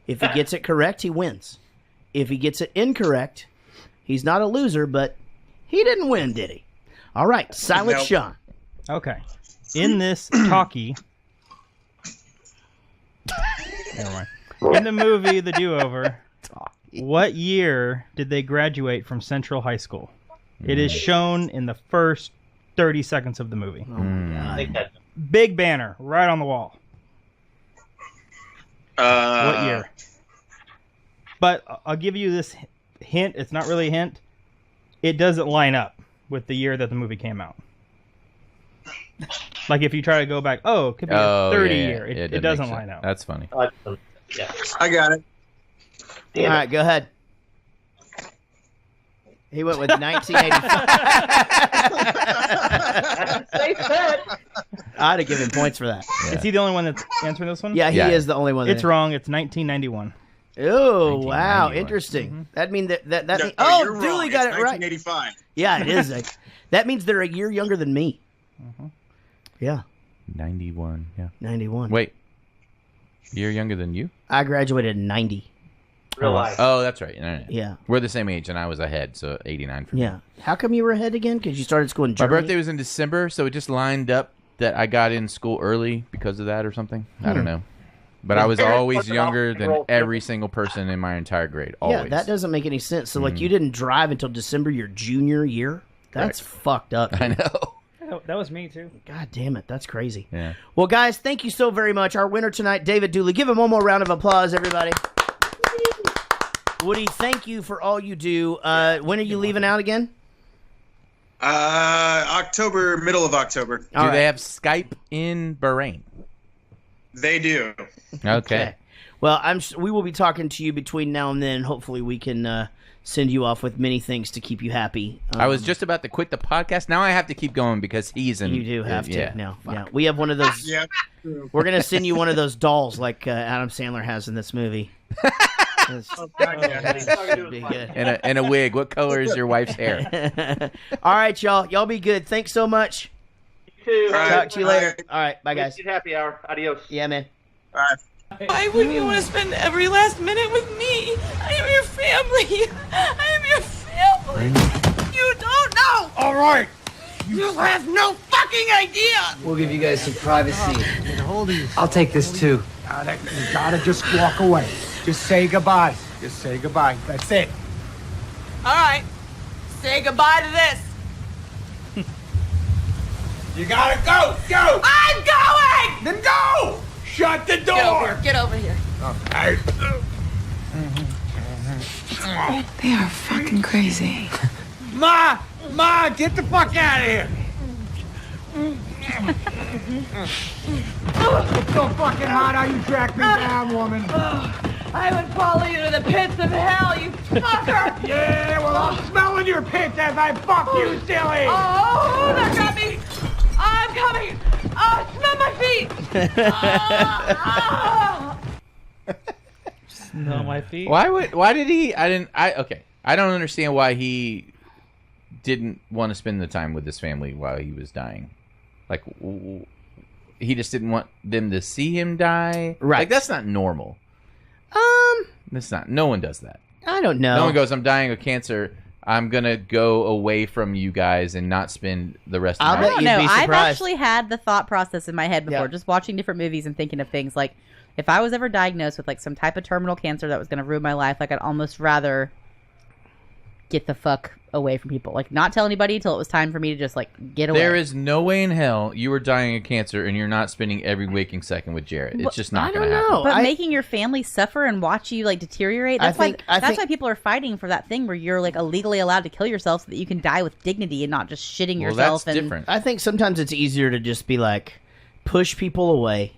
If he gets it correct, he wins. If he gets it incorrect, he's not a loser, but he didn't win, did he? All right, Silent Sean. Okay. In this talkie, never mind. In the movie The Do-Over, what year did they graduate from Central High School? It is shown in the first 30 seconds of the movie. Oh my God. Big banner right on the wall. What year? But I'll give you this hint. It's not really a hint. It doesn't line up with the year that the movie came out. Like if you try to go back, it could be a 30 year. It doesn't line up. That's funny. Yeah. I got it. All right, go ahead. He went with 1985. Safe bet. I'd have given points for that. Is he the only one that's answering this one? Yeah, he is the only one. It's wrong. It's 1991. Oh, wow. Interesting. That means that No, means, you're Dooley wrong. got It's it right. 1985. Yeah, it is. That means they're a year younger than me. Yeah. 91, yeah. 91. Wait. You're younger than you? I graduated in 90. Real life. Oh, that's right. No. Yeah. We're the same age, and I was ahead, so 89 for me. Yeah. How come you were ahead again? Because you started school in My Germany? birthday was in December, so it just lined up that I got in school early because of that or something. I don't know. But I was always younger than every single person in my entire grade. Always. Yeah, that doesn't make any sense. So, like, you didn't drive until December your junior year? That's fucked up. I know. That was me, too. God damn it. That's crazy. Yeah. Well, guys, thank you so very much. Our winner tonight, David Dooley. Give him one more round of applause, everybody. Woody, thank you for all you do. When are you leaving out again? Middle of October. Do they have Skype in Bahrain? They do. Okay. Well, we will be talking to you between now and then. Hopefully, we can send you off with many things to keep you happy. I was just about to quit the podcast. Now I have to keep going because he's in. You do have to yeah. now. Yeah, we have one of those. Yeah. We're gonna send you one of those dolls like Adam Sandler has in this movie. Be good. And a wig. What color is your wife's hair? All right, y'all. Y'all be good. Thanks so much. You too. Talk to you later. All right, bye, guys. Happy hour. Adios. Yeah, man. Bye. Why wouldn't you want to spend every last minute with me? I am your family. I am your family. You don't know. All right. You have no fucking idea. We'll give you guys some privacy. Hold it. I'll take this too. You gotta just walk away. Just say goodbye. Just say goodbye. That's it. All right. Say goodbye to this. You gotta go. Go. I'm going. Then go. Shut the door. Get over here. Okay. They are fucking crazy. Ma, get the fuck out of here. It's so fucking hot how you track me down, woman. I would follow you to the pits of hell, you fucker. Yeah, well, I'm smelling your pits as I fuck you, silly. Oh, they're coming. I'm coming. Oh, smell my feet. Smell my feet. Why did he? Okay. I don't understand why he didn't want to spend the time with his family while he was dying. Like, he just didn't want them to see him die. Right. Like, that's not normal. That's not. No one does that. I don't know. No one goes, I'm dying of cancer. I'm going to go away from you guys and not spend the rest of my life. I don't know. I've actually had the thought process in my head before, just watching different movies and thinking of things like, if I was ever diagnosed with like some type of terminal cancer that was going to ruin my life, like I'd almost rather get the fuck away from people. Like not tell anybody until it was time for me to just like get away. There is no way in hell you were dying of cancer and you're not spending every waking second with Jaret. It's just not going to happen. But making your family suffer and watch you like deteriorate, that's why people are fighting for that thing where you're like illegally allowed to kill yourself so that you can die with dignity and not just shitting yourself. That's different. I think sometimes it's easier to just be like, push people away.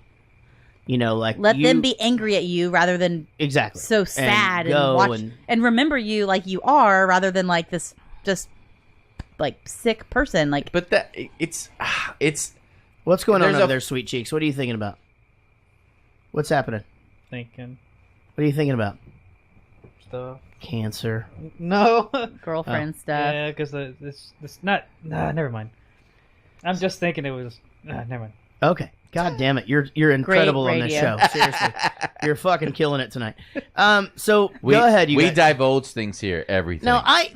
You know, like let them be angry at you rather than so sad and watch and remember you like you are rather than like this just like sick person. Like, but it's what's going on over there, Sweet Cheeks? What are you thinking about? What's happening? Thinking. What are you thinking about? Stuff. Cancer. No. Girlfriend stuff. Yeah, because this not. Nah, never mind. I'm just thinking it was. Never mind. Okay. God damn it. You're incredible on this show. Seriously. You're fucking killing it tonight. So go ahead, you We guys. divulge things here, everything. No, I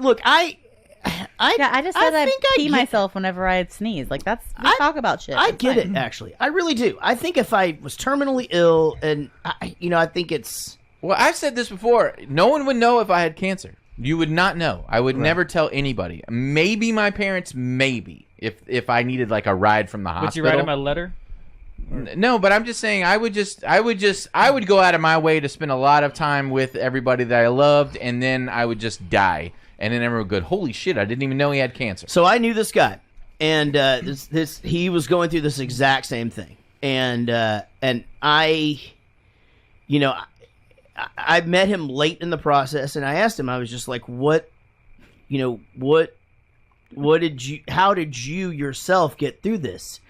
just said I'd pee myself whenever I had sneezed. Like we talk about shit. I get it, actually. I really do. I think if I was terminally ill and I think it's Well, I've said this before. No one would know if I had cancer. You would not know. I would never tell anybody. Maybe my parents, maybe. If I needed like a ride from the hospital. Would you write him a letter? No, but I'm just saying I would go out of my way to spend a lot of time with everybody that I loved, and then I would just die, and then everyone would go, "Holy shit! I didn't even know he had cancer." So I knew this guy, and he was going through this exact same thing, and I met him late in the process, and I asked him, I was just like, how did you yourself get through this?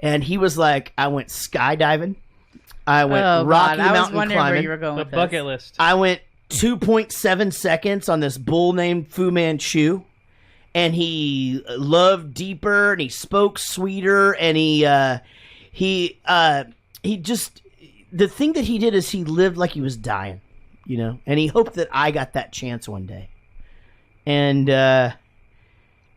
And he was like, I went skydiving. I went Rocky Mountain climbing. Where you were going with bucket list. I went 2.7 seconds on this bull named Fu Manchu. And he loved deeper and he spoke sweeter. And he just, the thing that he did is he lived like he was dying, and he hoped that I got that chance one day. And,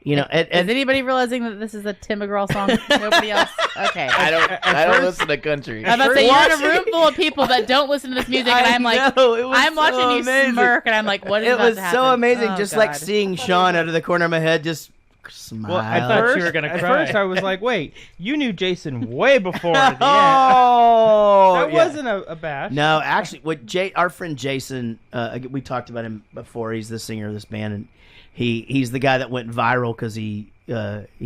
is anybody realizing that this is a Tim McGraw song? Nobody else? Okay. I don't listen to country. I'm about to say, you're in a room full of people that don't listen to this music, and I'm like, I'm watching you smirk, and I'm like, what is about to happen? It was so amazing, Oh, just God. like seeing Sean out of the corner of my head just smile. Well, I thought you were going to cry. At first, I was like, wait, you knew Jason way before the end. Oh, that wasn't a bash. No, actually, our friend Jason, we talked about him before. He's the singer of this band, and he's the guy that went viral because he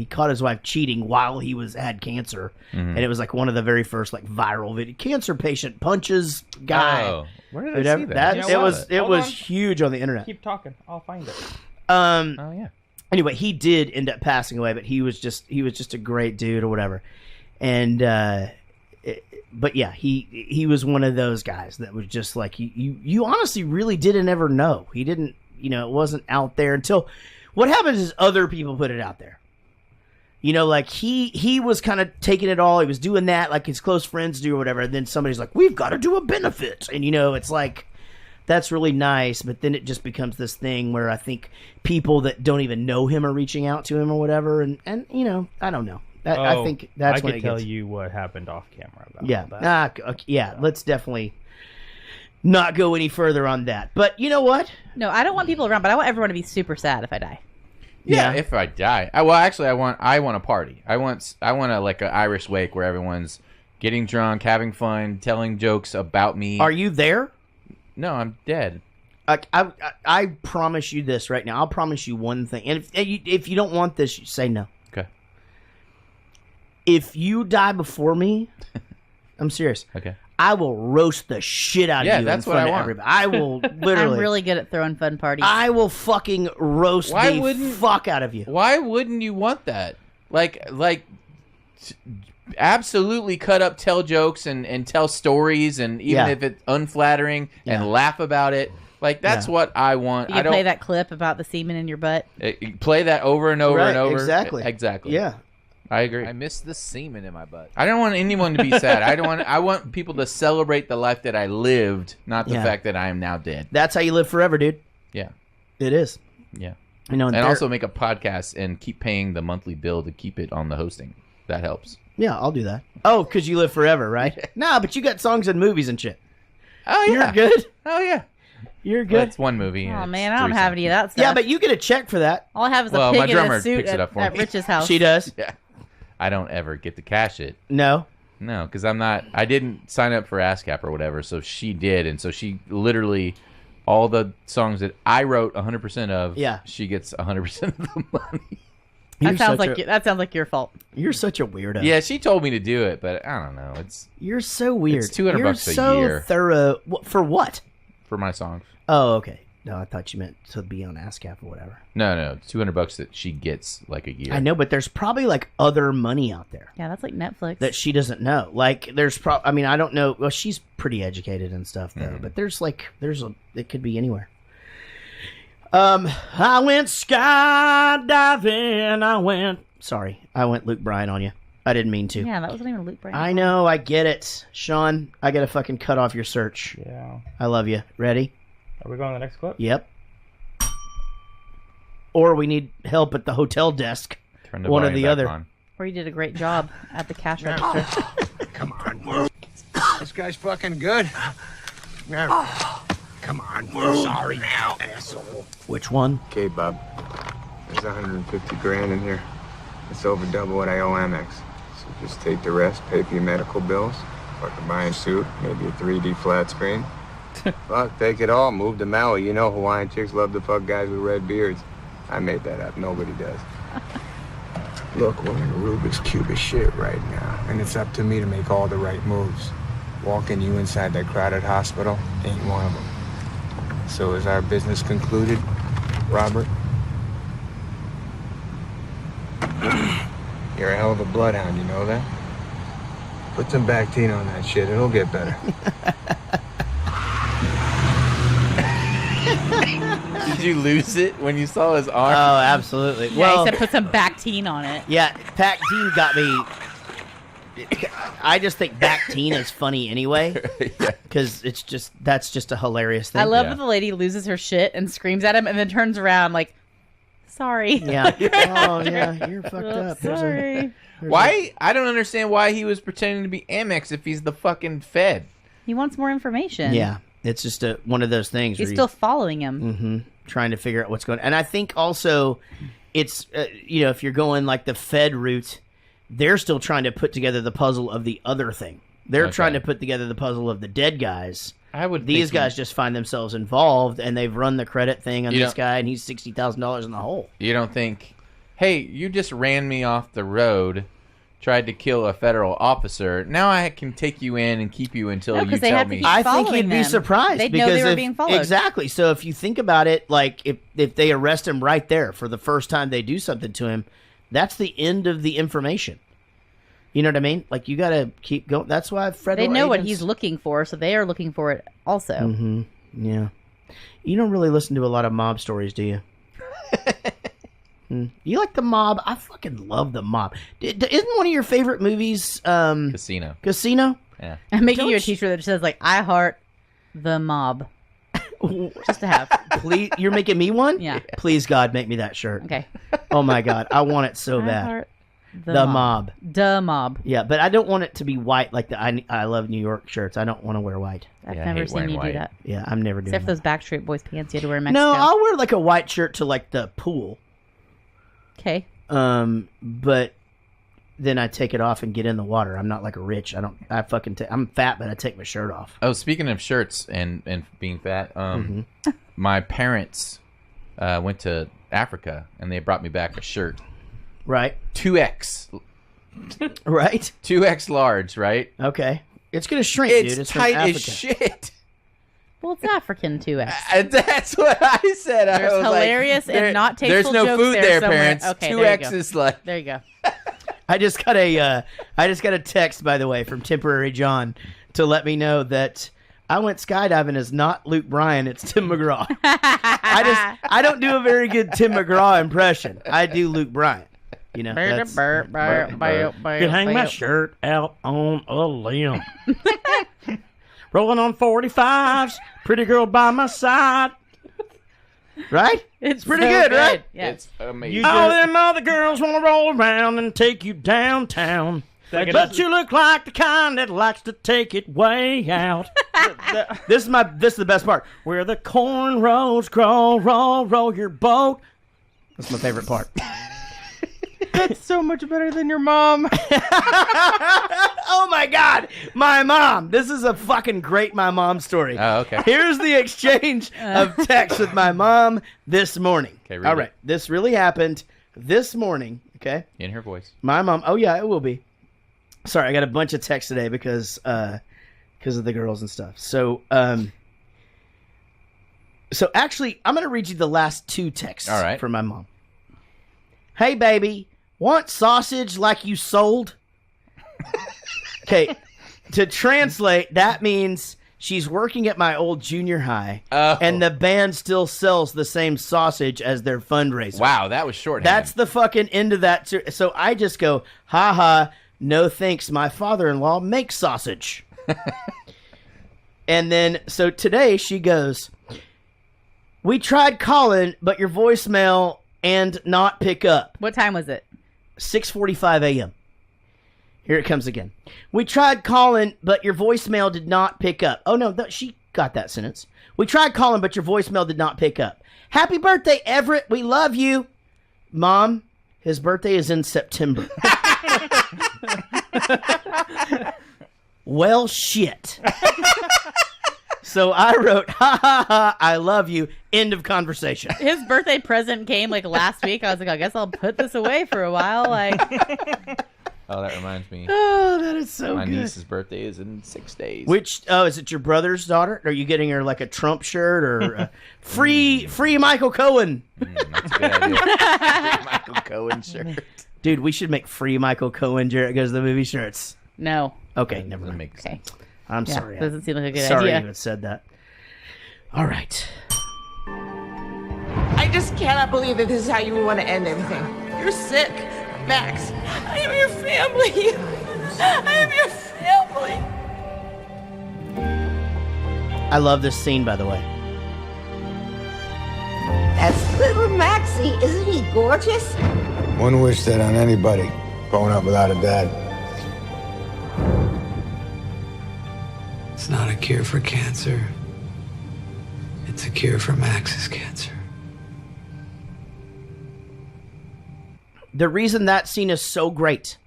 caught his wife cheating while he had cancer, and it was like one of the very first like viral video. Cancer patient punches guy. Oh, where did I see that? It was huge on the internet. Keep talking, I'll find it. Oh yeah. Anyway, he did end up passing away, but he was just a great dude or whatever, and but yeah, he was one of those guys that was just like you honestly really didn't ever know. He didn't. It wasn't out there until what happens is other people put it out there. Like he was kind of taking it all. He was doing that like his close friends do or whatever. And then somebody's like, we've got to do a benefit. And, it's like, that's really nice. But then it just becomes this thing where I think people that don't even know him are reaching out to him or whatever. And I don't know. I think that's when it gets. I could tell you what happened off camera about that. Let's definitely not go any further on that. But you know what? No, I don't want people around, but I want everyone to be super sad if I die. Yeah, if I die. I want a party. I want like an Irish wake where everyone's getting drunk, having fun, telling jokes about me. Are you there? No, I'm dead. I promise you this right now. I'll promise you one thing. And if you don't want this, you say no. Okay. If you die before me, I'm serious. Okay. I will roast the shit out of you. That's in what front I of want. everybody. I will literally. I'm really good at throwing fun parties. I will fucking roast the fuck out of you. Why wouldn't you want that? Like, absolutely cut up, tell jokes and tell stories, and even if it's unflattering, and laugh about it. Like that's what I want. You play that clip about the semen in your butt. Play that over and over and over. Exactly. Yeah. I agree. I miss the semen in my butt. I don't want anyone to be sad. I want people to celebrate the life that I lived, not the fact that I am now dead. That's how you live forever, dude. Yeah. It is. Yeah. And also make a podcast and keep paying the monthly bill to keep it on the hosting. That helps. Yeah, I'll do that. Oh, because you live forever, right? Nah, but you got songs and movies and shit. Oh, yeah. You're good. Oh, yeah. You're Well, good. it's one movie. Oh and man, it's I don't 3 have songs. any of that stuff. Yeah, but you get a check for that. all I have is a Well, my pig in a drummer suit picks it up for at me. Rich's house. She does? Yeah. I don't ever get to cash it. No. No, because I didn't sign up for ASCAP or whatever, so she did. And so she literally, all the songs that I wrote 100% of, Yeah. she gets 100% of the money. That sounds like your fault. You're such a weirdo. Yeah, she told me to do it, but I don't know. You're so weird. It's $200 You're a so year. Thorough. For what? For my songs. Oh, okay. No, I thought you meant to be on ASCAP or whatever. No, it's $200 that she gets like a year. I know, but there's probably like other money out there Yeah, that's like Netflix. that she doesn't know. Like there's I mean, I don't know. Well, she's pretty educated and stuff though, but it could be anywhere. I went skydiving. I went Luke Bryan on you. I didn't mean to. Yeah, that wasn't even Luke Bryan. I know, I get it. Sean, I gotta fucking cut off your search. Yeah. I love you. Ready? Are we going to the next clip? Yep. Or we need help at the hotel desk. Turn the One or volume the back other. on. Or you did a great job at the cash register. Come on. This guy's fucking good. Come on. Sorry now, asshole. Which one? Okay, Bob. There's 150 grand in here. It's over double what I owe Amex. So just take the rest, pay for your medical bills, fucking buy a suit, maybe a 3D flat screen. Fuck, take it all, move to Maui. You know Hawaiian chicks love to fuck guys with red beards. I made that up, nobody does. Look, we're in a Rubik's Cube of shit right now, and it's up to me to make all the right moves. Walking you inside that crowded hospital ain't one of them. So is our business concluded, Robert? You're a hell of a bloodhound, you know that? Put some Bactine on that shit, it'll get better. Did you lose it when you saw his arm? Oh, absolutely. Yeah, Well, he said put some Bactine on it. yeah, Bactine got me. I just think Bactine is funny anyway, because that's just a hilarious thing. I love that the lady loses her shit and screams at him and then turns around like, sorry. Yeah. Oh, yeah, you're fucked up. Sorry. Why? I don't understand why he was pretending to be Amex if he's the fucking Fed. He wants more information. Yeah, it's just one of those things. He's where still following him. Mm-hmm. Trying to figure out what's going on. And I think also it's, if you're going like the Fed route, they're still trying to put together the puzzle of the other thing. They're trying to put together the puzzle of the dead guys. These guys just find themselves involved, and they've run the credit thing on this guy, and he's $60,000 in the hole. You don't think, hey, you just ran me off the road, tried to kill a federal officer. Now I can take you in and keep you until you tell me. I think you'd be surprised. They'd because know they were being followed. Exactly. So if you think about it, like if they arrest him right there for the first time they do something to him, that's the end of the information. You know what I mean? Like, you got to keep going. That's why federal They know what agents- he's looking for, so they are looking for it also. Mm-hmm. Yeah. You don't really listen to a lot of mob stories, do you? You like the mob? I fucking love the mob. Isn't one of your favorite movies Casino? Casino? Yeah. I'm making you a t-shirt that says, like, I heart the mob. Just to have. Please, you're making me one? Yeah. Please, God, make me that shirt. Okay. Oh, my God. I want it so I bad. heart The mob. The mob. Yeah, but I don't want it to be white like the I Love New York shirts. I don't want to wear white. I've never seen you do that. Yeah, I'm never doing Except for that. those Backstreet Boys pants you had to wear in Mexico. No, I'll wear like a white shirt to like the pool. Okay. But then I take it off and get in the water. I'm not like a rich. I'm fat, but I take my shirt off. Oh, speaking of shirts and being fat, my parents went to Africa and they brought me back a shirt. Right. 2X. Right. 2X large, right? Okay. It's going to shrink, it's dude. It's from tight as Africa. shit. Well, it's African 2X. That's what I said. I There's was hilarious like, and not tasteful there's no jokes food there, somewhere. parents. Okay, 2X is like... There you go. I just got a text, by the way, from Temporary John to let me know that I went skydiving as not Luke Bryan, it's Tim McGraw. I don't do a very good Tim McGraw impression. I do Luke Bryan. You know, that's, Could hang my shirt out on a limb. Rolling on 45s, pretty girl by my side. Right? It's pretty so good, right? Yeah. It's amazing. All them other girls want to roll around and take you downtown. But you look like the kind that likes to take it way out. This is the best part. Where the cornrows grow, roll your boat. That's my favorite part. That's so much better than your mom. Oh my God, my mom. This is a fucking great my mom story. Oh, okay. Here's the exchange of text with my mom this morning. Okay, read all it. right, this really happened this morning. Okay, In her voice. my mom. Oh yeah, it will be. Sorry, I got a bunch of texts today because of the girls and stuff. So actually, I'm gonna read you the last 2 texts. All right. From my mom. Hey baby, want sausage like you sold? Okay, to translate, that means she's working at my old junior high, and the band still sells the same sausage as their fundraiser. Wow, that was shorthand. That's the fucking end of that. So I just go, ha, no thanks. My father-in-law makes sausage. And then, so today she goes, we tried calling, but your voicemail and not pick up. What time was it? 6:45 a.m. Here it comes again. We tried calling, but your voicemail did not pick up. Oh, no, she got that sentence. We tried calling, but your voicemail did not pick up. Happy birthday, Everett. We love you. Mom, his birthday is in September. Well, shit. So I wrote, ha, I love you. End of conversation. His birthday present came like last week. I was like, I guess I'll put this away for a while. Like, Oh, that reminds me. Oh, that is so My good. niece's birthday is in 6 days. Is it your brother's daughter? Are you getting her like a Trump shirt or free Michael Cohen? That's a good idea. Free Michael Cohen shirt. Dude, we should make free Michael Cohen Jaret Goes to the Movie shirts. no. Okay, never mind. Make sense. I'm Yeah, sorry. doesn't seem like a good sorry idea. I even said that. All right. I just cannot believe that this is how you want to end everything. You're sick, Max. I am your family. I am your family. I love this scene, by the way. That's little Maxie. Isn't he gorgeous? One wish that on anybody growing up without a dad. It's not a cure for cancer. It's a cure for Max's cancer. The reason that scene is so great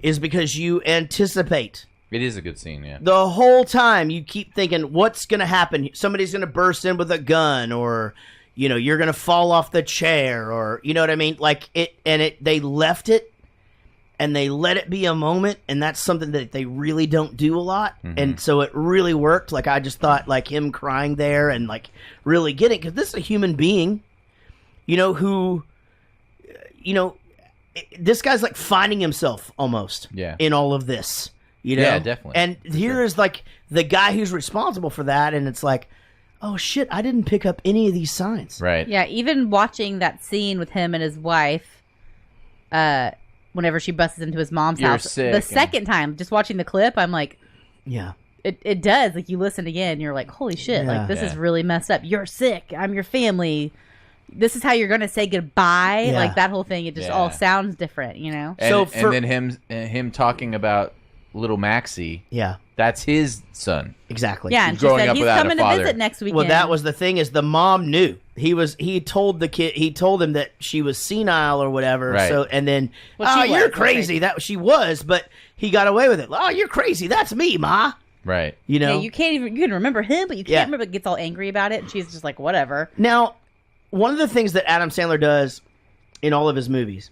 is because you anticipate. It is a good scene, yeah. The whole time you keep thinking, what's going to happen? Somebody's going to burst in with a gun, or, you're going to fall off the chair, or, you know what I mean? Like they left it and they let it be a moment. And that's something that they really don't do a lot. Mm-hmm. And so it really worked. Like, I just thought like him crying there and like really getting, because this is a human being, who, this guy's like finding himself almost in all of this. Yeah, definitely. And here is like the guy who's responsible for that, and it's like, oh shit, I didn't pick up any of these signs. Right. Yeah, even watching that scene with him and his wife, whenever she busts into his mom's You're house, sick the and- second time, just watching the clip, I'm like, yeah, it does. Like, you listen again, you're like, holy shit, Yeah. like this is Yeah. really messed up. You're sick. I'm your family. This is how you're gonna say goodbye. Yeah. Like that whole thing, it just Yeah. all sounds different, And, So for- and then him talking about little Maxie. Yeah. That's his son. Exactly. Yeah, and she growing said up he's without a coming to father. visit next weekend. Well, that was the thing, is the mom knew. He told the kid, he told him that she was senile or whatever. Right. So, and then, Well, she you're was, crazy. That she was, but he got away with it. Oh, you're crazy. That's me, Ma. Right. Yeah, you can remember him, but you can't Yeah. remember. Gets all angry about it, and she's just like, whatever. Now, one of the things that Adam Sandler does in all of his movies,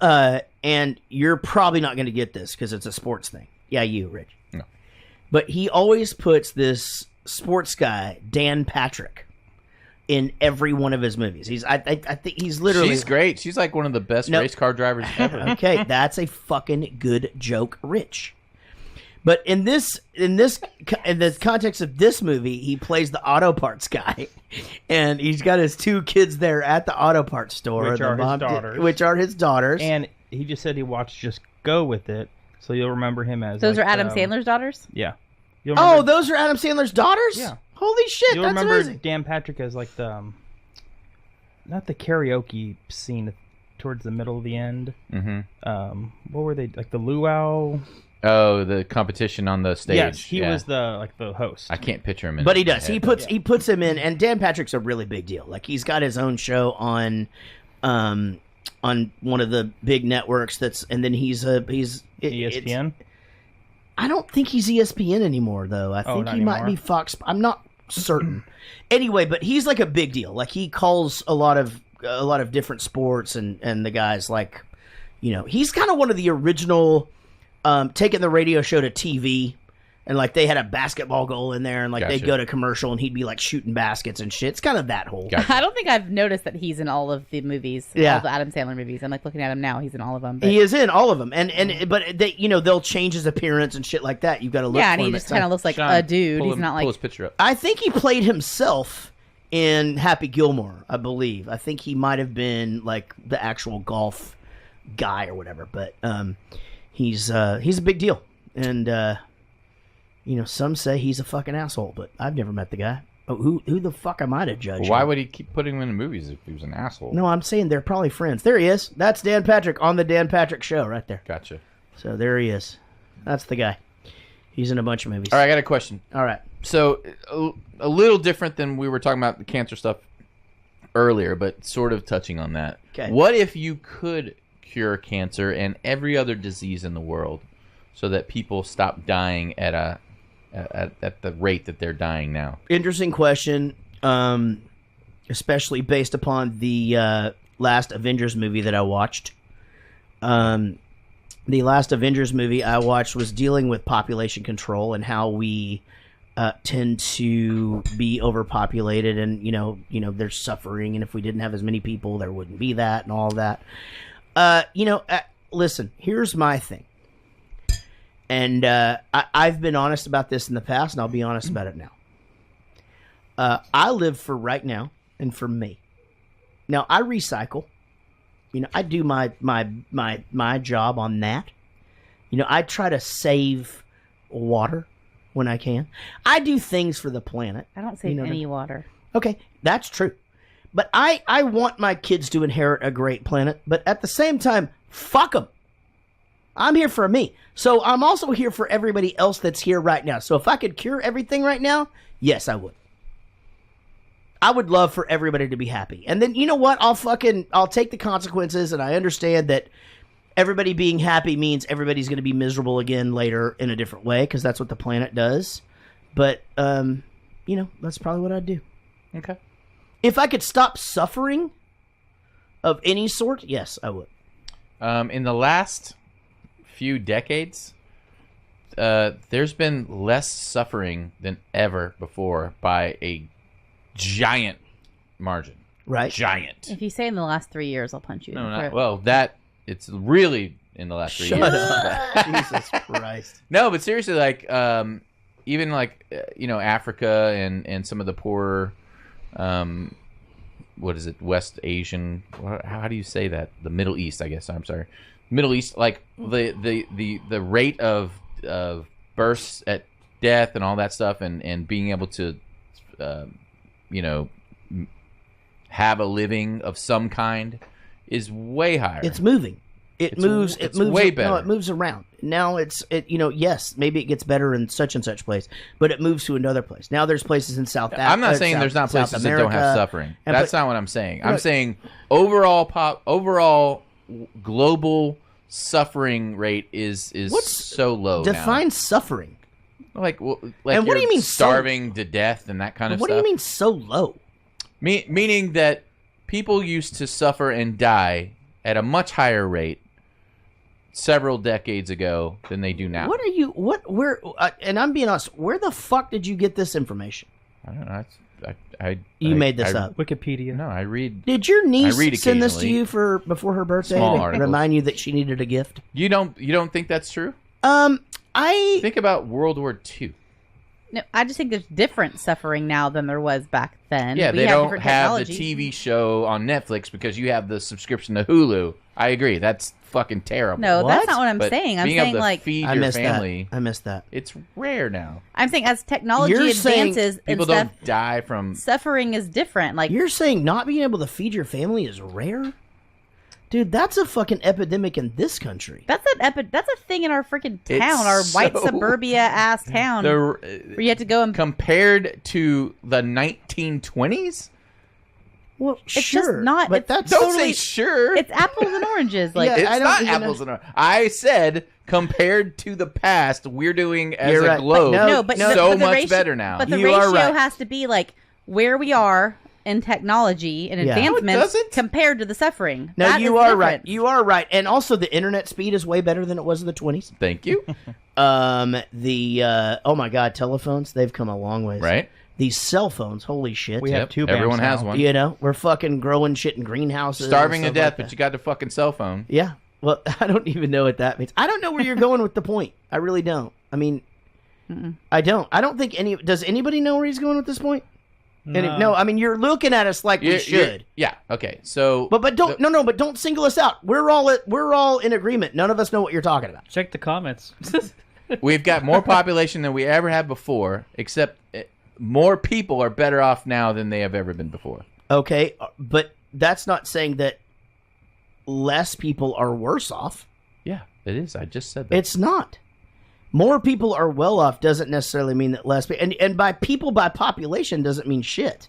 and you're probably not going to get this because it's a sports thing. Yeah, you, Rich. No. But he always puts this sports guy, Dan Patrick, in every one of his movies. I think he's literally. She's great. She's like one of the best No. race car drivers ever. Okay, that's a fucking good joke, Rich. But in the context of this movie, he plays the auto parts guy, and he's got his 2 kids there at the auto parts store, Which are his daughters. which are his daughters. And he just said he watched Just Go With It, so you'll remember him as. Those like, are Adam Sandler's daughters. Yeah. You'll Oh, remember, those are Adam Sandler's daughters? Yeah. Holy shit, you'll that's remember amazing. Dan Patrick as like the, not the karaoke scene towards the middle of the end. Mm-hmm. What were they, like the luau? Oh, the competition on the stage. Yes, he was the host. I can't picture him in But he my does. head. He puts him in, and Dan Patrick's a really big deal. Like he's got his own show on one of the big networks. And then he's ESPN. I don't think he's ESPN anymore, though. I think not he might anymore? be Fox. I'm not certain. Anyway, but he's like a big deal. Like he calls a lot of different sports, and the guy's like, he's kind of one of the original. Taking the radio show to TV, and like they had a basketball goal in there, and like they'd go to commercial, and he'd be like shooting baskets and shit. It's kind of that whole. I don't think I've noticed that he's in all of the movies. Yeah. All the Adam Sandler movies. I'm like looking at him now. He's in all of them. But... He is in all of them, but they, they'll change his appearance and shit like that. You've got to look. Yeah, for and he him just at kind of times. looks like a dude. He's not like. Pull his picture up. I think he played himself in Happy Gilmore. I believe. I think he might have been like the actual golf guy or whatever. But he's a big deal. And, some say he's a fucking asshole, but I've never met the guy. Oh, who the fuck am I to judge? Why him? would he keep putting him in the movies if he was an asshole? No, I'm saying they're probably friends. There he is. That's Dan Patrick on the Dan Patrick Show right there. Gotcha. So there he is. That's the guy. He's in a bunch of movies. All right, I got a question. All right. So a little different than we were talking about the cancer stuff earlier, but sort of touching on that. Okay. What if you could cure cancer and every other disease in the world so that people stop dying at the rate that they're dying now? Interesting question, especially based upon the last Avengers movie that I watched. The last Avengers movie I watched was dealing with population control and how we tend to be overpopulated, and there's suffering, and if we didn't have as many people, there wouldn't be that and all that. Listen, here's my thing. And I've been honest about this in the past, and I'll be honest about it now. I live for right now and for me. Now I recycle. I do my job on that. I try to save water when I can. I do things for the planet. I don't save any water. Okay, that's true. But I want my kids to inherit a great planet. But at the same time, fuck them. I'm here for me. So I'm also here for everybody else that's here right now. So if I could cure everything right now, yes, I would. I would love for everybody to be happy. And then, you know what? I'll take the consequences, and I understand that everybody being happy means everybody's going to be miserable again later in a different way, because that's what the planet does. But, that's probably what I'd do. Okay. If I could stop suffering of any sort, yes, I would. In the last few decades, there's been less suffering than ever before by a giant margin. Right. Giant. If you say in the last 3 years, I'll punch you. No, not, well, it's really in the last 3 years. Shut up. Jesus Christ. No, but seriously, like, even like, Africa and some of the poorer, what is it, West Asian, how do you say that? The Middle East, I guess. I'm sorry. Middle East, like the rate of births at death and all that stuff, and being able to, have a living of some kind is way higher. It's moving. It moves way better. No, it moves around. Now yes, maybe it gets better in such and such place, but it moves to another place. Now there's places in South Africa. I'm not saying there's not places that don't have suffering. That's not what I'm saying. I'm saying overall global suffering rate is so low. Define now. Suffering. Like and what do you mean starving to death and that kind of what stuff? What do you mean so low? Meaning that people used to suffer and die at a much higher rate several decades ago than they do now. And I'm being honest, where the fuck did you get this information? I don't know. You made this up. Wikipedia. No, I read. Did your niece read send this to you before her birthday Small to articles. remind you that she needed a gift? You don't think that's true? I think about World War II. No, I just think there's different suffering now than there was back then. Yeah, they have don't have the TV show on Netflix because you have the subscription to Hulu. I agree. That's fucking terrible. No, that's not what I'm But saying. I'm being saying able to like feed I your missed family. that. I missed that. It's rare now. I'm saying as technology You're saying advances and People stuff, don't die from. suffering is different. Like You're saying not being able to feed your family is rare? Dude, that's a fucking epidemic in this country. That's a thing in our freaking town, our white suburbia ass town. Where you have to go and compared to the 1920s. Well, it's sure, just not. but It's that's Don't totally, say sure. It's apples and oranges. Like It's not apples and oranges. I said compared to the past, we're doing as You're a right. globe but so the much ratio, better now. But the You are ratio right. has to be like where we are in technology and Yeah. No, it advancements doesn't. compared to the suffering. No, That you is are different. right. You are right. And also, the internet speed is way better than it was in the 20s. Thank you. Oh my God, telephones, they've come a long ways. Right. These cell phones, holy shit. We have two. Everyone bands has now. one. You know, we're fucking growing shit in greenhouses. Starving to and death, stuff like but you got the fucking cell phone. that. Yeah. Well, I don't even know what that means. I don't know where you're going with the point. I really don't. I mean, I don't. I don't think any. Does anybody know where he's going with this point? No. I mean, you're looking at us like we should. Yeah. Okay. So, But don't but don't single us out. We're all in agreement. None of us know what you're talking about. Check the comments. we've got more population than we ever had before, except more people are better off now than they have ever been before. Okay, but that's not saying that less people are worse off. Yeah, it is. I just said that. It's not. More people are well off doesn't necessarily mean that less people, and by people by population doesn't mean shit.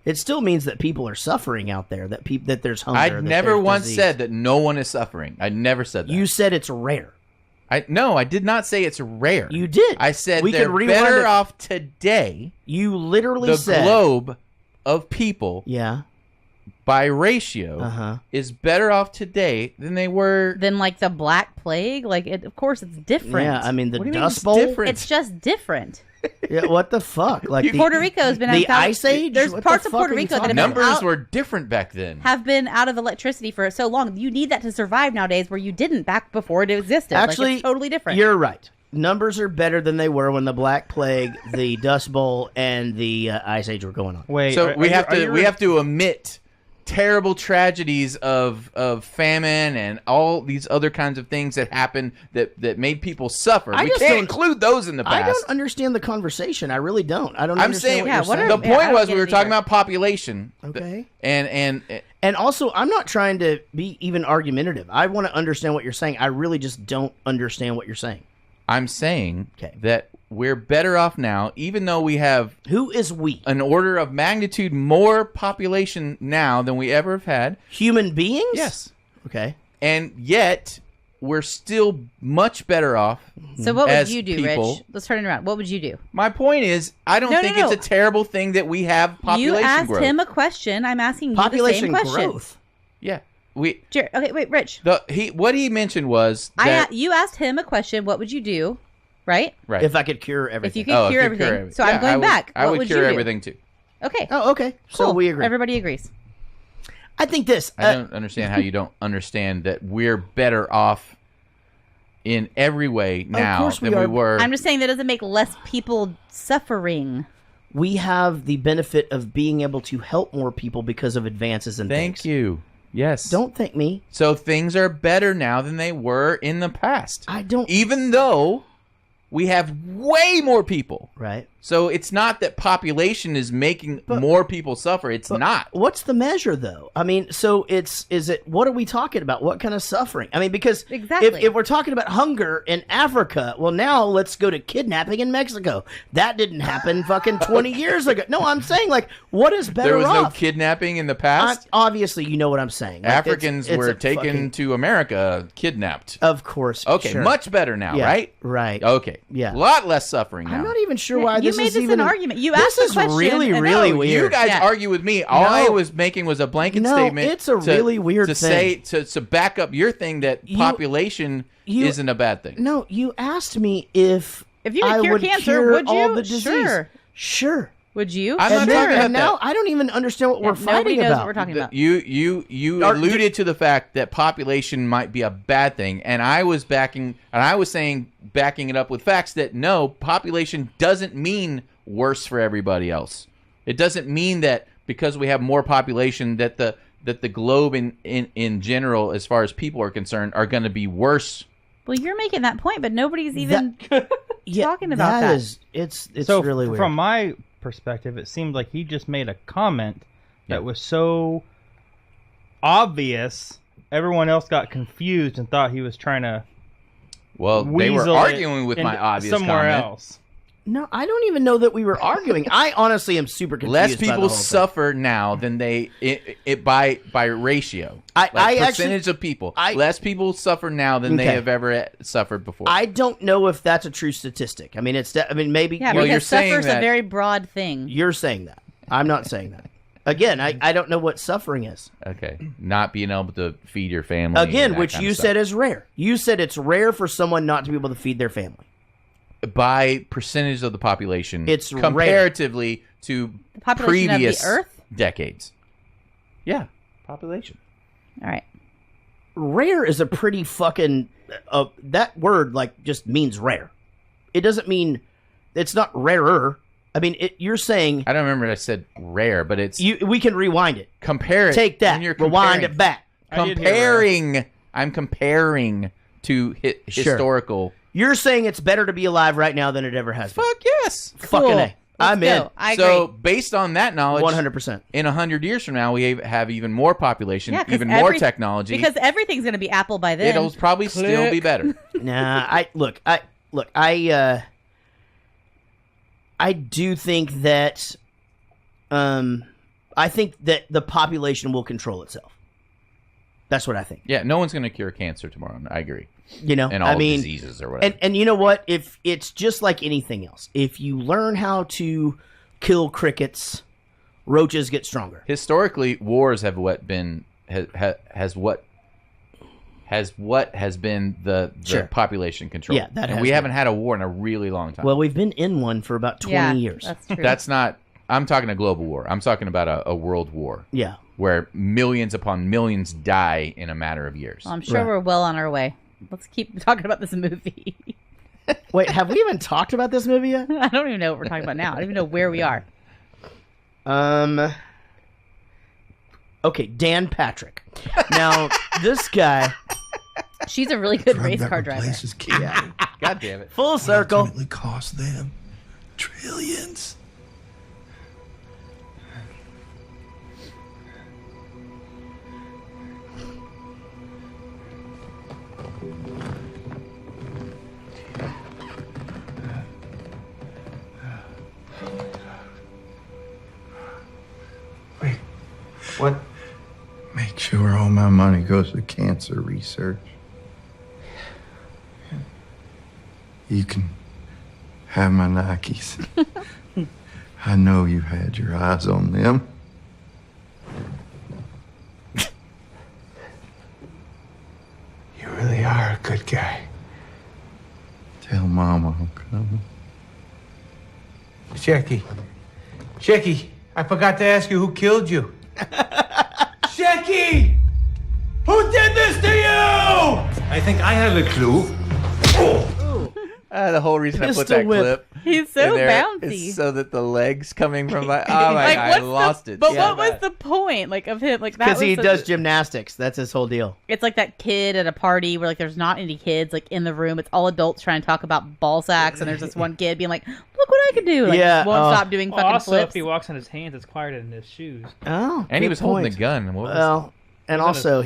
It still means that people are suffering out there, that there's hunger. I that never there's once disease. said that no one is suffering. I never said that. You said it's rare. No, I did not say it's rare. You did. I said We they're could rewind better it. off today. You literally The said globe of people, yeah, by ratio, is better off today than they were. Than like the Black Plague. Like of course it's different. Yeah, I mean the What do you mean Dust it's Bowl. different? It's just different. Yeah, what the fuck? Like Puerto Rico's been the out- Ice Age. There's What parts the of fuck Puerto are you Rico that talking have about? been Numbers out- were different back then. have been out of electricity for so long. You need that to survive nowadays where you didn't back before it existed. Actually, like, it's totally different. You're right. Numbers are better than they were when the Black Plague, the Dust Bowl, and the Ice Age were going on. Wait, So we have to omit terrible tragedies of famine and all these other kinds of things that happened that made people suffer. I We just can't don't- include those in the past. I don't understand the conversation. I really don't. I don't I'm understand saying what you're saying. the point was we were talking about population. Okay. And also, I'm not trying to be even argumentative. I want to understand what you're saying. I really just don't understand what you're saying. I'm saying that we're better off now, even though we have who is we an order of magnitude more population now than we ever have had. Human beings? Yes. Okay. And yet we're still much better off. So what would as you do, people. Rich? Let's turn it around. What would you do? My point is, I don't think it's a terrible thing that we have population You asked growth. him a question. I'm asking you Population the same question. growth. Yeah. Okay, wait, Rich. What he mentioned was that You asked him a question. What would you do? Right? right. If I could cure everything. If you could cure everything. So I'm going back. I What would would cure you do? everything too. Okay. Oh, okay. So Cool. we agree. Everybody agrees. I think this. I don't understand how you don't understand that we're better off in every way now course we than we are. were. I'm just saying that doesn't make less people suffering. We have the benefit of being able to help more people because of advances in Thank things. you. Yes. Don't thank me. So things are better now than they were in the past. I don't. Even though we have way more people. Right. So it's not that population is making more people suffer. It's not. What's the measure, though? I mean, so is it? What are we talking about? What kind of suffering? I mean, because Exactly. if we're talking about hunger in Africa, well, now let's go to kidnapping in Mexico. That didn't happen fucking 20 years ago. No, I'm saying, like, what is better There was no off? kidnapping in the past. Obviously, you know what I'm saying. Like, Africans it's were a taken fucking- to America, kidnapped. Of course. Okay, sure. much better now, Yeah, right? Right. Okay. Yeah. A lot less suffering now. I'm not even sure why You this made is this even an argument. You this asked the is question really, and- really No, weird. You guys Yeah. argue with me. All No. I was making was a blanket No, statement. it's a really weird to thing. say to back up your thing that population isn't a bad thing. No, you asked me if If you could I cure would cancer, cure would all you? the disease. Sure. Sure. Would you? I'm And not then- talking about and now that. I don't even understand what we're Nobody fighting knows about. what we're talking about. You Are- alluded to the fact that population might be a bad thing, and I was saying backing it up with facts that no, population doesn't mean worse for everybody else. It doesn't mean that because we have more population that the globe in general, as far as people are concerned, are going to be worse. Well, you're making that point, but nobody's even talking about that. It's so really weird. From my perspective, it seemed like he just made a comment that was so obvious everyone else got confused and thought he was trying to. Well, they were weasel arguing with it my into obvious somewhere comment. else. No, I don't even know that we were arguing. I honestly am super confused. Less by the people whole thing. suffer now than they by ratio. I percentage actually- of people. Less people suffer now than they Okay. have ever suffered before. I don't know if that's a true statistic. I mean, maybe. Yeah, because suffer's a very broad thing. You're saying that. I'm not saying that. Again, I don't know what suffering is. Okay, not being able to feed your family. Again, and that which kind you of stuff. said is rare. You said it's rare for someone not to be able to feed their family. By percentage of the population, It's rare. comparatively to The population of the previous Earth? decades. Yeah, population. All right. Rare is a pretty fucking that word just means rare. It doesn't mean it's not rarer. I mean, you're saying I don't remember I said rare, but it's we can rewind it. Compare it. Take that. When you're Rewind comparing- it back. I'm comparing to historical. You're saying it's better to be alive right now than it ever has been. Fuck yes. Fucking A. I'm in. So based on that knowledge, 100%. In 100 years from now, we have even more population, Yeah, 'cause even more technology. Because everything's going to be Apple by then. It'll probably still be better. Nah, I do think that I think that the population will control itself. That's what I think. Yeah, no one's going to cure cancer tomorrow. I agree. You know, and all diseases or whatever. And you know what? If it's just like anything else, if you learn how to kill crickets, roaches get stronger. Historically, wars have what been has been the Sure. population control. Yeah, that and has we been. haven't had a war in a really long time. Well, we've been in one for about 20 years. That's true. That's not. I'm talking a global war. I'm talking about a world war. Yeah. Where millions upon millions die in a matter of years. Well, I'm sure we're well on our way. Let's keep talking about this movie. Wait, have we even talked about this movie yet? I don't even know what we're talking about now. I don't even know where we are. Okay, Dan Patrick. Now, this guy. She's a really good race car driver. Yeah. God damn it. Full circle. Ultimately cost them trillions. What? Make sure all my money goes to cancer research. You can have my Nikes. I know you had your eyes on them. You really are a good guy. Tell Mama I'm coming. Shecky, I forgot to ask you who killed you. Shecky! Who did this to you? I think I have a clue. The whole reason I put Pistol that whip. clip He's so in there bouncy. is so that the legs coming from my oh my Like, god, I what's lost the, it. But so what was bad. the point, of him? That Because he was does gymnastics. That's his whole deal. It's like that kid at a party where there's not any kids in the room. It's all adults trying to talk about ball sacks, and there's this one kid being like, "Look what I can do!" Yeah, won't stop doing fucking Also, flips. if he walks on his hands, it's quieter than his shoes. Oh, And he good was holding point. the gun. What was Well, and Was it also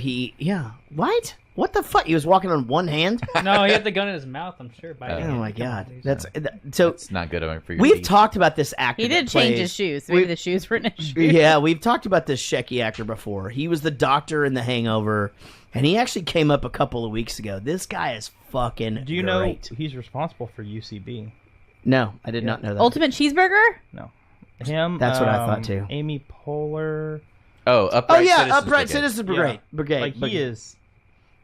what? What the fuck? He was walking on one hand? No, he had the gun in his mouth, I'm sure. By Oh hand. my god. That's so. It's not good for your We've teeth. talked about this actor. He did that change plays- his shoes. So maybe the shoes were in his shoes. Yeah, we've talked about this Shecky actor before. He was the doctor in The Hangover, and he actually came up a couple of weeks ago. This guy is fucking Do you know great. he's responsible for UCB? No, I did not know that. Ultimate Cheeseburger? No. Him. That's what I thought, too. Amy Poehler. Upright Citizens Upright Brigade. Citizens Brigade. Like he is.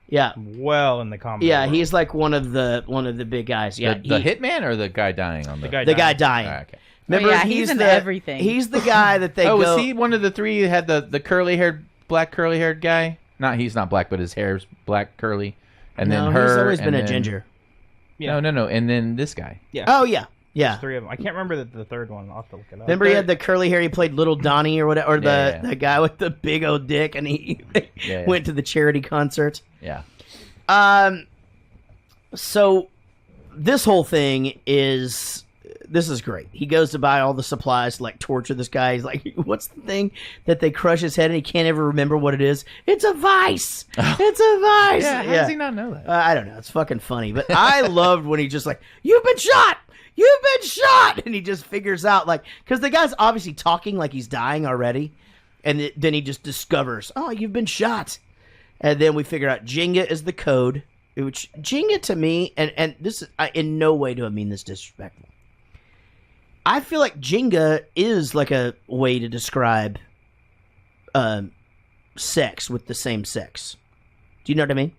Yeah. Well in the comedy. Yeah, world. he's like one of the big guys. Yeah, The hitman or the guy dying on the guy the guy dying. Ah, okay. Remember, yeah, he's in everything. He's the guy that they Oh, go. was he one of the three who had the black curly haired guy? He's not black, but his hair's black curly. And No, then her. he's always been and a then- ginger. Yeah. No. And then this guy. Yeah. Oh yeah, yeah. There's three of them. I can't remember the third one. I'll have to look it up. Remember, he had the curly hair. He played Little Donnie or whatever, or Yeah. the guy with the big old dick, and he Yeah. went to the charity concert. Yeah. So this whole thing is this is great. He goes to buy all the supplies to like torture this guy. He's like, what's the thing that they crush his head and he can't ever remember what it is? It's a vice. It's a vice. Yeah, how does he not know that? I don't know. It's fucking funny. But I loved when he just like, you've been shot. You've been shot. And he just figures out like, because the guy's obviously talking like he's dying already. And then he just discovers, oh, you've been shot. And then we figure out Jenga is the code. Which Jenga to me, and this is in no way do I mean this disrespectful. I feel like Jenga is like a way to describe sex with the same sex. Do you know what I mean?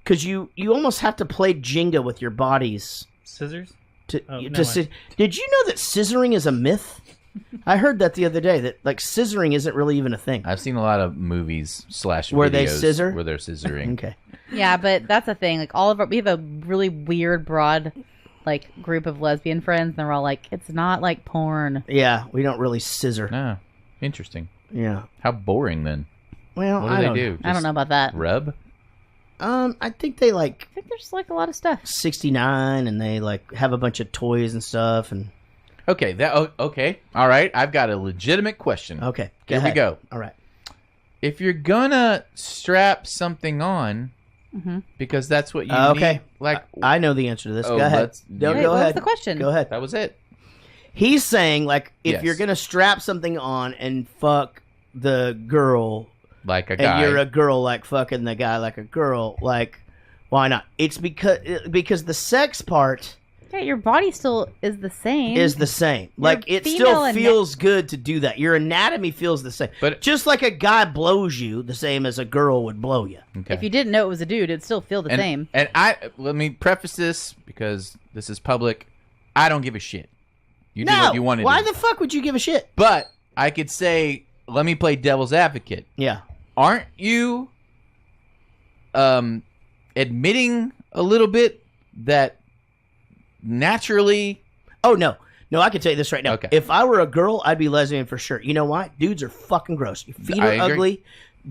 Because you almost have to play Jenga with your bodies. Scissors? Did you know that scissoring is a myth? I heard that the other day, that like scissoring isn't really even a thing. I've seen a lot of movies / where videos they scissor, where they're scissoring. Okay. Yeah, but that's the thing. Like we have a really weird, broad, like group of lesbian friends, and they're all like, "It's not like porn." Yeah, we don't really scissor. No, interesting. Yeah. How boring then? Well, what do I they don't do? know. I don't know about that. Rub? I think they like. I think there's like a lot of stuff. 69, and they like have a bunch of toys and stuff, and. Okay. Okay. All right. I've got a legitimate question. Okay. Here we go. All right. If you're gonna strap something on, because that's what you need. Like I know the answer to this. Oh, Go ahead. Go what ahead. was the question? Go ahead. That was it. He's saying like if Yes. you're gonna strap something on and fuck the girl like a and guy, you're a girl like fucking the guy like a girl, like why not? It's because the sex part. Yeah, your body still is the same. Is the same. Like it still feels good to do that. Your anatomy feels the same. But just like a guy blows you the same as a girl would blow you. Okay. If you didn't know it was a dude, it'd still feel the same. And let me preface this because this is public. I don't give a shit. You do what you want to do. Why the fuck would you give a shit? But I could say, let me play devil's advocate. Yeah. Aren't you admitting a little bit that naturally? Oh, no, I can tell you this right now. Okay. If I were a girl, I'd be lesbian for sure. You know why? Dudes are fucking gross. Your feet I are agree. ugly.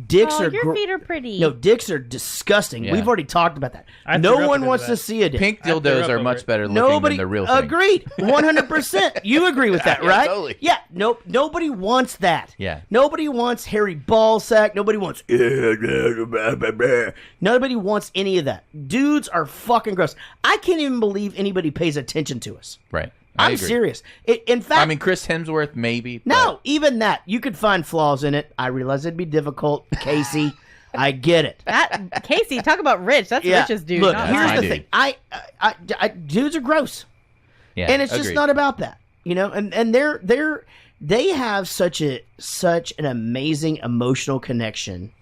Dicks are your feet are pretty. No, dicks are disgusting. Yeah. We've already talked about that. I No threw up one because wants of to that. see a dick. Pink I threw dildos up are over much it. better looking Nobody than the real thing. agreed. 100%. You agree with that, Yeah, right? totally. Yeah. Nope. Nobody wants that. Yeah. Nobody wants hairy ball sack. Nobody wants. Nobody wants any of that. Dudes are fucking gross. I can't even believe anybody pays attention to us. Right. I'm agree. serious. In fact, I mean, Chris Hemsworth, maybe. no, even that. You could find flaws in it. I realize it'd be difficult, Casey. I get it. That Casey, talk about Rich. That's Rich's dude. Look, not here's mine. the thing. I dudes are gross, Yeah, and it's just agreed. not about that, you know. And they have such an amazing emotional connection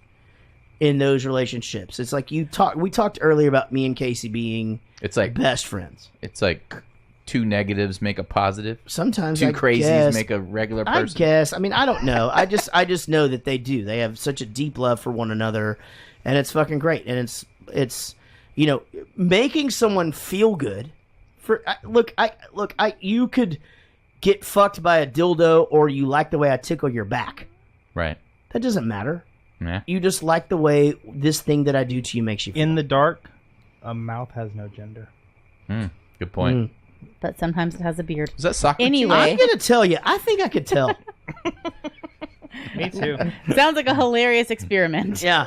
in those relationships. It's like we talked earlier about me and Casey being It's like best friends. It's like two negatives make a positive. Sometimes two I crazies guess. make a regular I person. guess. I mean, I don't know. I just know that they do. They have such a deep love for one another, and it's fucking great. And it's making someone feel good. You could get fucked by a dildo, or you like the way I tickle your back. Right. That doesn't matter. Yeah. You just like the way this thing that I do to you makes you feel. In the dark, a mouth has no gender. Good point. But sometimes it has a beard. Is that Socrates? Anyway, I'm gonna tell you. I think I could tell. Me too. Sounds like a hilarious experiment. Yeah.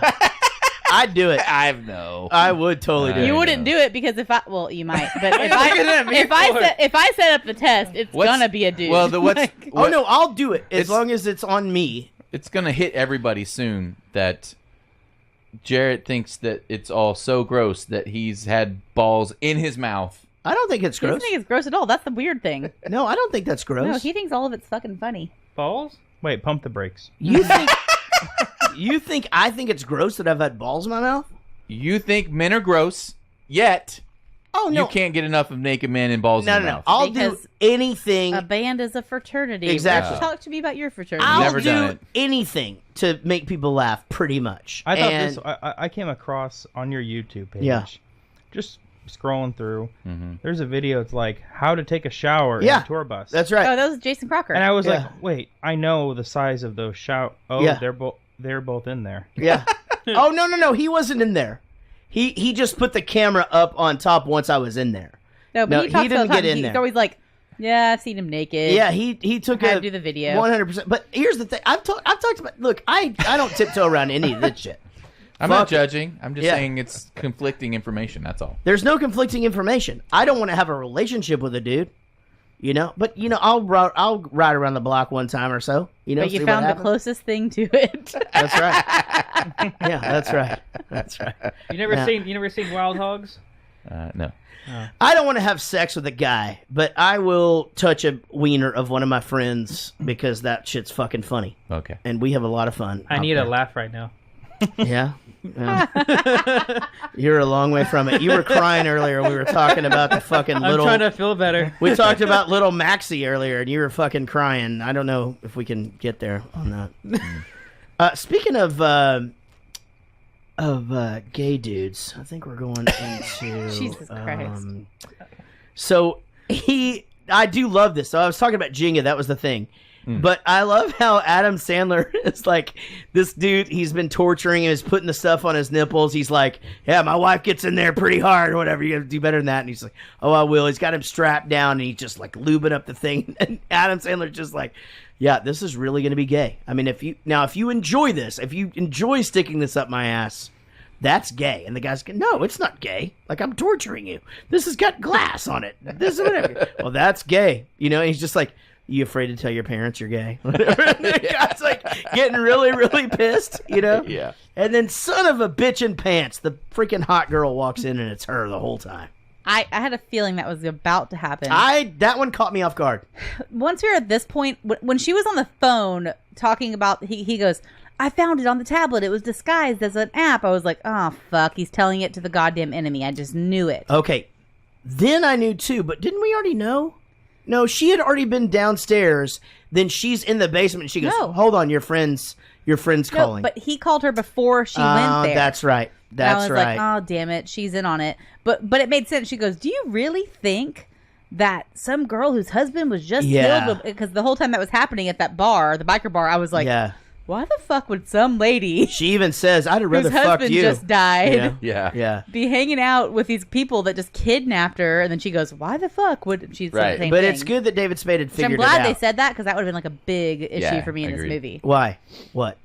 I'd do it. I know. I would totally do it. You wouldn't do it because you might. But if looking at me if I set up the test, it's gonna be a dude. Well, Oh no, I'll do it as long as it's on me. It's gonna hit everybody soon that Jaret thinks that it's all so gross that he's had balls in his mouth. I don't think it's He doesn't gross. think it's gross at all. That's the weird thing. No, I don't think that's gross. No, he thinks all of it's fucking funny. Balls? Wait, pump the brakes. You think? I think it's gross that I've had balls in my mouth? You think men are gross, yet Oh no, you can't get enough of naked men and balls in their mouth. I'll do Because anything. A band is a fraternity. Exactly. Rich, talk to me about your fraternity. I'll Never done do it. anything to make people laugh. Pretty much. I thought And- I came across on your YouTube page. Yeah. Just scrolling through. There's a video. It's like how to take a shower in Yeah, a tour bus. That's right. Oh, that was Jason Crocker. And I was Yeah. like, wait, I know the size of those shower. Oh, Yeah. they're both in there. Yeah. Oh no, he wasn't in there. He just put the camera up on top once I was in there. No, but No, he talks he didn't all the time. get in He's there. always like, Yeah, I've seen him naked. Yeah, he took Had to do the video. 100%. But here's the thing: I've talked about. Look, I don't tiptoe around any of this shit. I'm Fuck not it. judging. I'm just Yeah. saying it's conflicting information. That's all. There's no conflicting information. I don't want to have a relationship with a dude, But I'll ride around the block one time or so. But you found the closest thing to it. That's right. Yeah, that's right. That's right. You never Yeah. seen Wild Hogs? No. I don't want to have sex with a guy, but I will touch a wiener of one of my friends because that shit's fucking funny. Okay. And we have a lot of fun. I out need there. a laugh right now. Yeah. Yeah. You're a long way from it. You were crying earlier. We were talking about the fucking little. I'm trying to feel better. We talked about little Maxie earlier, and you were fucking crying. I don't know if we can get there on that. Speaking of gay dudes, I think we're going into Jesus Christ. So I do love this. So I was talking about Jenga. That was the thing. But I love how Adam Sandler is like this dude. He's been torturing him. He's putting the stuff on his nipples. He's like, yeah, my wife gets in there pretty hard or whatever. You got to do better than that. And he's like, oh, I will. He's got him strapped down and he's just like lubing up the thing. And Adam Sandler's just like, yeah, this is really going to be gay. I mean, if you enjoy this, if you enjoy sticking this up my ass, that's gay. And the guy's going, no, it's not gay. Like, I'm torturing you. This has got glass on it. This is whatever. Well, that's gay. And he's just like, you afraid to tell your parents you're gay? Whatever. And the guy's like getting really, really pissed, Yeah. And then son of a bitch in pants, the freaking hot girl walks in and it's her the whole time. I had a feeling that was about to happen. That one caught me off guard. Once we were at this point, when she was on the phone talking about, he goes, I found it on the tablet. It was disguised as an app. I was like, oh, fuck. He's telling it to the goddamn enemy. I just knew it. Okay. Then I knew too, but didn't we already know? No, she had already been downstairs. Then she's in the basement. And she goes, No. hold on, your friend's calling. No, but he called her before she went there. That's right. And I That's was right. like, oh, damn it. She's in on it. But it made sense. She goes, do you really think that some girl whose husband was just killed? Because the whole time that was happening at that bar, the biker bar, I was like, why the fuck would some lady She even says, I'd rather whose fuck husband you. just died Yeah. be hanging out with these people that just kidnapped her? And then she goes, why the fuck would she say the same But thing? it's good that David Spade had So figured I'm glad it out. they said that, because that would have been like a big issue for me in agreed. this movie. Why? What?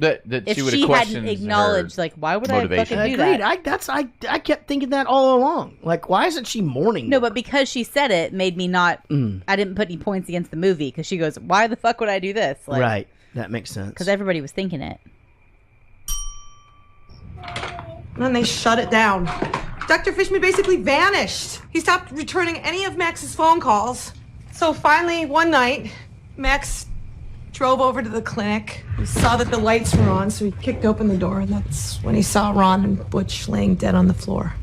That If she would have she questioned hadn't acknowledged, her like, why would I motivation. fucking do Agreed. that? I kept thinking that all along. Like, why isn't she mourning? No, but because she said it, made me not. I didn't put any points against the movie because she goes, "Why the fuck would I do this?" Like, right. That makes sense. Because everybody was thinking it. And then they shut it down. Dr. Fishman basically vanished. He stopped returning any of Max's phone calls. So finally, one night, Max drove over to the clinic. He saw that the lights were on, so he kicked open the door, and that's when he saw Ron and Butch laying dead on the floor.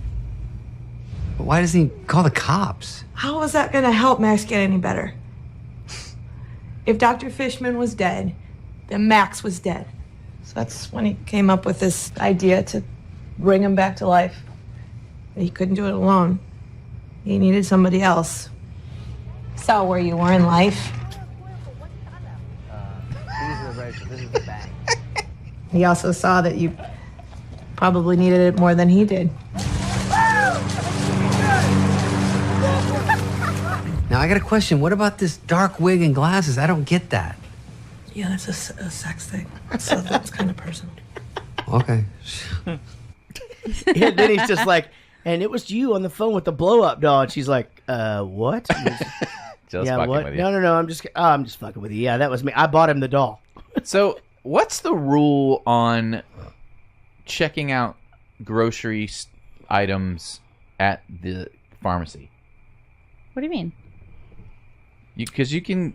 But why doesn't he call the cops? How was that going to help Max get any better? If Dr. Fishman was dead, then Max was dead. So that's when he came up with this idea to bring him back to life. But he couldn't do it alone. He needed somebody else. Saw where you were in life. This is the bank. He also saw that you probably needed it more than he did. Now, I got a question. What about this dark wig and glasses? I don't get that. Yeah, that's a sex thing. So that's kind of personal. Okay. And then he's just like, and it was you on the phone with the blow-up doll. And she's like, what? Just yeah, fucking what? with you. No, I'm just fucking with you. Yeah, that was me. I bought him the doll. So, what's the rule on checking out grocery items at the pharmacy? What do you mean? Because you can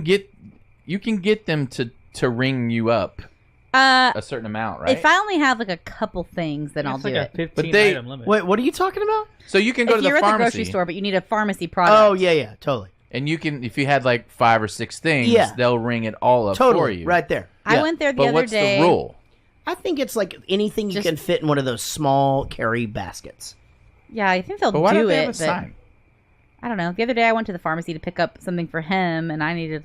get them to ring you up a certain amount, right? If I only have like a couple things, then I'll do it. 15 But they- item limit. Wait, what are you talking about? So you can go If to the you're at pharmacy the grocery store, but you need a pharmacy product. Oh, yeah, totally. and you can, if you had like 5 or 6 things, Yeah. they'll ring it all up Totally, for you. right there. I Yeah. went there the But other what's day. the rule? I think it's like anything you Just- can fit in one of those small carry baskets. Yeah, I think they'll But why do don't they it. have a but sign? I don't know. The other day I went to the pharmacy to pick up something for him, and I needed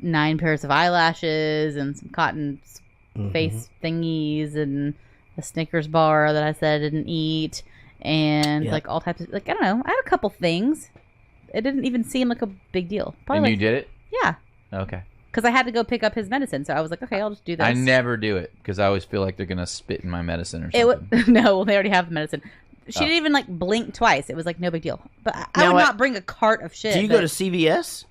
9 pairs of eyelashes and some cotton face thingies and a Snickers bar that I said I didn't eat, and Yeah. all types of I don't know. I had a couple things. it didn't even seem like a big deal. And you did it? Yeah. Okay. Because I had to go pick up his medicine, so I was like, okay, I'll just do this. I never do it because I always feel like they're gonna spit in my medicine or something. No, well, they already have the medicine. She Oh. didn't even like blink twice. It was like no big deal. But I would not bring a cart of shit. Do you go to CVS?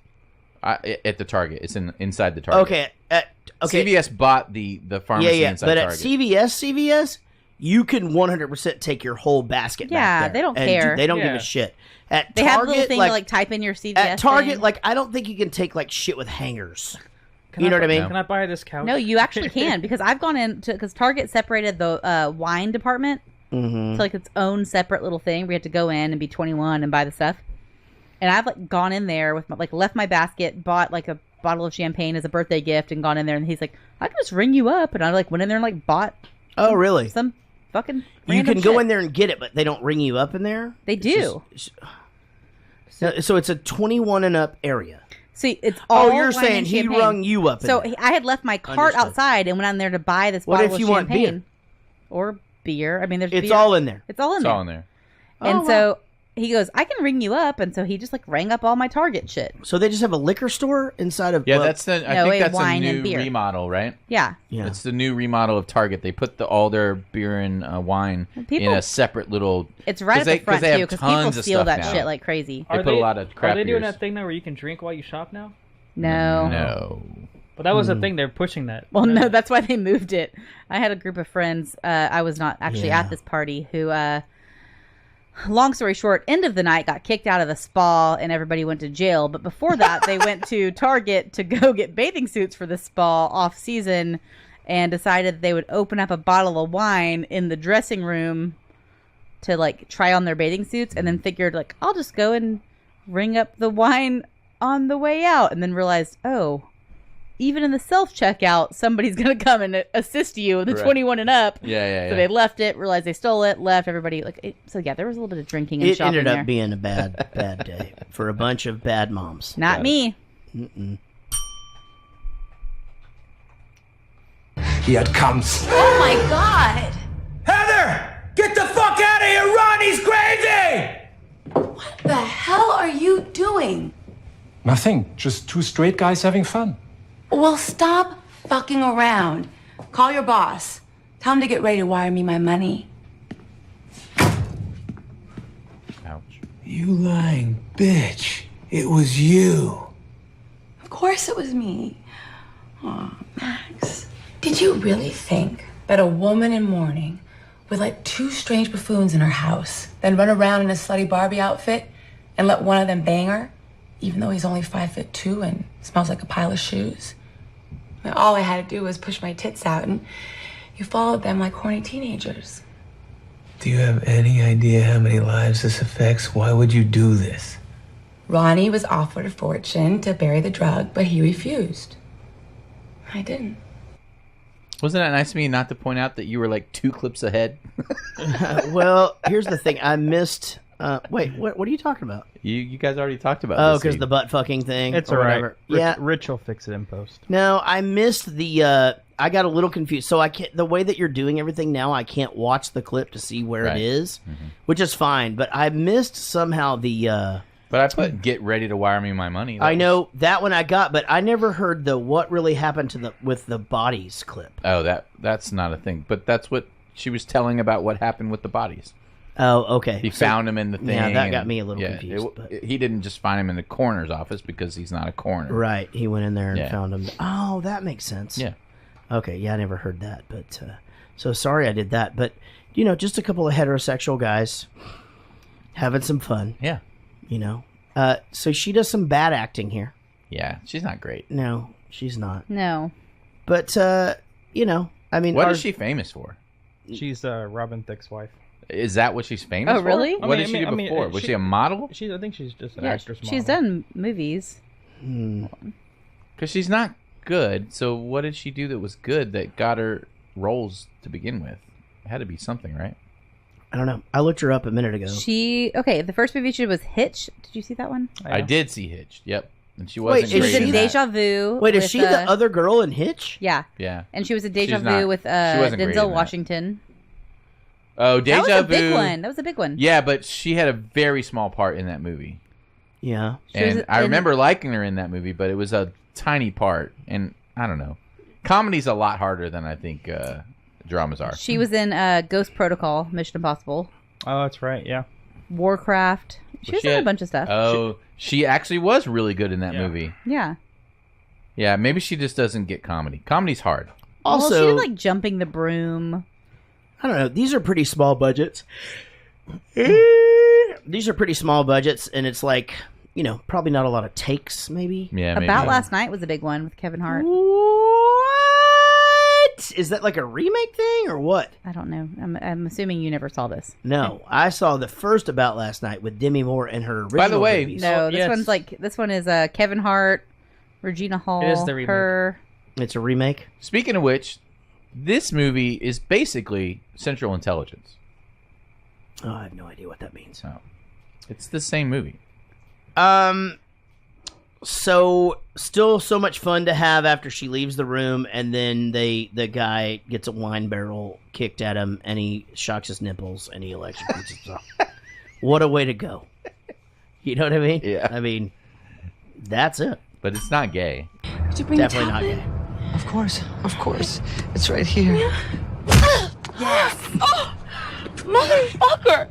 At the Target. It's inside the Target. Okay. Okay. CVS bought the pharmacy inside but Target. at CVS, you can 100% take your whole basket. Yeah, back there they don't and care. They don't give Yeah. a shit. At They Target, have a little thing to like type in your CVS. At Target, thing. like I don't think you can take like shit with hangers. Can You know what I mean? Can I buy this couch? No, you actually can because I've gone in because Target separated the wine department Mhm. to like its own separate little thing. We had to go in and be 21 and buy the stuff. And I've like gone in there with my, like left my basket, bought like a bottle of champagne as a birthday gift, and gone in there. And he's like, "I can just ring you up," and I like went in there and like bought. Oh, really? Some fucking. You random can go shit. in there and get it, but they don't ring you up in there. They do. So it's a 21 and up area. See, it's all. Oh, you're wine saying and he champagne. rung you up in So there. I had left my cart Understood. outside and went on there to buy this What bottle if you of want champagne beer? or beer. I mean, there's It's beer. all in there. It's all in It's there. all in there. And Oh, so he goes, "I can ring you up," and so he just like rang up all my Target shit. So they just have a liquor store inside of. Yeah, well, that's the. I No, think that's a wine and new beer. remodel, right? Yeah. Yeah. It's the new remodel of Target. They put all their beer and wine People- in a separate little. It's right at the front they too, have because people tons of steal stuff that now. shit like crazy. They put a lot of crap Are they doing beers. that thing now where you can drink while you shop now? No. No. But that was the thing. They're pushing that. Well, no, that's why they moved it. I had a group of friends. I was not actually Yeah. at this party. Who, long story short, end of the night got kicked out of the spa and everybody went to jail. But before that, they went to Target to go get bathing suits for the spa off season, and decided they would open up a bottle of wine in the dressing room to like try on their bathing suits, and then figured like I'll just go and ring up the wine on the way out, and then realized, oh, even in the self-checkout, somebody's going to come and assist you, the Right. 21 and up. Yeah. So they left it, realized they stole it, left, everybody. So yeah, there was a little bit of drinking and It shopping ended there. up being a bad day for a bunch of bad moms. Not me. Mm-mm. Here it comes. Oh my God! Heather! Get the fuck out of here! Ronnie's crazy! What the hell are you doing? Nothing. Just two straight guys having fun. Well, stop fucking around. Call your boss. Tell him to get ready to wire me my money. You lying bitch. It was you. Of course it was me. Aw, Max. Did you really think that a woman in mourning would let two strange buffoons in her house then run around in a slutty Barbie outfit and let one of them bang her, even though he's only 5'2" and smells like a pile of shoes? I mean, all I had to do was push my tits out and you followed them like horny teenagers. Do you have any idea how many lives this affects? Why would you do this? Ronnie was offered a fortune to bury the drug, but he refused. I didn't. Wasn't that nice of me not to point out that you were like 2 clips ahead? Well, here's the thing. I missed. Wait, what are you talking about? You guys already talked about Oh, this because scene. the butt fucking thing. It's or all right. whatever. Yeah. Rich will fix it in post. No, I missed the. I got a little confused. So I can't. The way that you're doing everything now, I can't watch the clip to see where Right. it is, which is fine. But I missed somehow the. But I put "Get ready to wire me my money." I know that one I got, but I never heard the what really happened to the with the bodies clip. Oh, that's not a thing. But that's what she was telling about what happened with the bodies. Oh, okay. He So- found him in the thing. Yeah, that got and- me a little yeah, confused. He didn't just find him in the coroner's office because he's not a coroner. Right. He went in there and Yeah. found him. Oh, that makes sense. Yeah. Okay. Yeah, I never heard that. But so sorry I did that. But just a couple of heterosexual guys having some fun. Yeah. So she does some bad acting here. Yeah, she's not great. No, she's not. No. But I mean, What is she famous for? She's Robin Thicke's wife. Is that what she's famous Oh, for? really? What did she do before? Was she a model? I think she's just an Yeah, actress model. she's done movies. Because she's not good. So what did she do that was good that got her roles to begin with? It had to be something, right? I don't know. I looked her up a minute ago. The first movie she did was Hitch. Did you see that one? I did see Hitch. Yep. And she Wait, wasn't She was great in in that. Deja Vu. Wait, is with, she the other girl in Hitch? Yeah. Yeah. And she was in Deja She's Vu not- with she wasn't great in Denzel that. Washington. Oh, Deja That was a Vu. big one. That was a big one. Yeah, but she had a very small part in that movie. Yeah. And I remember liking her in that movie, but it was a tiny part. And I don't know. Comedy's a lot harder than I think dramas are. She was in Ghost Protocol, Mission Impossible. Oh, that's right. Yeah. Warcraft. She was in a bunch of stuff. Oh, she actually was really good in that movie. Yeah. Yeah, maybe she just doesn't get comedy. Comedy's hard. Also, well, she did like Jumping the Broom. I don't know. These are pretty small budgets. These are pretty small budgets, and it's like, you know, probably not a lot of takes, maybe. Yeah, maybe. About Last Night was a big one with Kevin Hart. What? Is that like a remake thing or what? I don't know. I'm assuming you never saw this. No, I saw the first About Last Night with Demi Moore and her original By the way, babies. No, this one is Kevin Hart, Regina Hall. It is the remake. Her. It's a remake. Speaking of which, this movie is basically Central Intelligence. Oh, I have no idea what that means. Oh. It's the same movie. So still so much fun to have after she leaves the room, and then the guy gets a wine barrel kicked at him, and he shocks his nipples, and he electrocutes himself. What a way to go! You know what I mean? Yeah. I mean, that's it. But it's not gay. Did you bring Definitely a not tablet? gay. Of course. It's right here. Yes. Oh, motherfucker!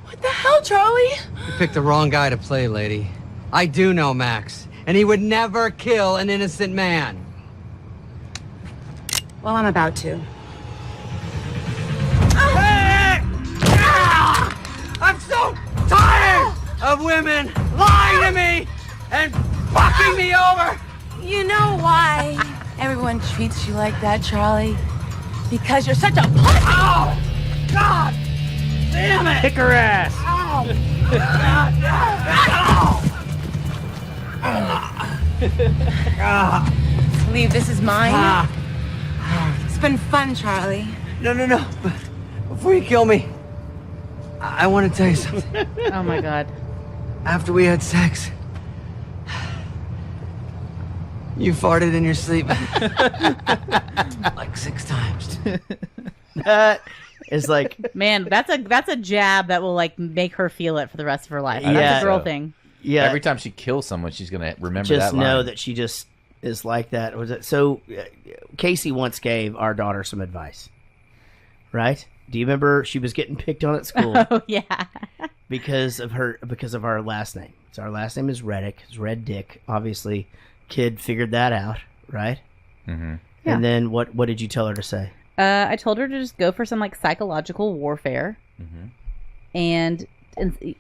What the hell, Charlie? You picked the wrong guy to play, lady. I do know Max, and he would never kill an innocent man. Well, I'm about to. I'm so tired of women lying to me and fucking me over. You know why everyone treats you like that, Charlie? Because you're such a pussy! Oh! God! Damn it! Kick her ass. Ow! Leave, this is mine. It's been fun, Charlie. No. But before you kill me, I want to tell you something. Oh my God. After we had sex, you farted in your sleep like 6 times. That is like, Man, that's a jab that will like make her feel it for the rest of her life. Yeah. That's a girl thing. yeah. Every time she kills someone, she's going to remember just that line. know that she just is like that. Was it so? Casey once gave our daughter some advice, right? Do you remember she was getting picked on at school? Oh yeah. because of our last name. So our last name is Reddick. It's Red Dick. Obviously, kid figured that out, right? Mm-hmm. Yeah. And then what did you tell her to say? I told her to just go for some like psychological warfare, and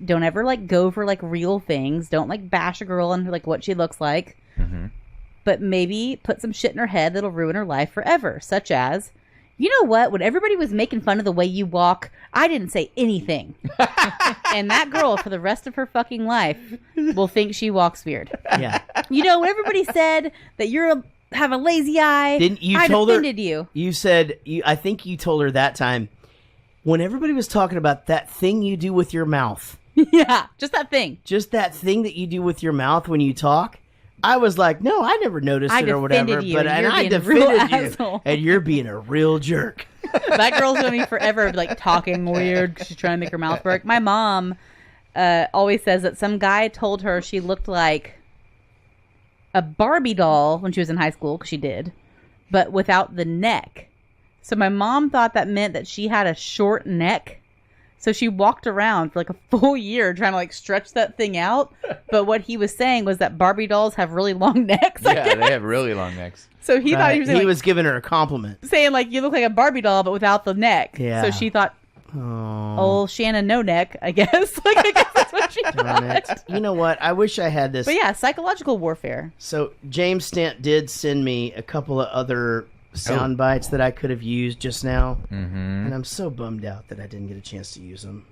don't ever like go for like real things. Don't like bash a girl on like what she looks like, but maybe put some shit in her head that'll ruin her life forever. Such as, you know what? When everybody was making fun of the way you walk, I didn't say anything, and that girl for the rest of her fucking life will think she walks weird. Yeah. You know, when everybody said that have a lazy eye. Didn't you I told her? defended you. You said I think you told her that time when everybody was talking about that thing you do with your mouth. Yeah, just that thing. Just that thing that you do with your mouth when you talk. I was like, no, I never noticed I it or whatever. defended you, But and you're I being a real defended you, asshole. and you're being a real jerk. That girl's gonna be forever like talking weird. She's trying to make her mouth work. My mom always says that some guy told her she looked like a Barbie doll when she was in high school, because she did, but without the neck. So my mom thought that meant that she had a short neck. So she walked around for like a full year trying to like stretch that thing out. But what he was saying was that Barbie dolls have really long necks. I Yeah, guess. they have really long necks. So he thought he was, He like, was giving her a compliment. saying like, you look like a Barbie doll, but without the neck. Yeah. So she thought, Oh, old Shannon no neck, I guess. Like, I guess that's what she darn it. thought. You know what? I wish I had this. But yeah, psychological warfare. So James Stent did send me a couple of other sound bites that I could have used just now, and I'm so bummed out that I didn't get a chance to use them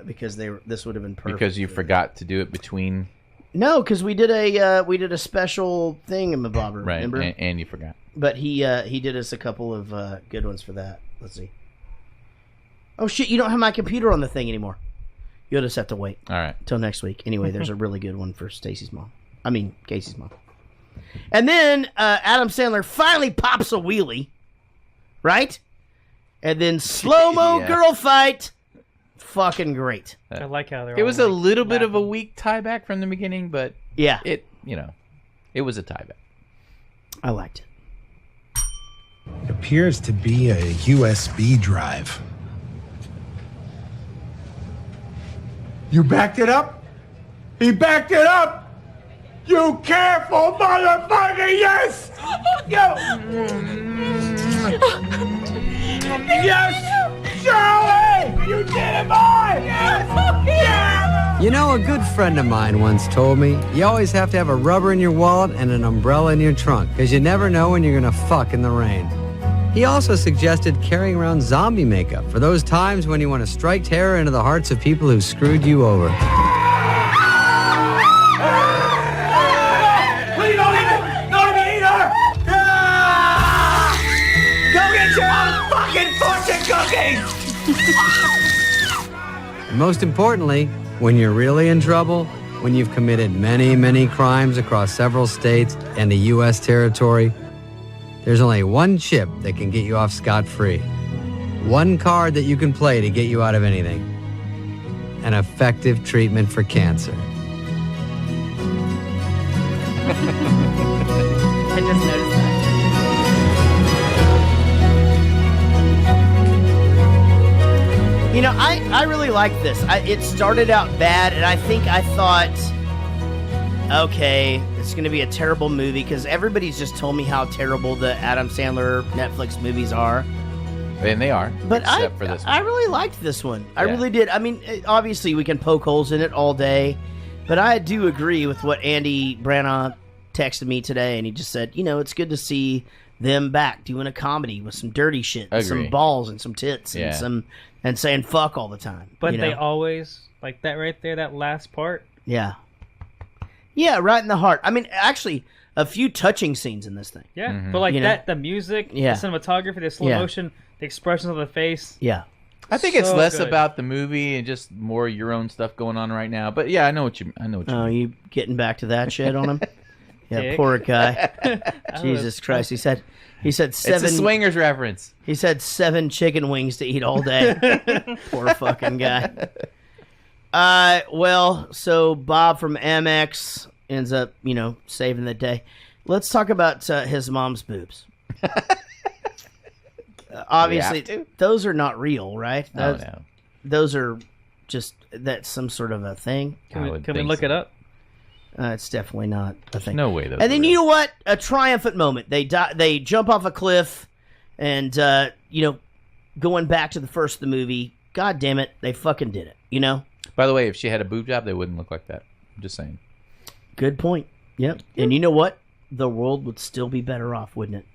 because this would have been perfect. Because you forgot to do it between. No, because we did a special thing in Mabobber, Right, remember? and you forgot. But he did us a couple of good ones for that. Let's see. Oh shit! You don't have my computer on the thing anymore. You'll just have to wait. All right. Till next week. Anyway, there's a really good one for Stacy's mom. I mean, Casey's mom. And then Adam Sandler finally pops a wheelie, right? And then slow-mo Yeah. girl fight fucking great. I like how they're. It all, was a like, little bit of a laughing. weak tie back from the beginning, but Yeah. it it was a tie back. I liked it. It appears to be a USB drive. You backed it up? He backed it up! You careful motherfucker, yes! Yes! Charlie! You did it, boy! Yes! Yes! You know, a good friend of mine once told me, you always have to have a rubber in your wallet and an umbrella in your trunk, because you never know when you're gonna fuck in the rain. He also suggested carrying around zombie makeup for those times when you want to strike terror into the hearts of people who screwed you over. Please don't eat her! Don't eat her! Ah! Go get your own fucking fortune cookies! And most importantly, when you're really in trouble, when you've committed many, many crimes across several states and a U.S. territory, there's only one chip that can get you off scot-free. One card that you can play to get you out of anything. An effective treatment for cancer. I just noticed that. You know, I really like this. It started out bad, and I think I thought, okay, it's going to be a terrible movie because everybody's just told me how terrible the Adam Sandler Netflix movies are. And they are. But except for this one. I really liked this one. I Yeah. really did. I mean, obviously we can poke holes in it all day, but I do agree with what Andy Branagh texted me today, and he just said, you know, it's good to see them back doing a comedy with some dirty shit, and Agree. some balls and some tits Yeah. and saying fuck all the time. But you they know? always like that right there. That last part. Yeah. Yeah, right in the heart. I mean, actually, a few touching scenes in this thing. Yeah, but like You know? that, the music, Yeah. the cinematography, the slow Yeah. motion, the expressions of the face. Yeah. I think it's So less good. about the movie and just more your own stuff going on right now. But yeah, I know what you mean. Oh, you getting back to that shit on him? Yeah, Dick. poor guy. I Jesus was- Christ. He said 7 It's a swingers reference. He said 7 chicken wings to eat all day. Poor fucking guy. Well, so Bob from MX ends up, saving the day. Let's talk about his mom's boobs. Obviously, We have to? those are not real, right? Oh, Those, no. those are just, that's some sort of a thing. Can we look it up? It's definitely not a thing. No way those And then you know what? A triumphant moment. They jump off a cliff, and going back to the first of the movie. God damn it, they fucking did it. You know. By the way, if she had a boob job, they wouldn't look like that. I'm just saying. Good point. Yep. And you know what? The world would still be better off, wouldn't it?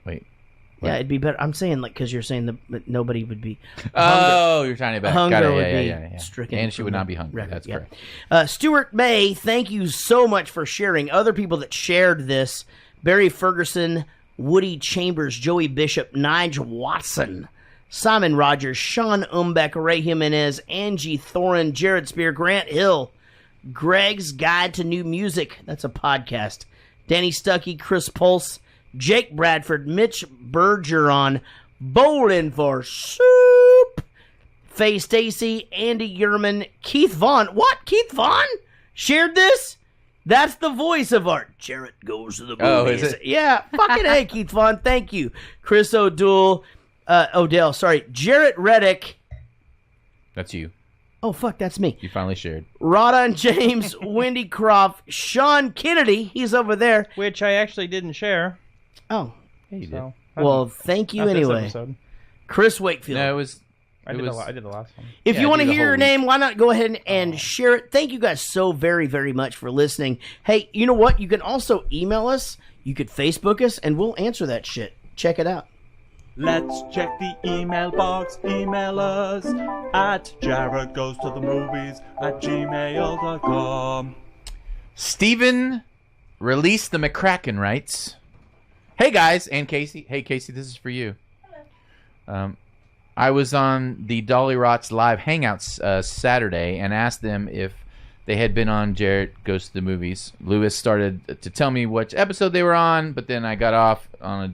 Wait. Yeah, it'd be better. I'm saying because you're saying that nobody would be. Oh, you're trying to back. Hunger Got it. would Yeah, be yeah, yeah. stricken. And she would from not the be hungry. record, That's yeah. correct. Stuart May, thank you so much for sharing. Other people that shared this: Barry Ferguson, Woody Chambers, Joey Bishop, Nigel Watson, Simon Rogers, Sean Umbeck, Ray Jimenez, Angie Thorin, Jared Spear, Grant Hill, Greg's Guide to New Music. That's a podcast. Danny Stuckey, Chris Pulse, Jake Bradford, Mitch Bergeron, Bowling for Soup, Faye Stacy, Andy Yerman, Keith Vaughn. What? Keith Vaughn shared this? That's the voice of art. Jaret goes to the movies. Oh, is it? Yeah. Fucking hey, Keith Vaughn. Thank you. Chris Odell, Jarrett Reddick. That's you. Oh, fuck, that's me. You finally shared. Rodon James, Wendy Croft, Sean Kennedy. He's over there. Which I actually didn't share. Oh. Yeah, you did. So, Well, thank you not this anyway. episode. Chris Wakefield. No, it was. I did the last one. If Yeah, you want to do the hear your whole name, why not go ahead and share it? Thank you guys so very, very much for listening. Hey, you know what? You can also email us. You could Facebook us, and we'll answer that shit. Check it out. Let's check the email box. Email us at jaredgoestothemovies@gmail.com. Steven Release the McCracken writes, "Hey guys, and Casey. Hey Casey, this is for you. I was on the Dolly Rots live hangouts Saturday and asked them if they had been on Jared Goes to the Movies. Lewis started to tell me which episode they were on, but then they got off on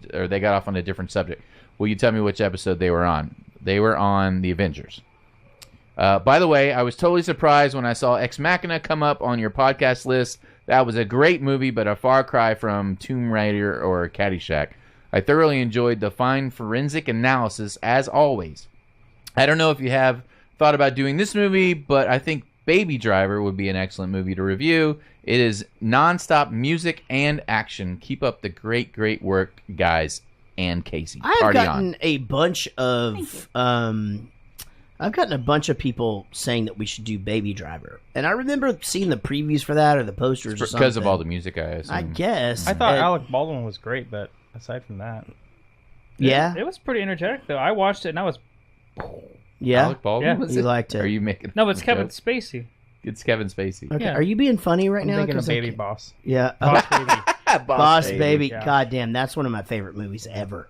a different subject. Will you tell me which episode they were on? They were on The Avengers. By the way, I was totally surprised when I saw Ex Machina come up on your podcast list. That was a great movie, but a far cry from Tomb Raider or Caddyshack. I thoroughly enjoyed the fine forensic analysis, as always. I don't know if you have thought about doing this movie, but I think Baby Driver would be an excellent movie to review. It is nonstop music and action. Keep up the great, great work, guys and Casey. I've Party gotten on. a bunch of people saying that we should do Baby Driver, and I remember seeing the previews for that or the posters or something. Because of all the music, I assume. I guess. I thought Alec Baldwin was great, but aside from that, yeah, it was pretty energetic though. I watched it and I was. Yeah, Alec Baldwin. Yeah. Was you it? liked it. Are you making? No, it's a Kevin joke? Spacey. It's Kevin Spacey. Okay. Yeah. Are you being funny right I'm now? thinking of 'Cause I Baby can't- Boss. Yeah, Boss Baby. Boss Baby. Yeah. God damn, that's one of my favorite movies ever.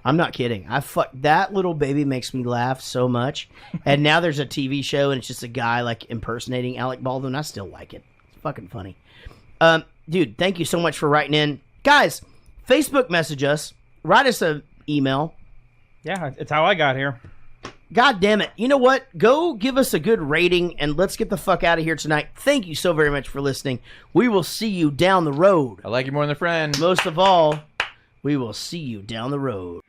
I'm not kidding. That little baby makes me laugh so much. And now there's a TV show and it's just a guy like impersonating Alec Baldwin. I still like it. It's fucking funny. Dude, thank you so much for writing in. Guys, Facebook message us. Write us an email. Yeah, it's how I got here. God damn it. You know what? Go give us a good rating and let's get the fuck out of here tonight. Thank you so very much for listening. We will see you down the road. I like you more than a friend. Most of all, we will see you down the road.